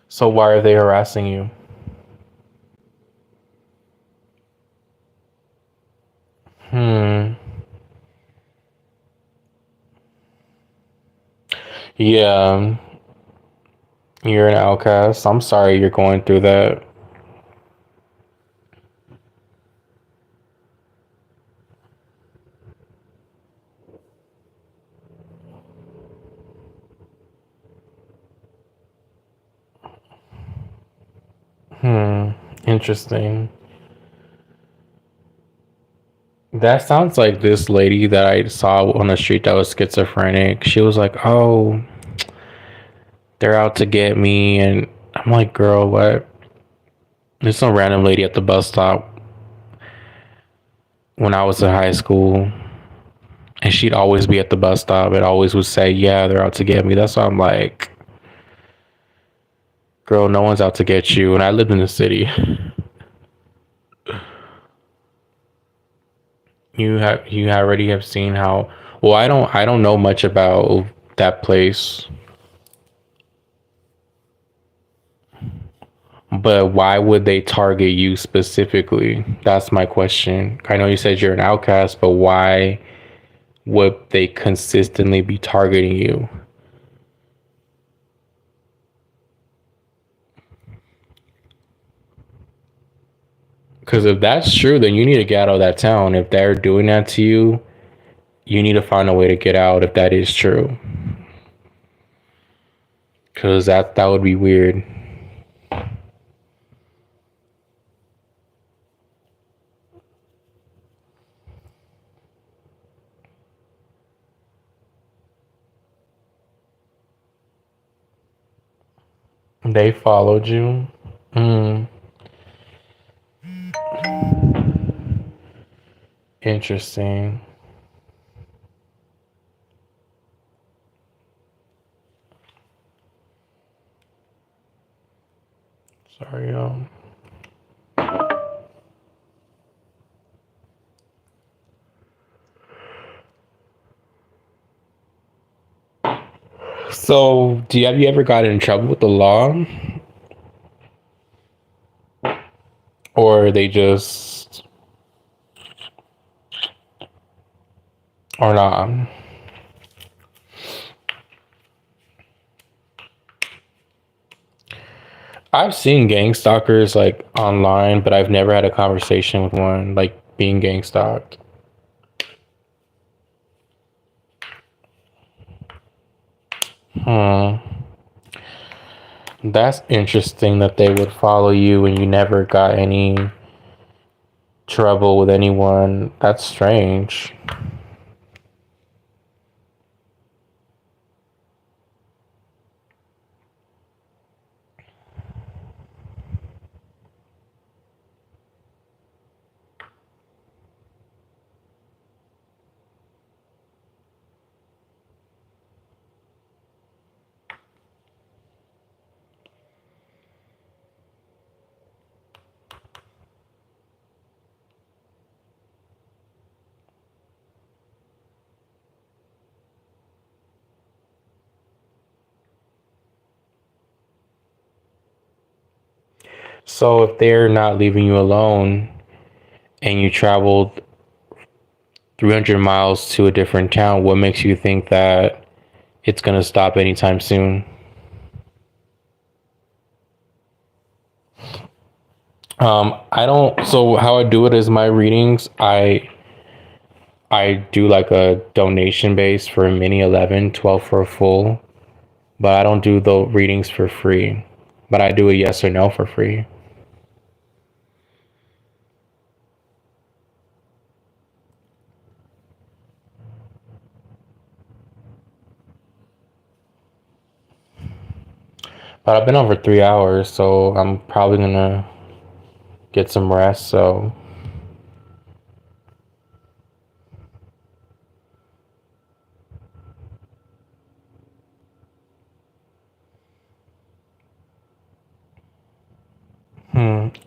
So why are they harassing you? Hmm. Yeah, you're an outcast. I'm sorry you're going through that. Hmm. Interesting. That sounds like this lady that I saw on the street that was schizophrenic. She was like, "Oh, they're out to get me," and I'm like, "Girl, what?" There's some random lady at the bus stop when I was in high school, and she'd always be at the bus stop. It always would say, "Yeah, they're out to get me." That's why I'm like, "Girl, no one's out to get you." And I lived in the city. You already have seen how. Well, I don't know much about that place. But why would they target you specifically? That's my question. I know you said you're an outcast, but why would they consistently be targeting you? Because if that's true, then you need to get out of that town. If they're doing that to you, you need to find a way to get out if that is true. Because that would be weird. They followed you. Mm, interesting. Sorry, So, have you ever gotten in trouble with the law, or they just or not? I've seen gang stalkers like online, but I've never had a conversation with one like being gang stalked. Hmm. That's interesting that they would follow you and you never got any trouble with anyone. That's strange. So if they're not leaving you alone and you traveled 300 miles to a different town, what makes you think that it's going to stop anytime soon? I don't. So how I do it is my readings. I do like a donation base for a mini 11, 12 for a full, but I don't do the readings for free. But I do a yes or no for free. But I've been on for 3 hours, so I'm probably gonna get some rest. So,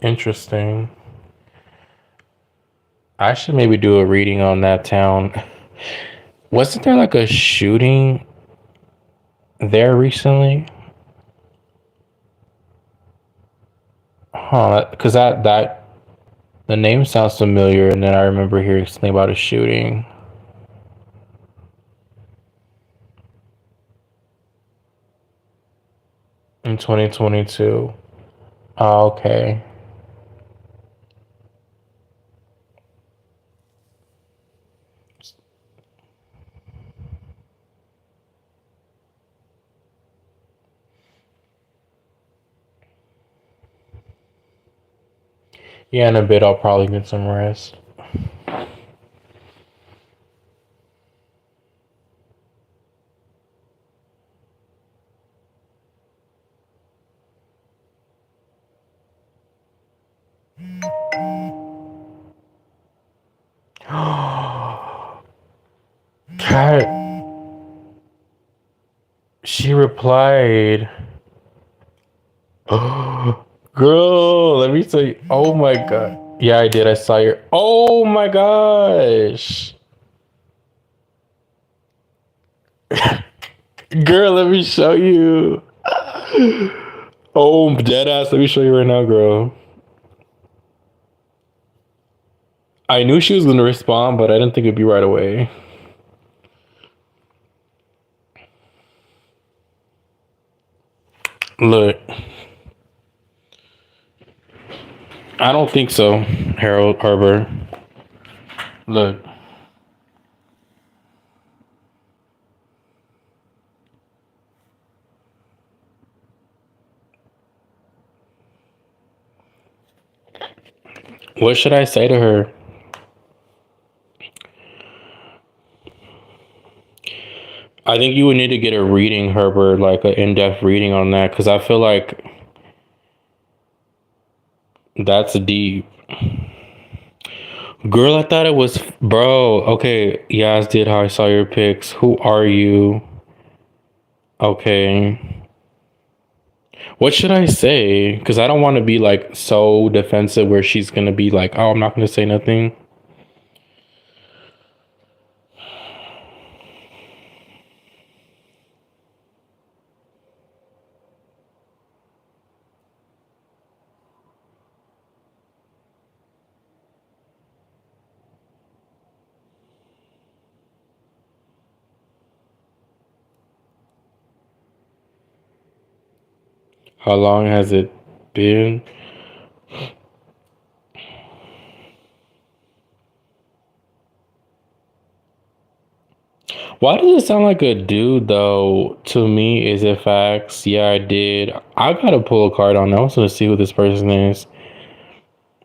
interesting. I should maybe do a reading on that town. Wasn't there like a shooting there recently? Huh? Because that the name sounds familiar, and then I remember hearing something about a shooting in 2022. Oh, okay. Yeah, in a bit I'll probably get some rest. God, she replied. Oh, girl, let me tell you. Oh my god. Yeah, I did. I saw your. Oh my gosh. Girl, let me show you. Oh, dead ass. Let me show you right now, girl. I knew she was going to respond, but I didn't think it'd be right away. Look. I don't think so, Harold Harbor. Look. What should I say to her? I think you would need to get a reading, Herbert, like an in-depth reading on that, because I feel like that's deep. Girl, I thought it was, bro. Okay, Yaz did how I saw your pics. Who are you? Okay. What should I say? Because I don't want to be like so defensive where she's going to be like, oh, I'm not going to say nothing. How long has it been? Why does it sound like a dude though? To me, is it facts? Yeah, I did. I gotta pull a card on that. I want to see who this person is.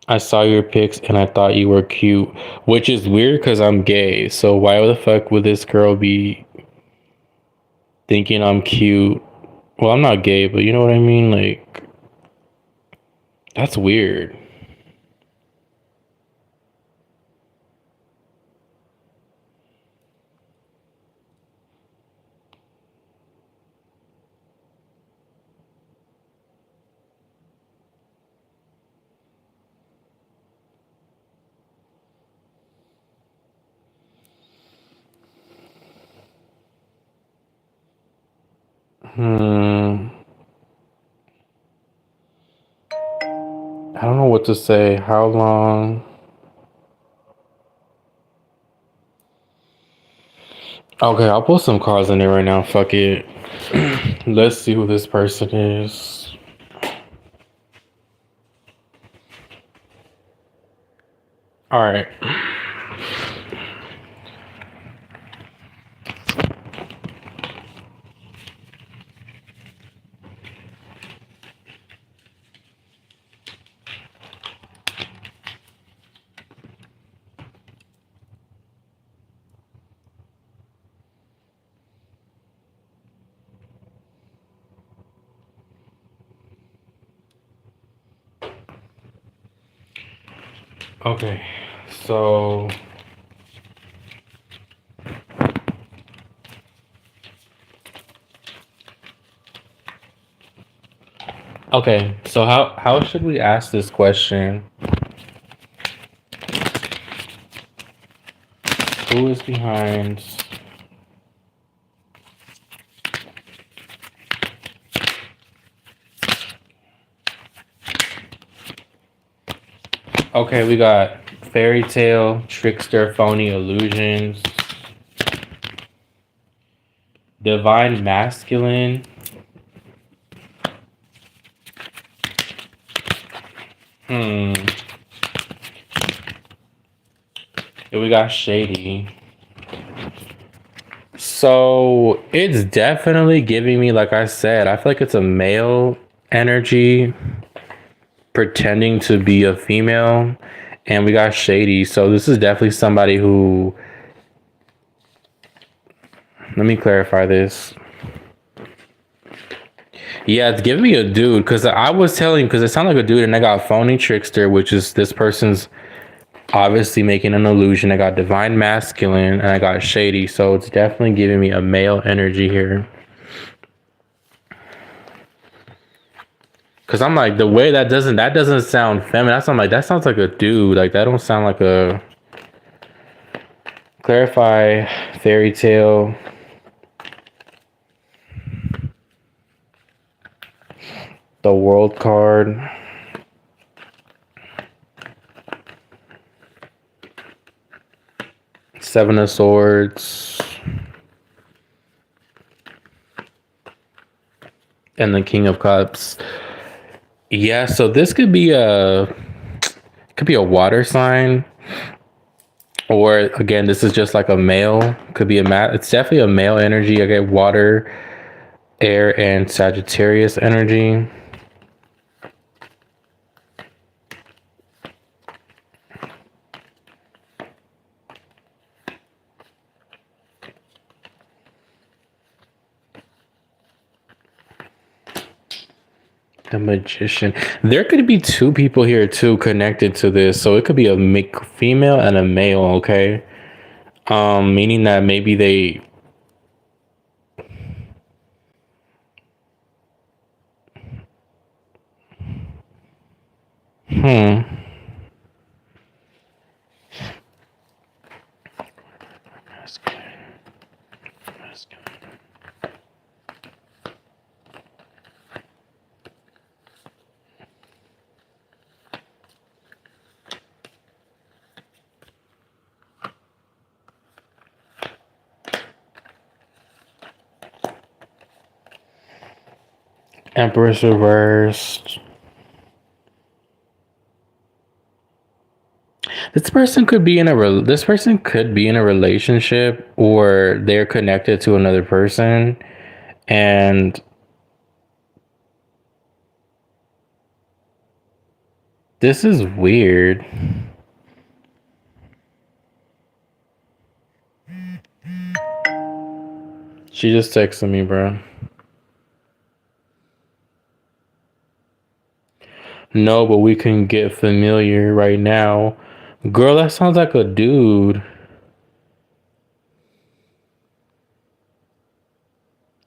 I saw your pics and I thought you were cute, which is weird because I'm gay. So why the fuck would this girl be thinking I'm cute? Well, I'm not gay, but you know what I mean? Like, that's weird. I don't know what to say. How long? Okay, I'll put some cards in there right now. Fuck it. Let's see who this person is. All right. Okay, so how should we ask this question? Who is behind? Okay, we got fairy tale, trickster, phony illusions, divine masculine. And we got shady. So it's definitely giving me, like I said, I feel like it's a male energy pretending to be a female, and we got shady. So this is definitely somebody who, let me clarify this. Yeah, it's giving me a dude, because I was telling, because it sounded like a dude, and I got phony trickster, which is this person's obviously making an illusion. I got divine masculine and I got shady. So it's definitely giving me a male energy here. Cause I'm like, the way that doesn't sound feminine. That sounds like a dude. Like that don't sound like a clarify fairy tale. The world card. Seven of Swords. And the King of Cups. Yeah, so this could be a water sign. Or again, this is just like a male. Could be it's definitely a male energy. I get water, air, and Sagittarius energy. The Magician. There could be two people here too connected to this. So it could be a female and a male, okay? Meaning that maybe they Empress reversed. This person could be in a relationship, or they're connected to another person, and this is weird. She just texted me, bro. No, but we can get familiar right now. Girl, that sounds like a dude.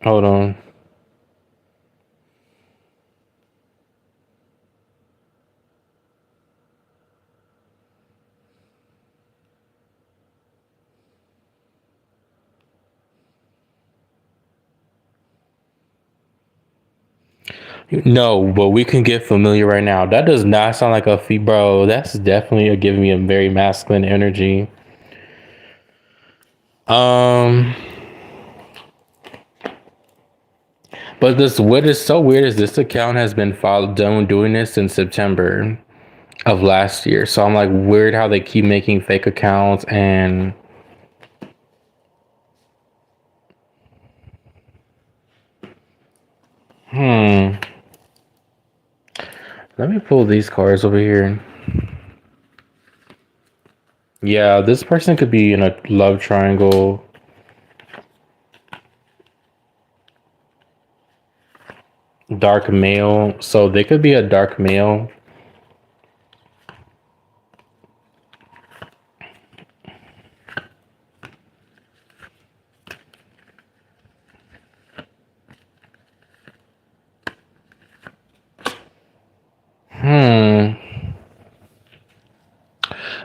Hold on. No, but we can get familiar right now. That does not sound like a bro. That's definitely giving me a very masculine energy. But what is so weird is this account has been doing this since September of last year. So I'm like, weird how they keep making fake accounts and let me pull these cards over here. Yeah, this person could be in a love triangle. Dark male. So they could be a dark male.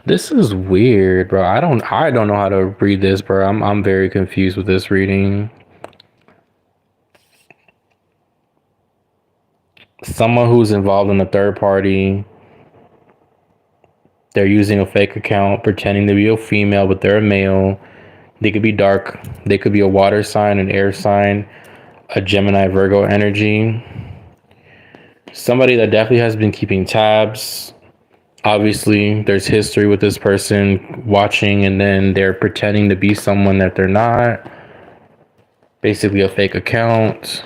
This is weird, bro. I don't know how to read this, bro. I'm very confused with this reading. Someone who's involved in a third party. They're using a fake account, pretending to be a female, but they're a male. They could be dark. They could be a water sign, an air sign, a Gemini, Virgo energy. Somebody that definitely has been keeping tabs. Obviously, there's history with this person watching, and then they're pretending to be someone that they're not. Basically a fake account.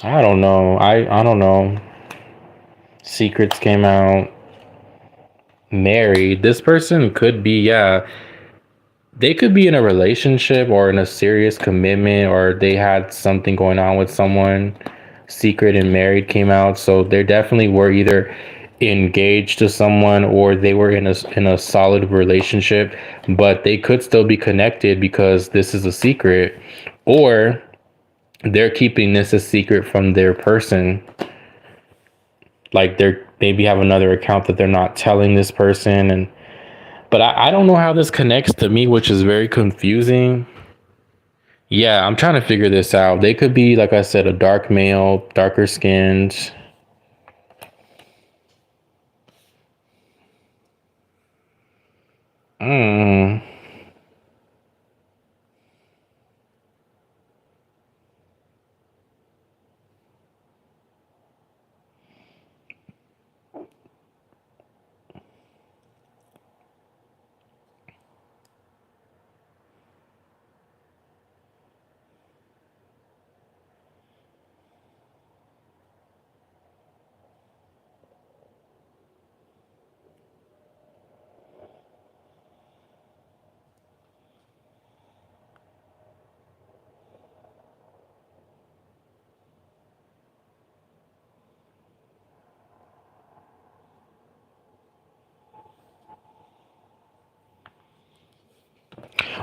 I don't know. I don't know. Secrets came out. Married. This person could be, yeah. They could be in a relationship or in a serious commitment, or they had something going on with someone. secret and married came out. So they definitely were either engaged to someone or they were in a solid relationship, but they could still be connected because this is a secret, or they're keeping this a secret from their person. Like they're maybe have another account that they're not telling this person. And but I don't know how this connects to me, which is very confusing. Yeah, I'm trying to figure this out. They could be, like I said, a dark male, darker skinned. Mm.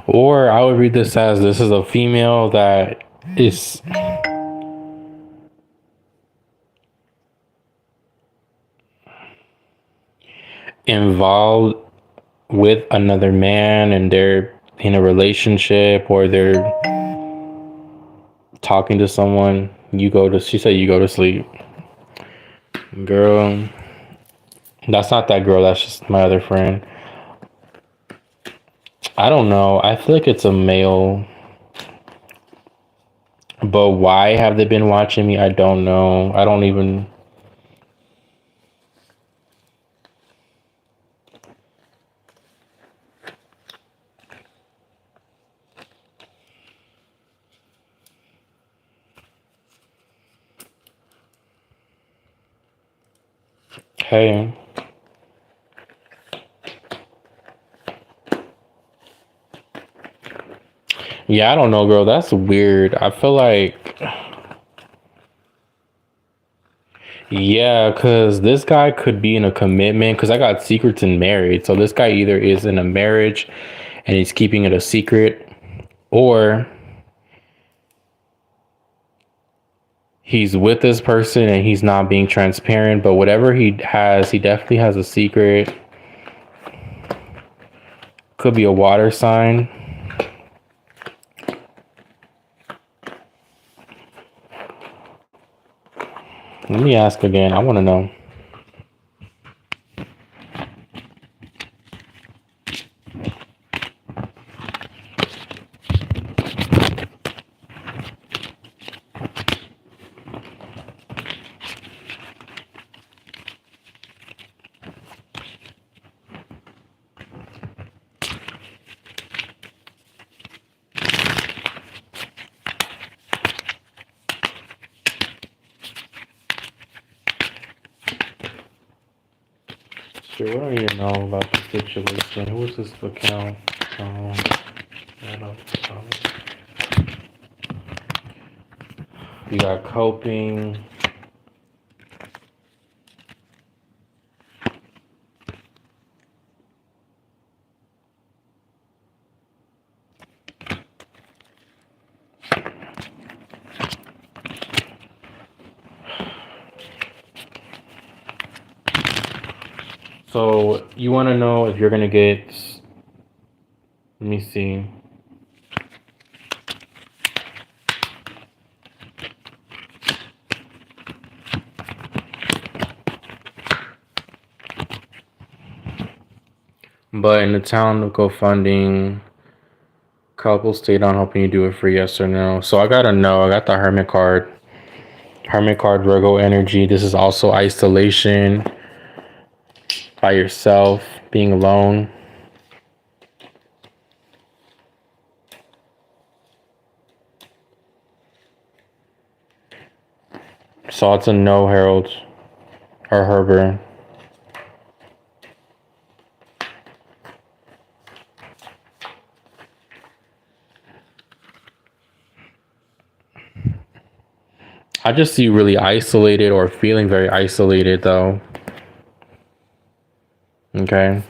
Or I would read this as this is a female that is involved with another man and they're in a relationship or they're talking to someone. She said you go to sleep. Girl, that's not that girl. That's just my other friend. I don't know. I feel like it's a male. But why have they been watching me? I don't know. I don't even. Hey. Yeah, I don't know, girl. That's weird. I feel like. Yeah, because this guy could be in a commitment. Because I got secrets and married. So this guy either is in a marriage and he's keeping it a secret, or he's with this person and he's not being transparent. But whatever he has, he definitely has a secret. Could be a water sign. Let me ask again. I want to know. Sure, what do you know about the situation? Who is this account? Um, you got coping. So you want to know if you're gonna get. Let me see. But in the town of GoFunding, couple stayed on hoping you do it for yes or no. So I gotta know. I got the Hermit card. Hermit card, Virgo energy. This is also isolation, by yourself, being alone. So it's a no, Harold or Herbert. I just see you really isolated or feeling very isolated though. Okay.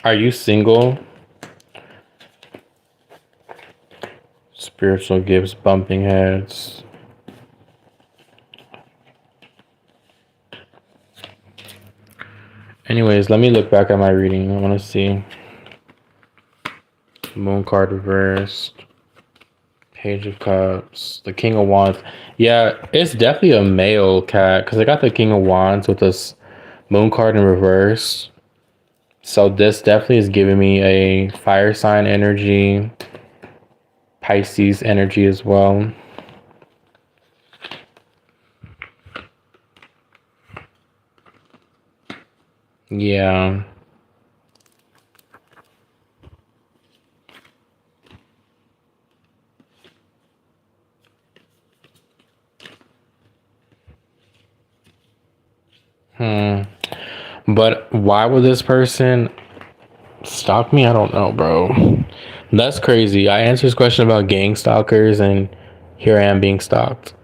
Are you single? Spiritual gifts, bumping heads. Anyways, let me look back at my reading. I want to see. Moon card reversed. Page of Cups. The King of Wands. Yeah, it's definitely a male cat because I got the King of Wands with this moon card in reverse. So this definitely is giving me a fire sign energy. Pisces energy as well. Yeah. But why would this person stalk me? I don't know, bro. That's crazy. I answered this question about gang stalkers, and here I am being stalked.